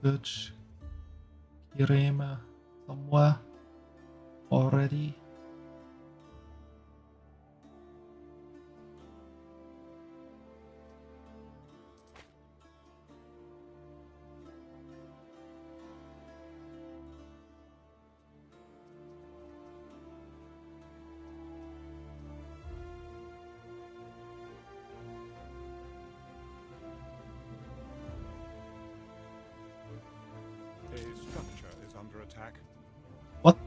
Search Syraene somewhere already. A structure is under attack. What?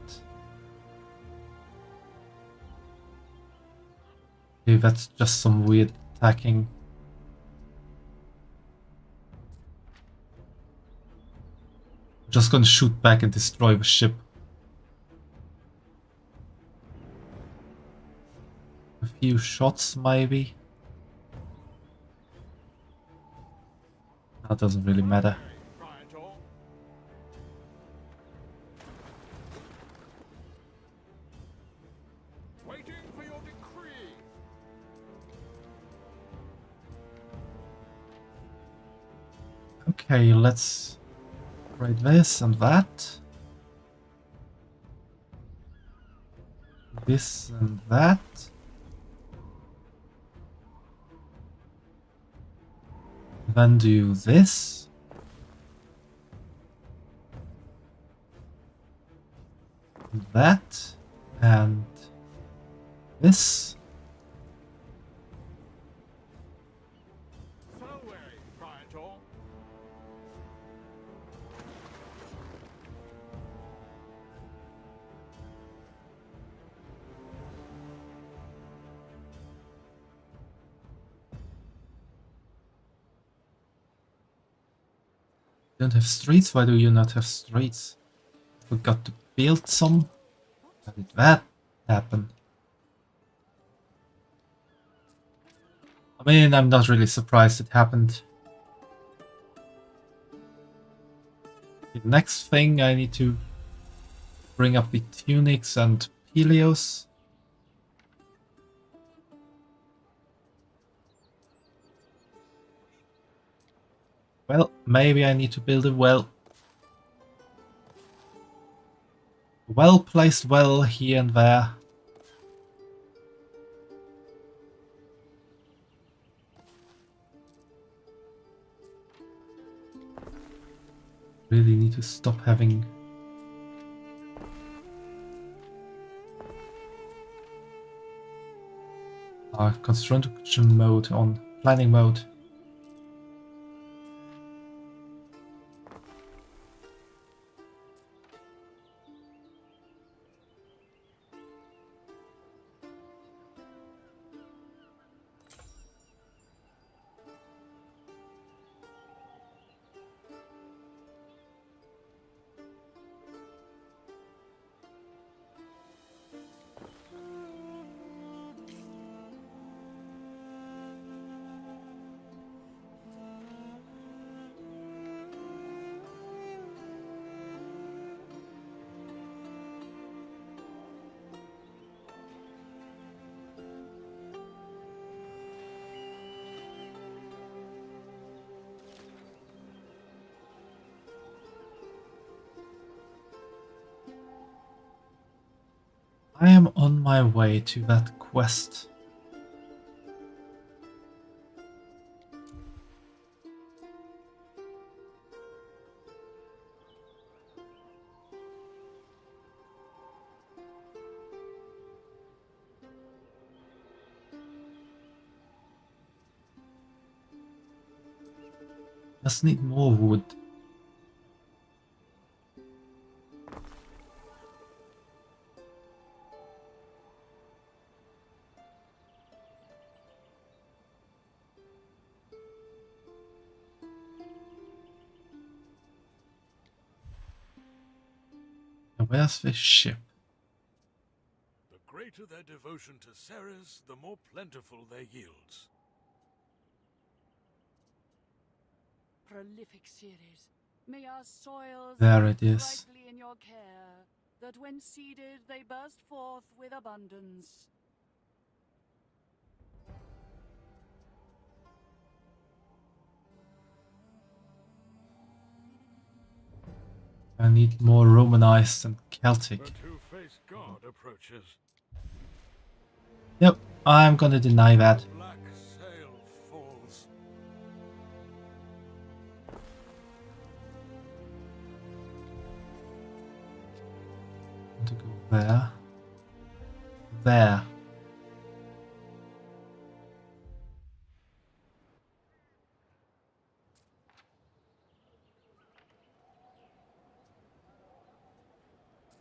Okay, that's just some weird attacking. Just gonna shoot back and destroy the ship. A few shots, maybe. That doesn't really matter. Waiting for your decree. Okay, let's upgrade this and that. This and that. Then do this. That. And this. So wary, Praetor. You don't have streets? Why do you not have streets? Forgot to build some? How did that happen? I mean, I'm not really surprised it happened. The next thing I need to bring up the tunics and Helios. Well, maybe I need to build a well-placed well here and there. Really need to stop having our construction mode on planning mode. I am on my way to that quest. Just need more wood. Where's this ship? The greater their devotion to Ceres, the more plentiful their yields. Prolific Ceres, may our soils There be it is. brightly in your care, that when seeded they burst forth with abundance. I need more Romanized and Celtic. The two-faced god approaches. Yep, I'm gonna deny that. Black sail falls. Want to go there. There.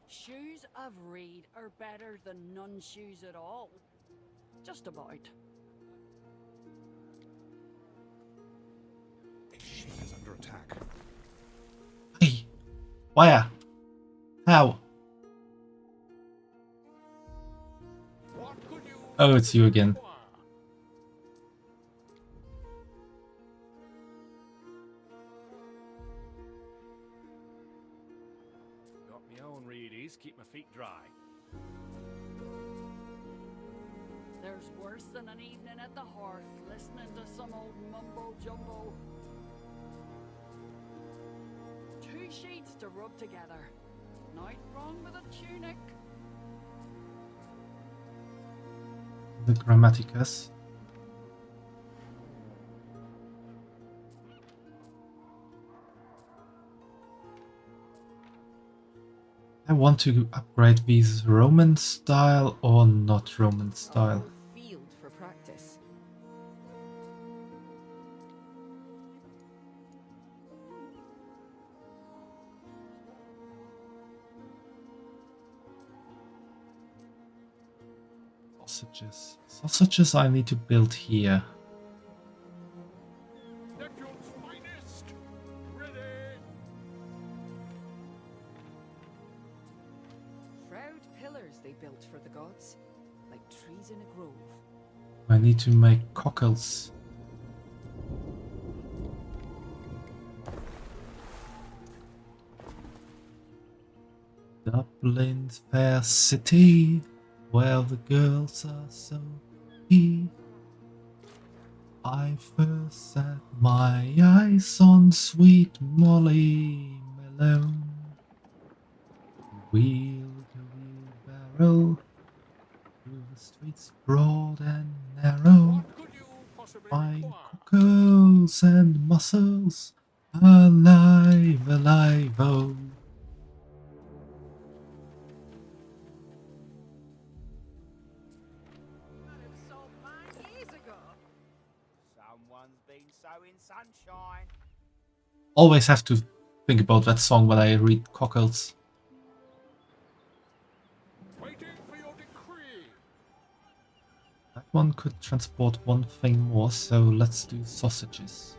Shoes of reed are better than none shoes at all. Just about. A ship is under attack. Hey! Where? How? Oh, it's you again. Got me own reedies, keep my feet dry. There's worse than an evening at the hearth, listening to some old mumbo-jumbo. two sheets to rub together. Night wrong with a tunic. The Grammaticus. I want to upgrade these Roman style or not Roman style. Field for practice. Sausages. Sausages I need to build here. Neptune's finest! Ready! Proud pillars they built for the gods, like trees in a grove. I need to make cockles. Dublin's fair city, where the girls are so pretty. I first set my eyes on sweet Molly Malone. Wheel the wheelbarrow through the streets broad and narrow. Fine cockles and mussels, alive, alive, oh. Someone's been sowing sunshine. Always have to think about that song when I read cockles. Waiting for your decree. That one could transport one thing more, so let's do sausages.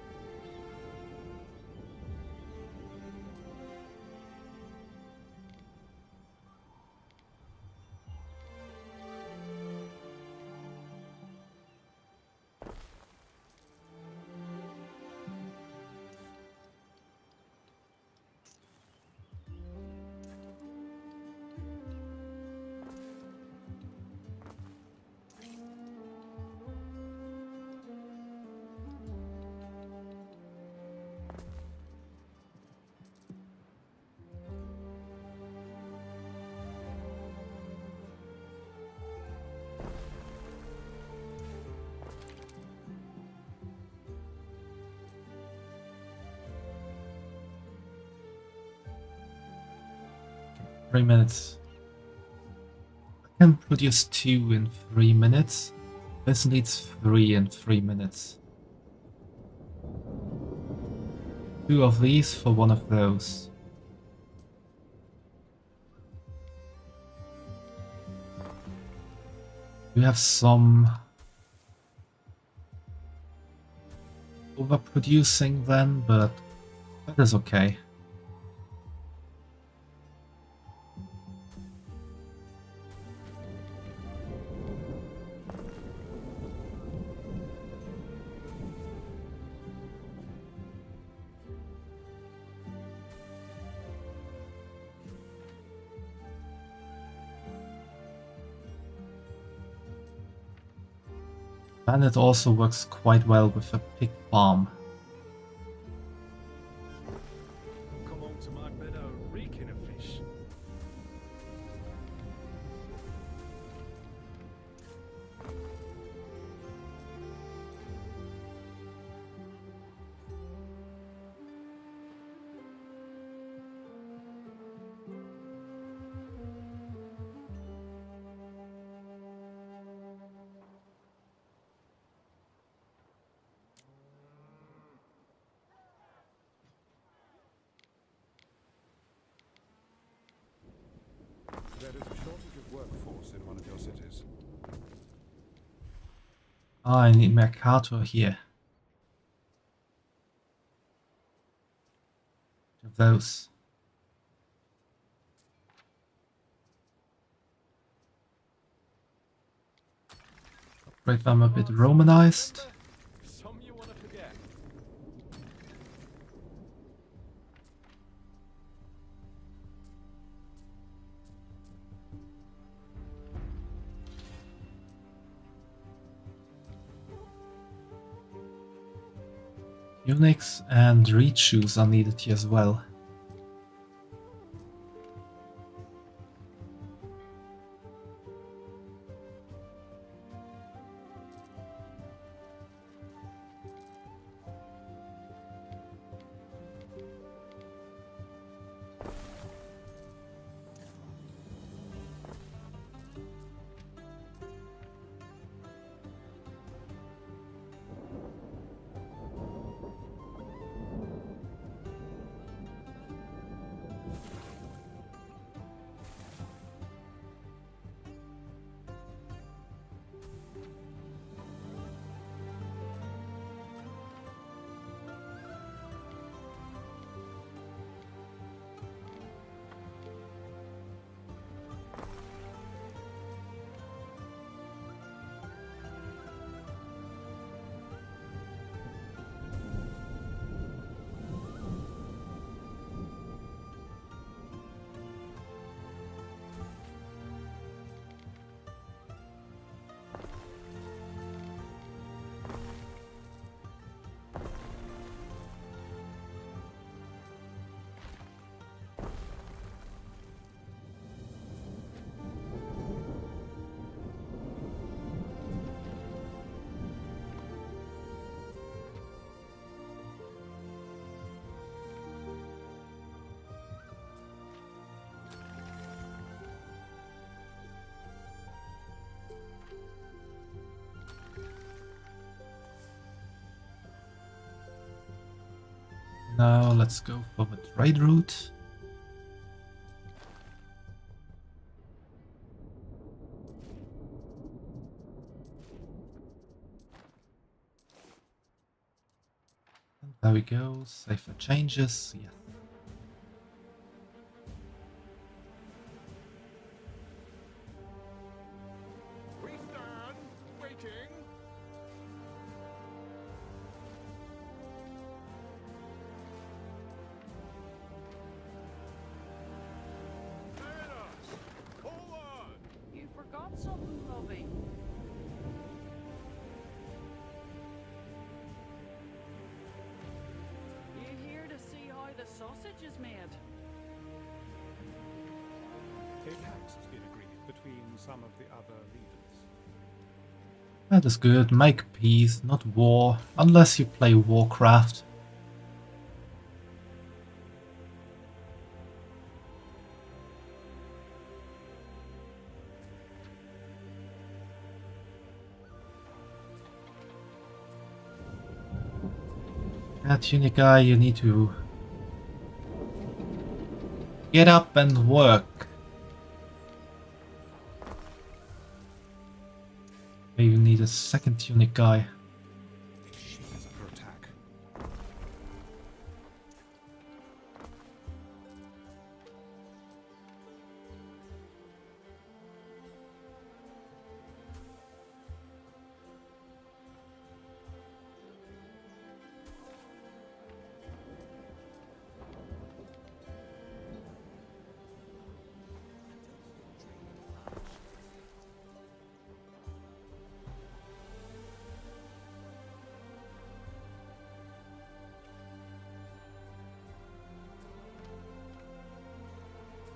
Three minutes. I can produce 2 in 3 minutes. This needs 3 in 3 minutes. 2 of these for 1 of those. We have some overproducing then, but that is okay. And it also works quite well with a pig farm. Come on to my meadow, reeking of fish. There is a shortage of workforce in one of your cities. Ah, I need Mercator here. Of those. Upgrade them a bit Romanized. Some you want to forget. Unix and reed shoes are needed here as well. Now let's go for the trade route. And there we go, save for changes, yeah. We stand waiting. You forgot something, lovey. You here to see how the sausage is made? A pact has been agreed between some of the other leaders. That is good, make peace, not war, unless you play Warcraft. That Suiika, you need to get up and work. You need a second Suiika. She is under attack.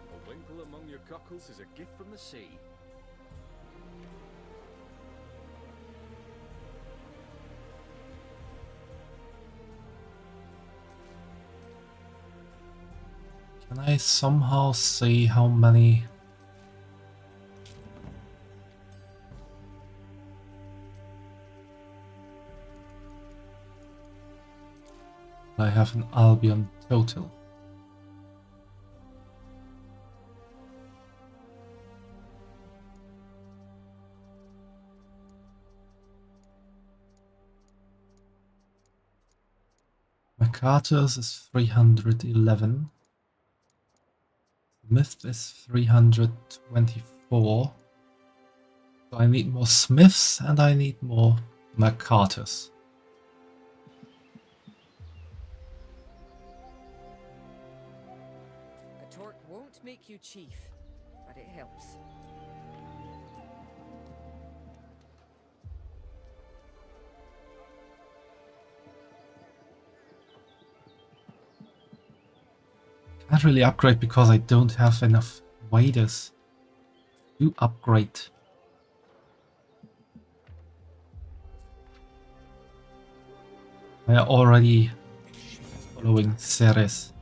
A winkle among your cockles is a gift from the sea. Can I somehow see how many I have in Albion total? MacArthur's is 311. Smith is 324. So I need more Smiths and I need more MacArthur's. A torque won't make you chief, but it helps. Can't really upgrade because I don't have enough waders to upgrade. I am already following Ceres,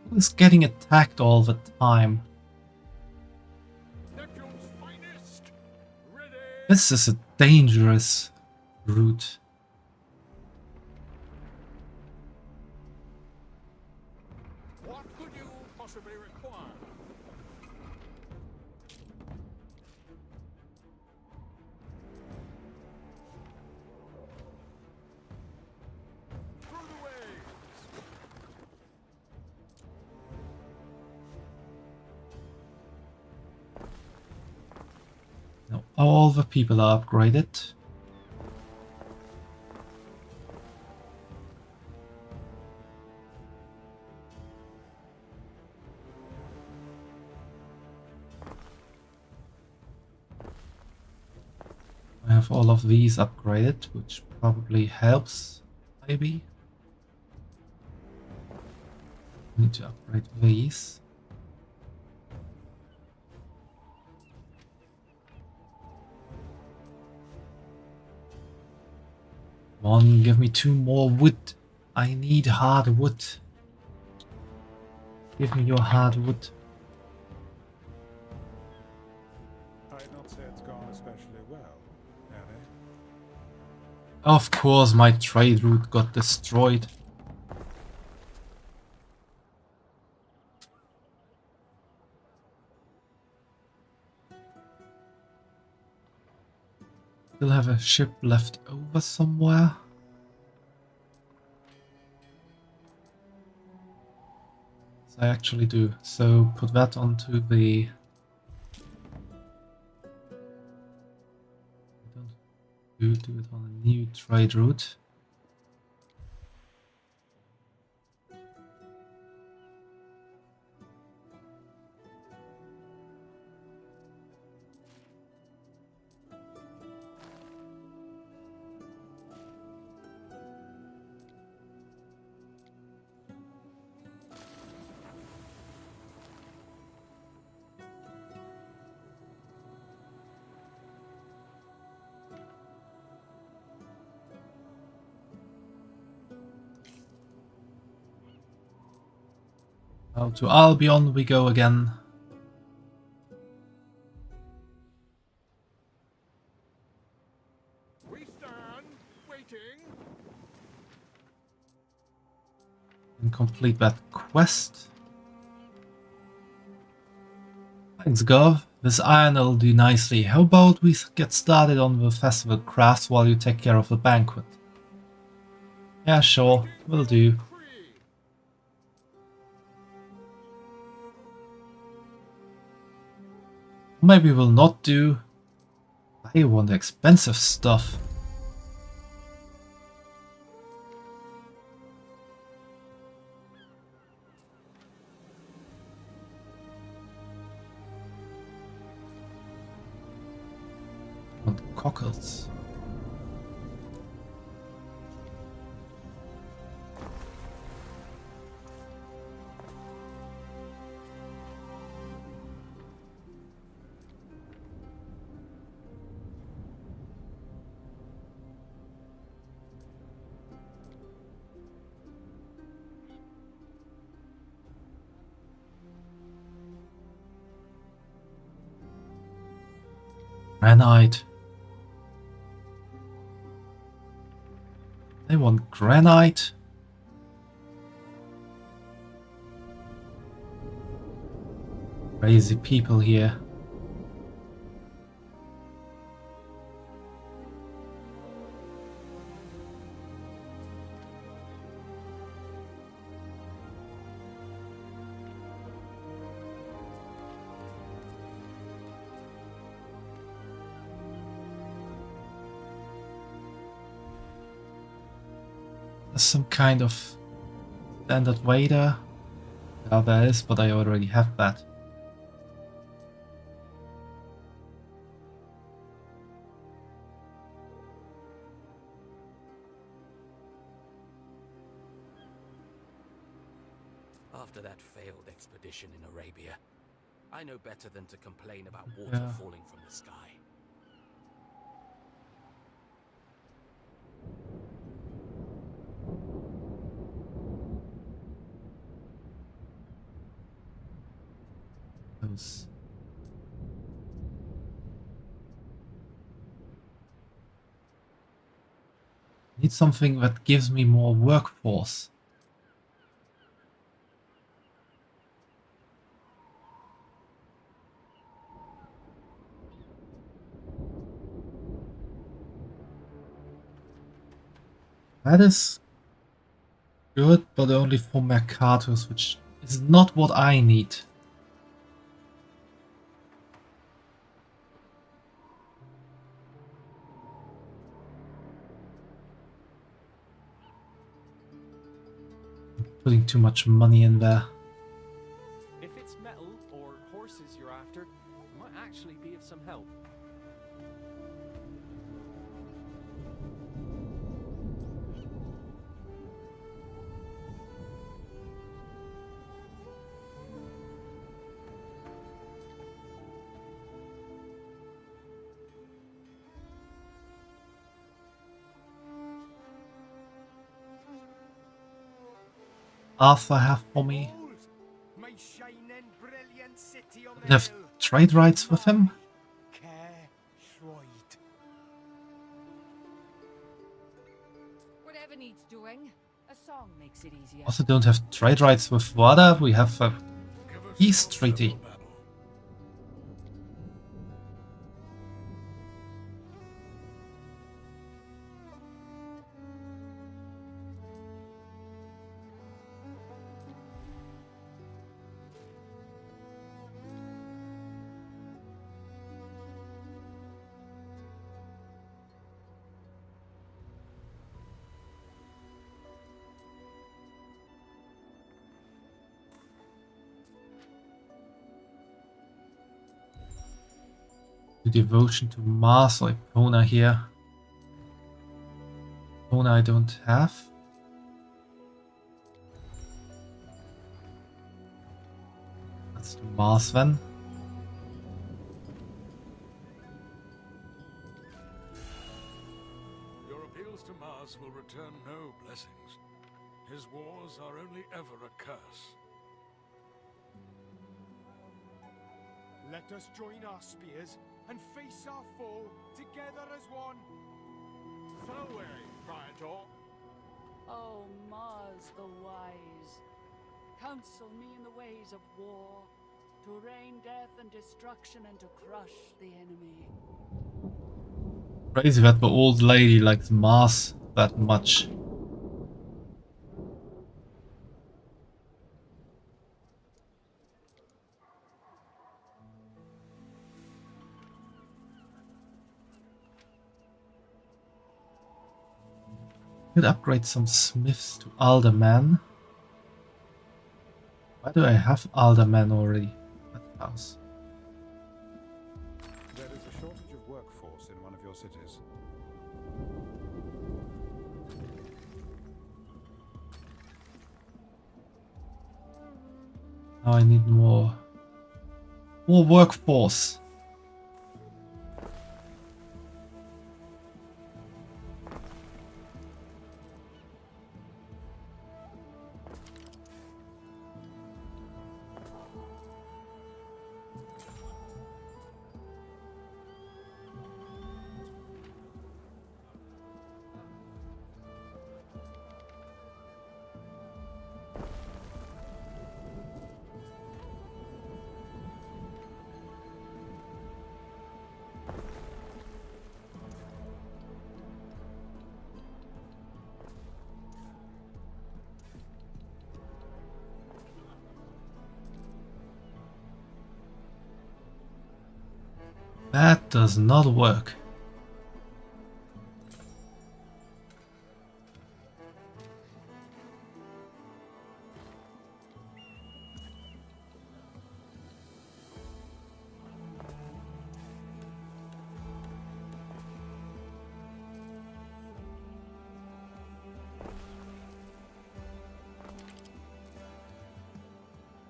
who is getting attacked all the time. This is a dangerous route. What could you possibly require? Through the waves. Now all the people are upgraded. I have all of these upgraded, which probably helps, maybe. Need to upgrade these. Come on, give me 2 more wood. I need hard wood. Give me your hard wood. I'd not say it's gone especially well, Annie. Of course, my trade route got destroyed. Still have a ship left over somewhere. Yes, I actually do. So put that onto the... Don't do it on a new trade route. Now to Albion we go again. We stand waiting. And complete that quest. Thanks, Gov. This iron will do nicely. How about we get started on the festival crafts while you take care of the banquet? Yeah, sure. Will do. Maybe we'll not do. I want expensive stuff. Want cockles. Granite. They want granite. Crazy people here. Some kind of standard wader. Yeah, there is, but I already have that. After that failed expedition in Arabia, I know better than to complain about water Yeah. falling from the sky. Those. Need something that gives me more workforce. That is good, but only for Mercatus, which is not what I need. I'm putting too much money in there. If it's metal or horses you're after, it might actually be of some help. Arthur have for me. My shining, brilliant city on I have trade rights with him. Whatever needs doing, a song makes it easier. Also don't have trade rights with Wada. We have a peace treaty. The devotion to Mars or Epona here. Epona I don't have. Let's do Mars then. Your appeals to Mars will return no blessings. His wars are only ever a curse. Let us join our spears and face our foe together as one. Fareway, Praetor. Oh, Mars the wise, counsel me in the ways of war, to rain death and destruction and to crush the enemy. Crazy that the old lady likes Mars that much. Could upgrade some smiths to alderman. Why do I have alderman already at the house? There is a shortage of workforce in one of your cities. Now I need more workforce. That does not work.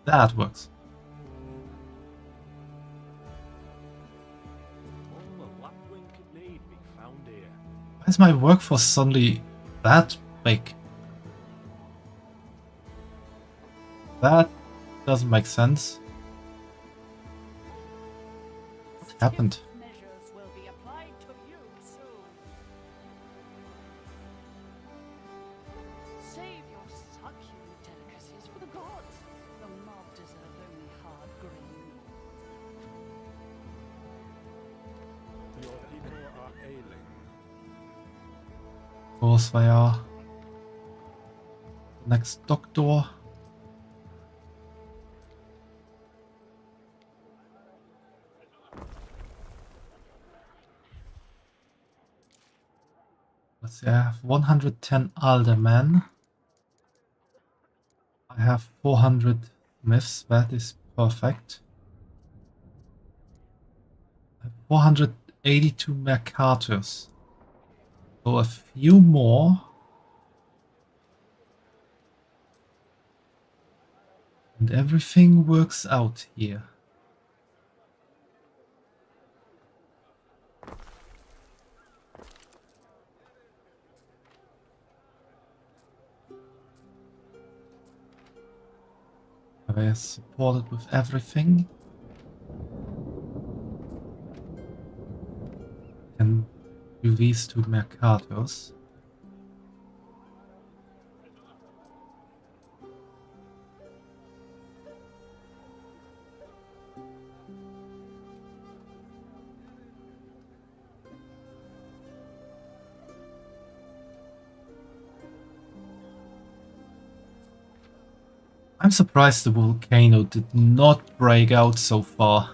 That works. Why is my workforce suddenly that big? That doesn't make sense. What happened? Measures will be applied to you soon. Save your succulent delicacies for the gods. The mob deserve only hard grain. Your people are ailing. Of course they are. Next doctor. Let's see, I have 110 aldermen. I have 400 myths, that is perfect. I have 482 mercators. So a few more. And everything works out here. I am supported with everything. And do these two mercatos. I'm surprised the volcano did not break out so far.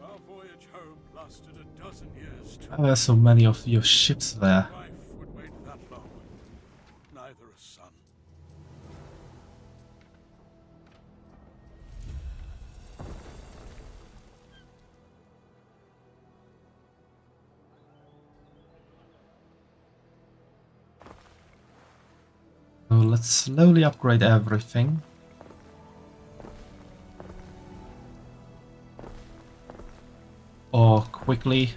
Our voyage home lasted a dozen years. Why are there so many of your ships there? Life would wait that long. Neither a son let's slowly upgrade everything. Or quickly.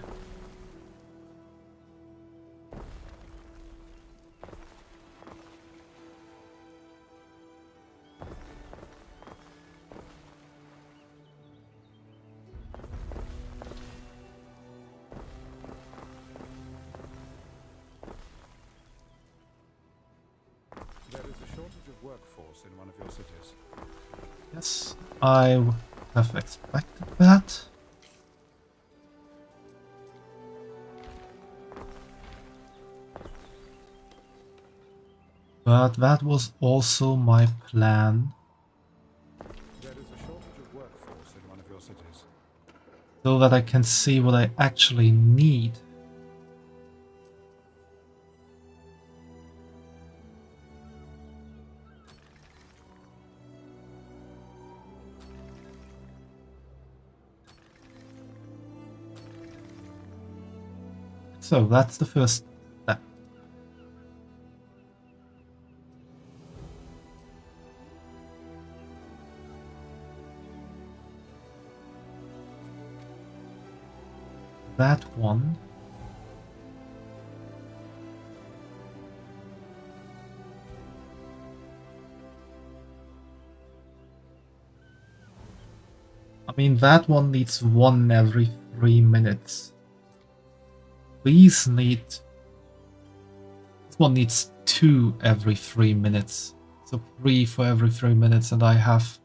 There is a shortage of workforce in one of your cities. Yes, I would have expected that. But that was also my plan, There is a shortage of workforce in one of your cities. so that I can see what I actually need. So that's the first step. That one. I mean, that one needs one every 3 minutes. These need... This one needs 2 every 3 minutes. So 3 for every 3 minutes, and I have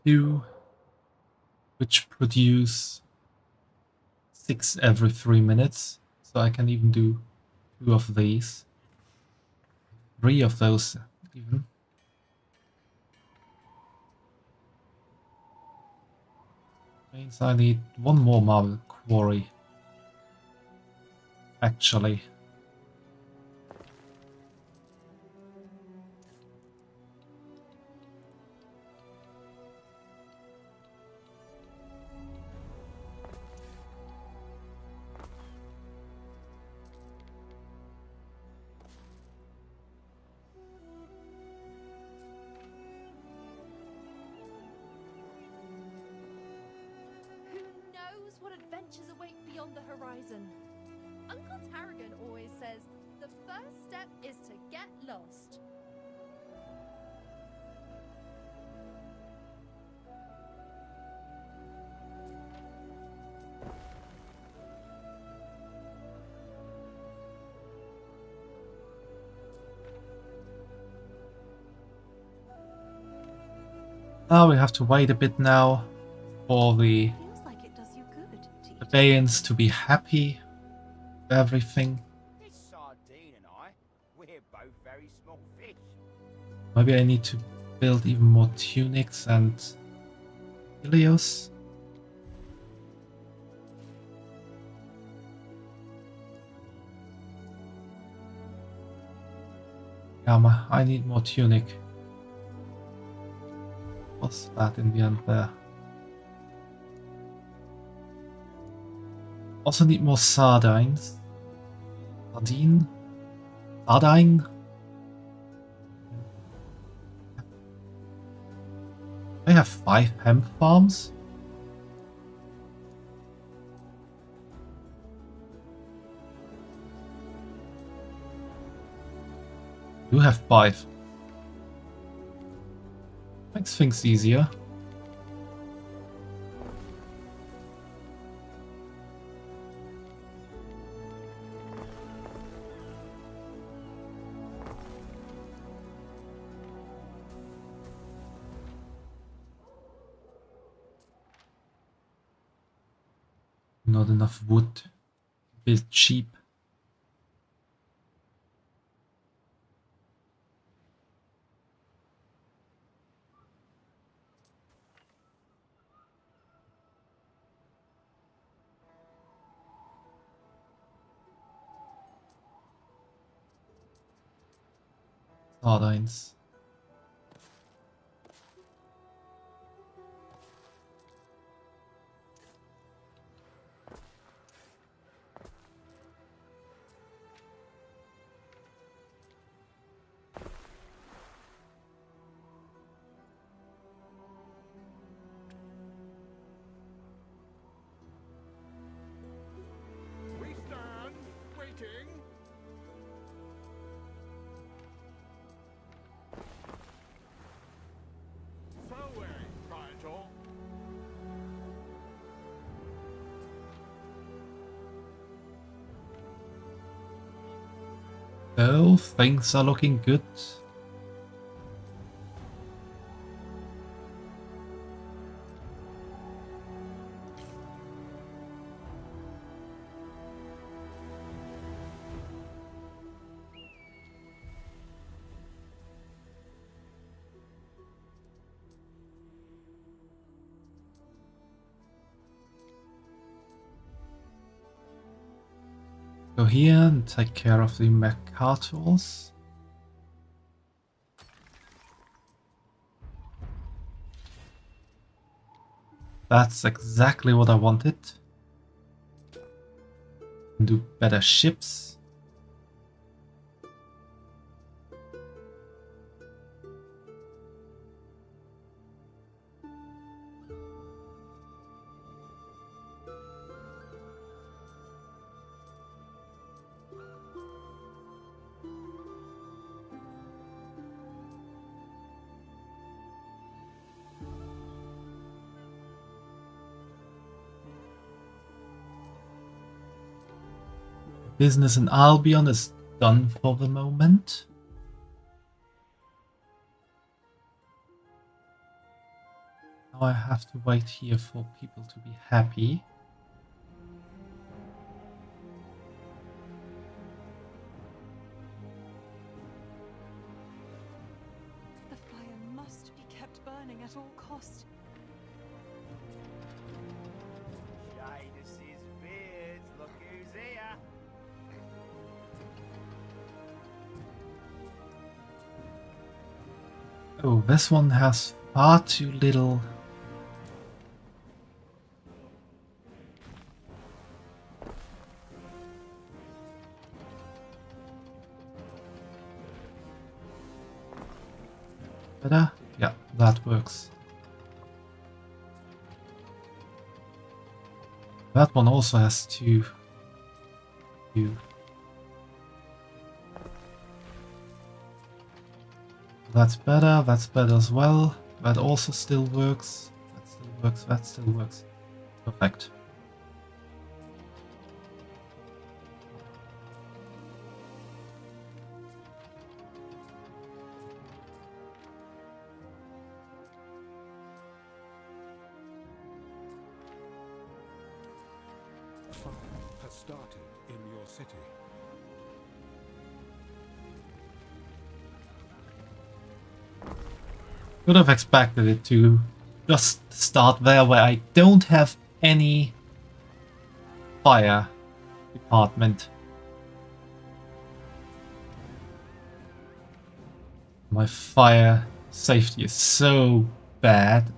2, which produce 6 every 3 minutes. So I can even do 2 of these. 3 of those even. Means I need 1 more marble quarry. Actually. Who knows what adventures await beyond the horizon? Uncle Tarragon always says the first step is to get lost. Now we have to wait a bit now for the Feels like it does you good to eat. Abeyans to be happy with everything. This sardine and I, we're both very small fish. Maybe I need to build even more tunics and Helios. Yeah, I need more tunic. What's that in the end there? Also need more sardines. Sardine? Sardine? I have 5 hemp farms? You have 5. Makes things easier. Not enough wood. Build cheap. Sardines. So things are looking good. Go here and take care of the Mercators. That's exactly what I wanted. Do better ships. Business in Albion is done for the moment. Now I have to wait here for people to be happy. The fire must be kept burning at all cost. Jadis's beards, look who's here. Oh, this one has far too little. Better? Yeah, that works. That one also has two. That's better as well. That also still works. That still works, that still works. Perfect. Fire has started in your city. Could have expected it to just start there where I don't have any fire department. My fire safety is so bad.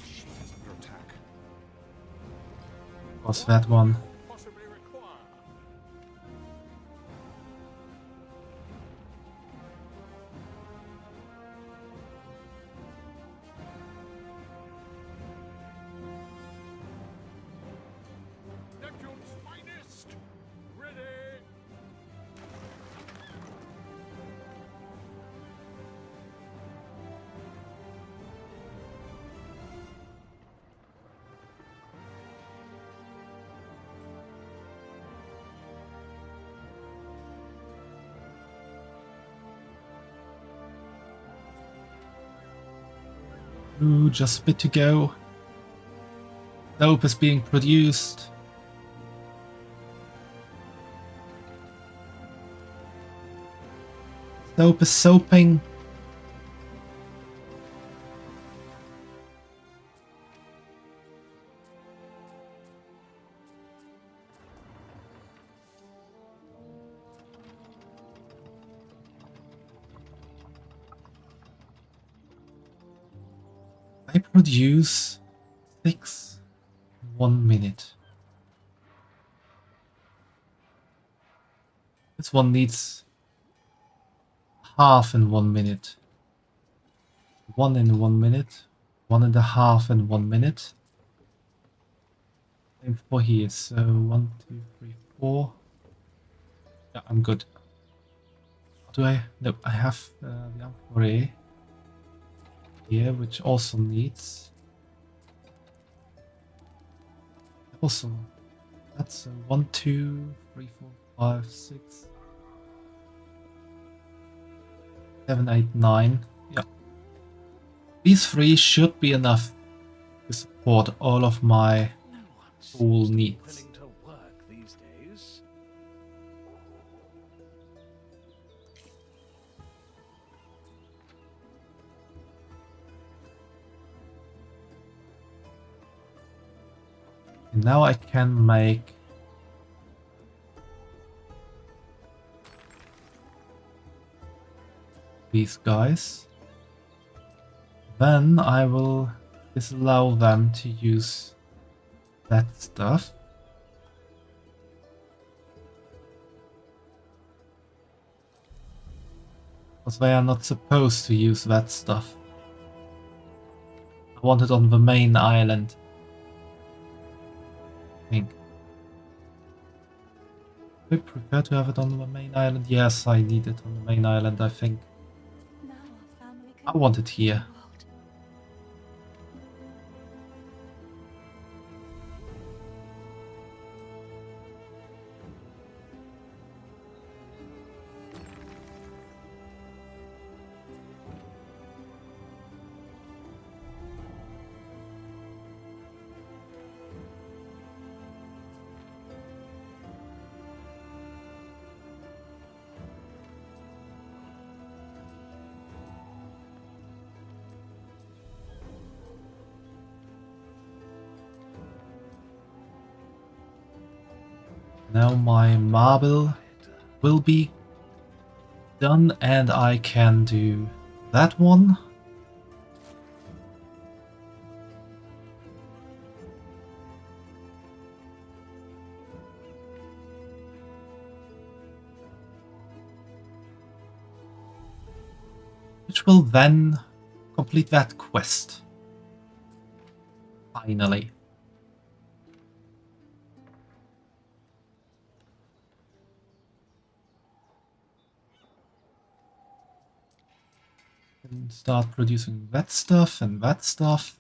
She is under attack. Was that one? Possibly require. Neptune's finest! Ready! Ooh, just a bit to go. Soap is being produced. Soap is soaping. I produce 6 in 1 minute. This one needs half in 1 minute. 1 in 1 minute. 1.5 in 1 minute. Same for here. So 1, 2, 3, 4. Yeah, I'm good. Do I? No, I have the amphore. here, which also needs. Also, that's 1, 2, 3, 4, 5, 6, 7, 8, 9. Yeah. These 3 should be enough to support all of my full needs. Willing to work these days. And now I can make these guys. Then I will disallow them to use that stuff. Because they are not supposed to use that stuff. I want it on the main island. I think. I prefer to have it on the main island. Yes, I need it on the main island, I think. Now our family I can want it here. Now my marble will be done and I can do that one. Which will then complete that quest. Finally. And start producing that stuff and that stuff.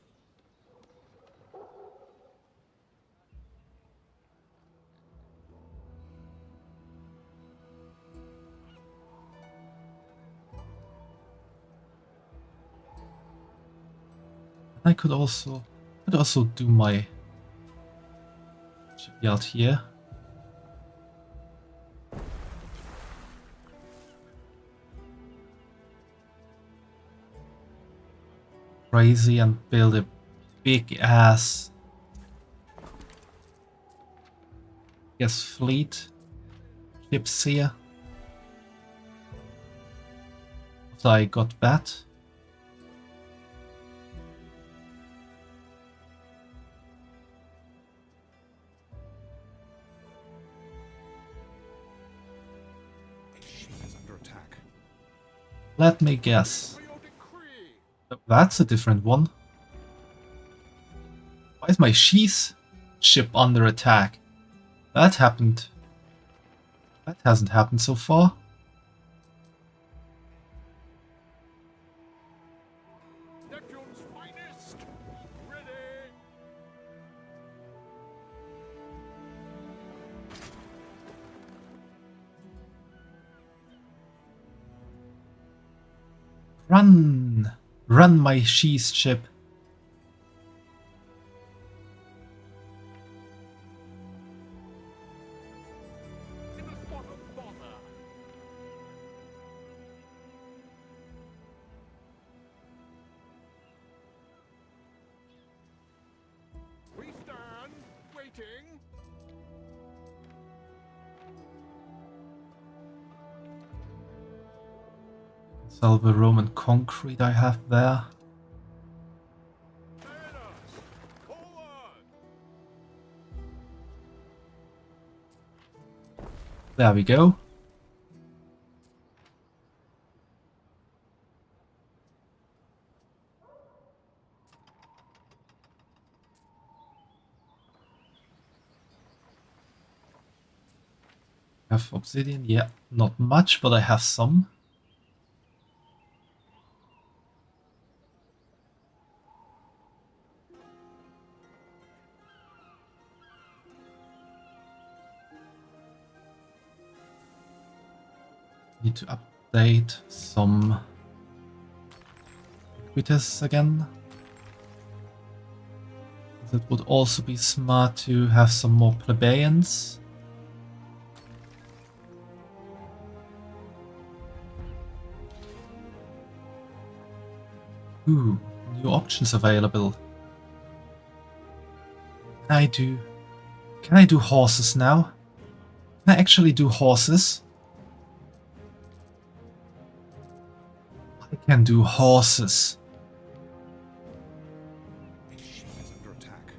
I could also do my shipyard here. Crazy and build a big ass fleet ships here. So I got that. Is under attack. Let me guess. That's a different one. Why is my Sheath ship under attack? That happened. That hasn't happened so far. Neptune's finest. Ready. Run! Run, my Sheath ship. In a spot of bother. We stand waiting. Sell the Roman concrete I have there. There we go. Have obsidian? Yeah, not much, but I have some. Need to update some equities again. It would also be smart to have some more plebeians. Ooh, new options available. Can I do horses now? Can I actually do horses? I can do horses. A ship is under attack.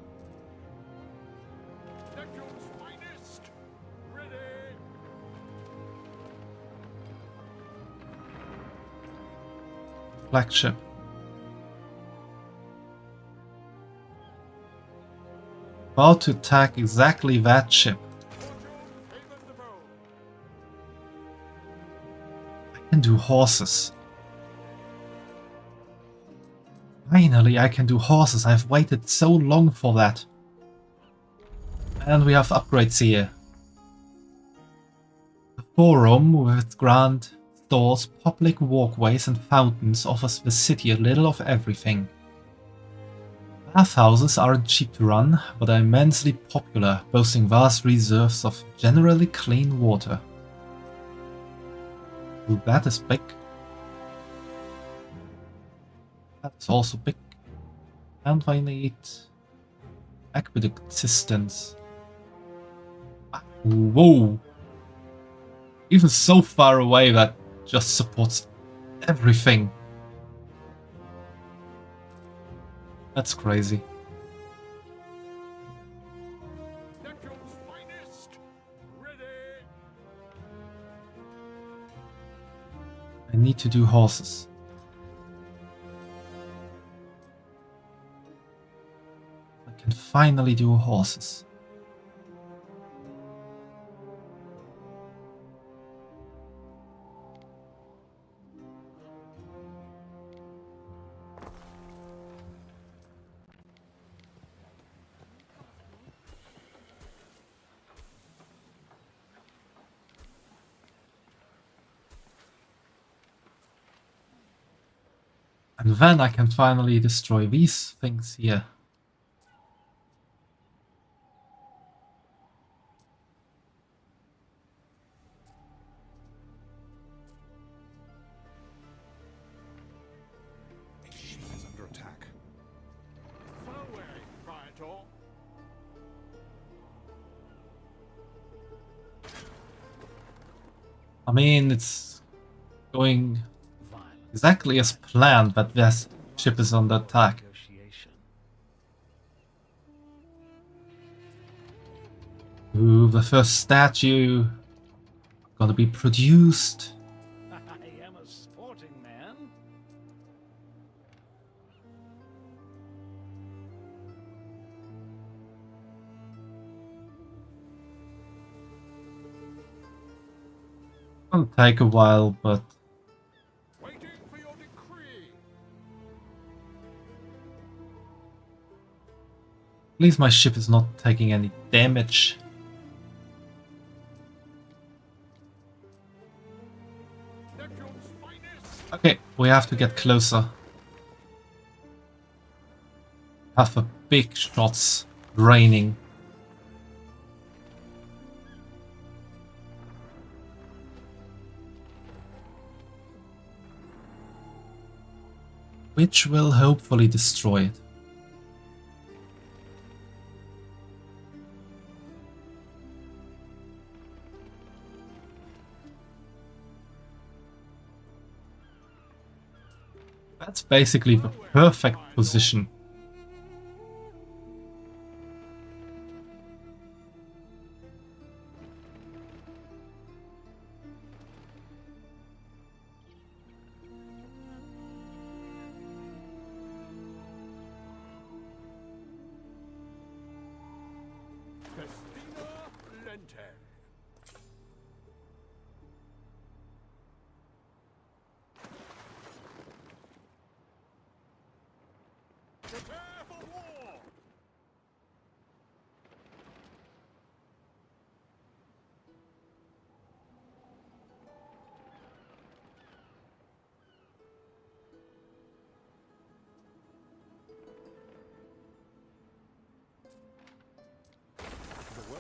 Neptune's finest! Ready! Flagship. About to attack exactly that ship. I can do horses. Finally, I can do horses. I've waited so long for that. And we have upgrades here. The forum with its grand stores, public walkways and fountains offers the city a little of everything. Bathhouses aren't cheap to run, but are immensely popular, boasting vast reserves of generally clean water. Ooh, that is big. That's also big. And I need aqueduct systems. Whoa! Even so far away, that just supports everything. That's crazy. Neptune's finest! Ready! I need to do horses. I can finally do horses. And then I can finally destroy these things here. A ship is under attack. Forward, Praetor! I mean, it's going exactly as planned, but this ship is under attack. Ooh, the first statue gonna be produced. I am a sporting man. It'll take a while, but Waiting for your decree! at least my ship is not taking any damage. Neptune's finest! Okay, we have to get closer. Have the big shots raining. Which will hopefully destroy it. That's basically the perfect position. Festina Lente! Prepare for war!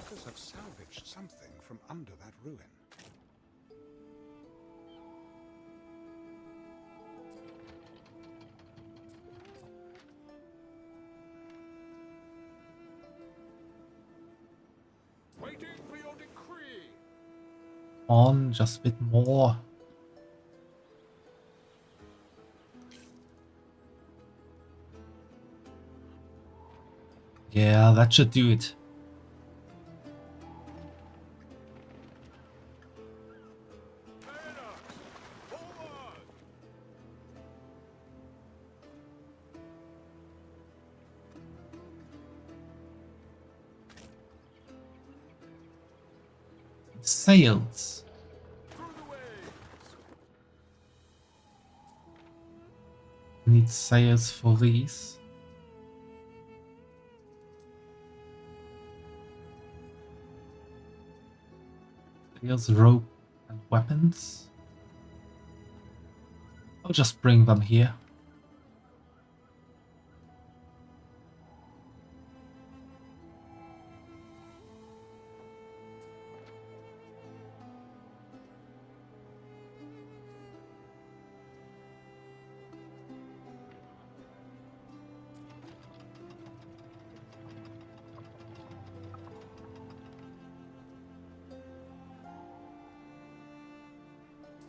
workers have salvaged something from under that ruin. Waiting for your decree. On, just a bit more. Yeah, that should do it. Sails. Need sails for these. Sails, rope, and weapons. I'll just bring them here.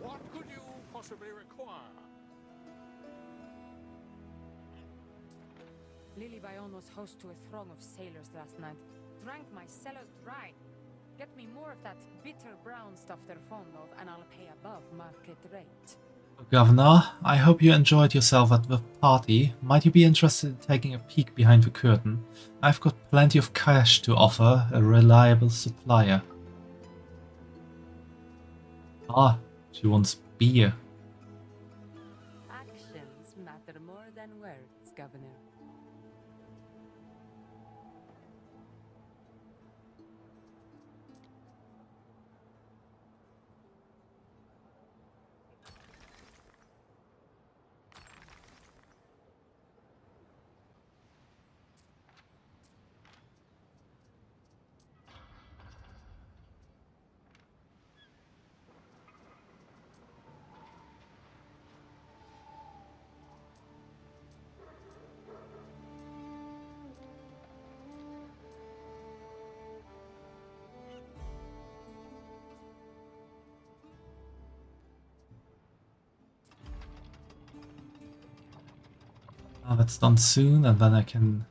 What could you possibly require? Lilybayon was host to a throng of sailors last night. Drank my cellars dry. Get me more of that bitter brown stuff they're fond of, and I'll pay above market rate. Governor, I hope you enjoyed yourself at the party. Might you be interested in taking a peek behind the curtain? I've got plenty of cash to offer, a reliable supplier. Ah, she wants beer. Actions matter more than words, Governor. That's done soon, and then I can...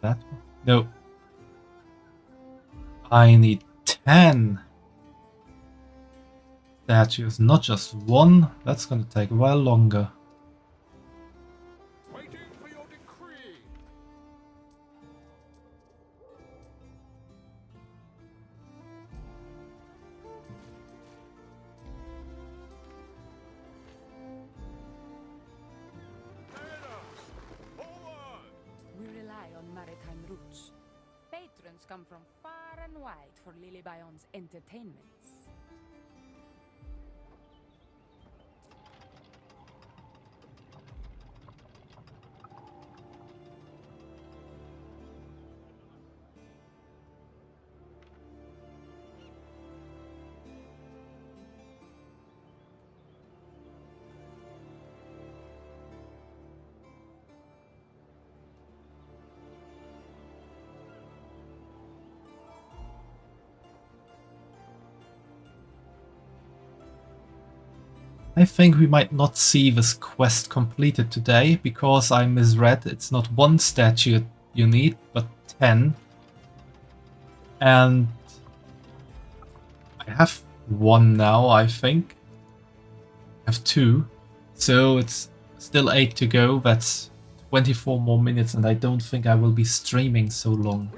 That one? No. I need 10 statues, not just one. That's gonna take a while longer. Waiting for your decree. We rely on maritime routes. Patrons come from far and wide for Lilybayon's entertainments. I think we might not see this quest completed today, because I misread. It's not one statue you need, but 10. And I have one now, I think. I have 2. So it's still 8 to go. That's 24 more minutes, and I don't think I will be streaming so long.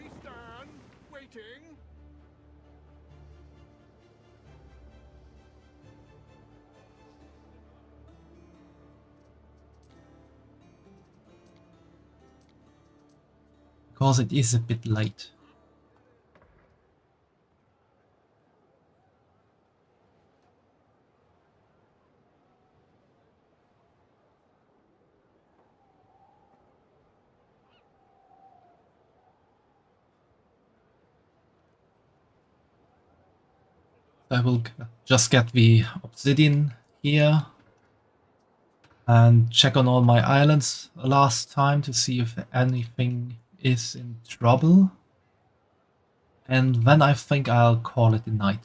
Because it is a bit late. I will just get the obsidian here and check on all my islands last time to see if anything is in trouble. And then I think I'll call it a night.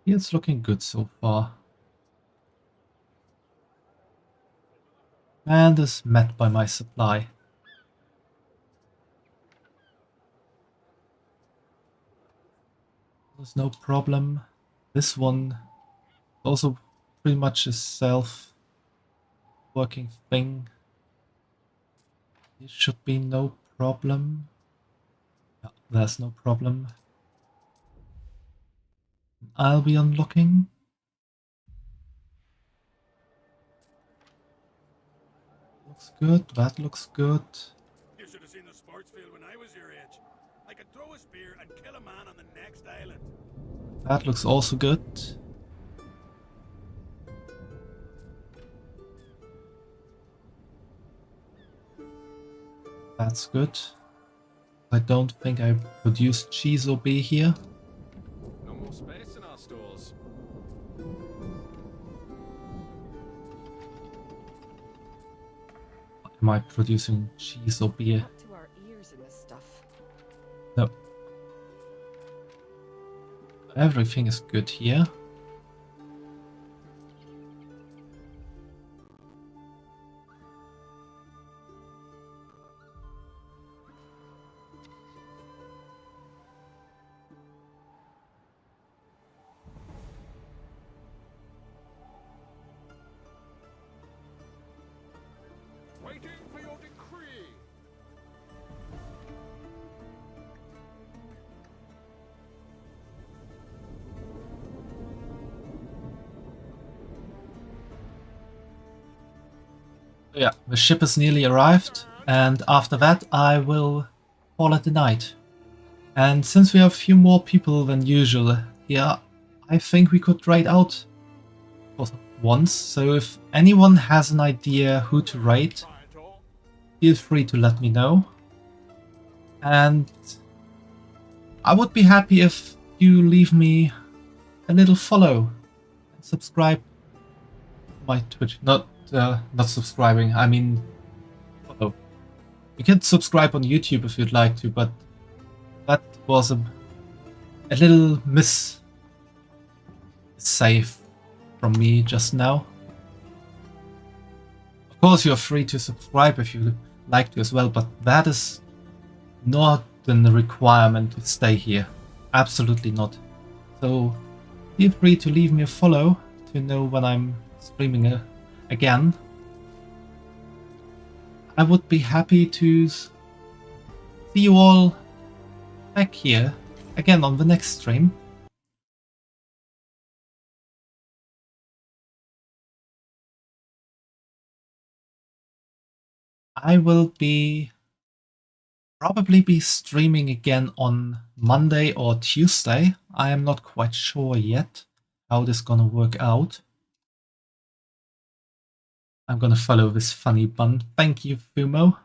It's looking good so far. And is met by my supply. There's no problem. This one also pretty much a self-working thing. It should be no problem. No, there's no problem. I'll be unlocking. Looks good, that looks good. You should have seen the sports field when I was your age. I could throw a spear and kill a man on the next island. That looks also good. That's good. I don't think I produced cheese or beer here. No more space in our stores. Am I producing cheese or beer? Up to our ears in this stuff. No. Everything is good here. Waiting for your decree. Yeah, the ship has nearly arrived, and after that I will call it a night. And since we have a few more people than usual here, I think we could raid out once. So if anyone has an idea who to raid, feel free to let me know. And I would be happy if you leave me a little follow and subscribe to my Twitch. Not subscribing, I mean follow. You can subscribe on YouTube if you'd like to, but that was a little save from me just now. Of course you're free to subscribe if you like to as well, but that is not a requirement to stay here. Absolutely not. So feel free to leave me a follow to know when I'm streaming again. I would be happy to see you all back here again on the next stream. I will probably be streaming again on Monday or Tuesday. I am not quite sure yet how this is gonna work out. I'm gonna follow this funny bun. Thank you, Fumo.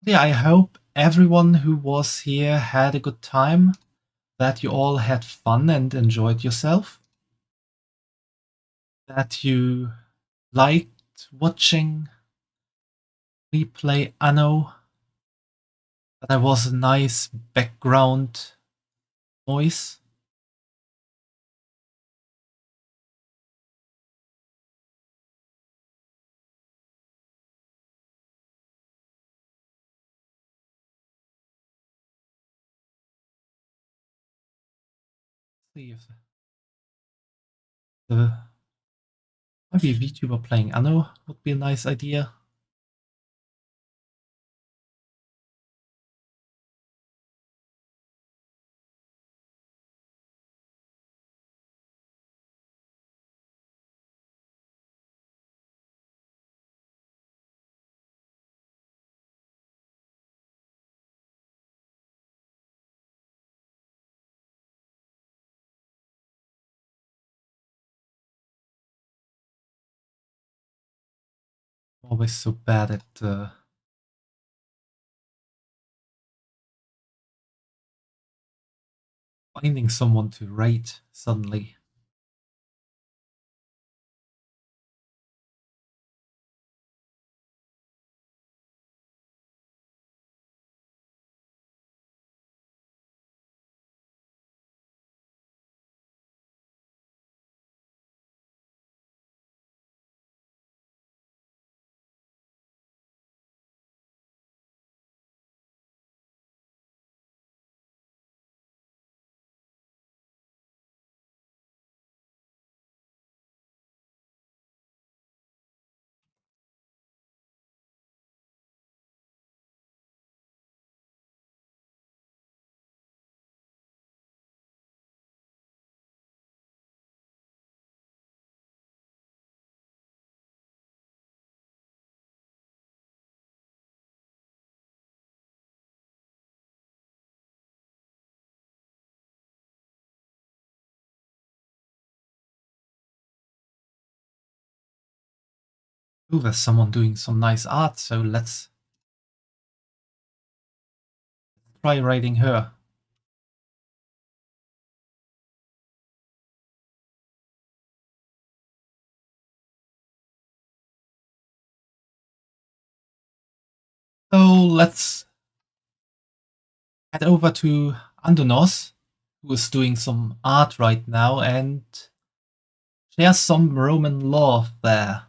Yeah, I hope everyone who was here had a good time, that you all had fun and enjoyed yourself, that you liked watching me play Anno, that there was a nice background noise. See if maybe a VTuber playing Anno would be a nice idea. always so bad at finding someone to raid suddenly. Ooh, there's someone doing some nice art, so let's try raiding her. So let's head over to Andonos, who is doing some art right now, and share some Roman lore there.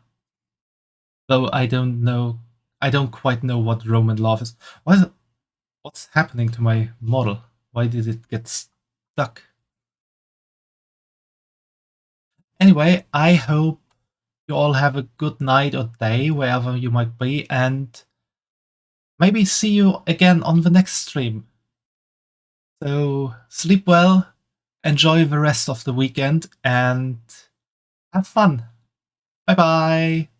Though I don't quite know what Roman lore is. What's happening to my model? Why did it get stuck? Anyway, I hope you all have a good night or day, wherever you might be, and maybe see you again on the next stream. So sleep well, enjoy the rest of the weekend, and have fun. Bye bye!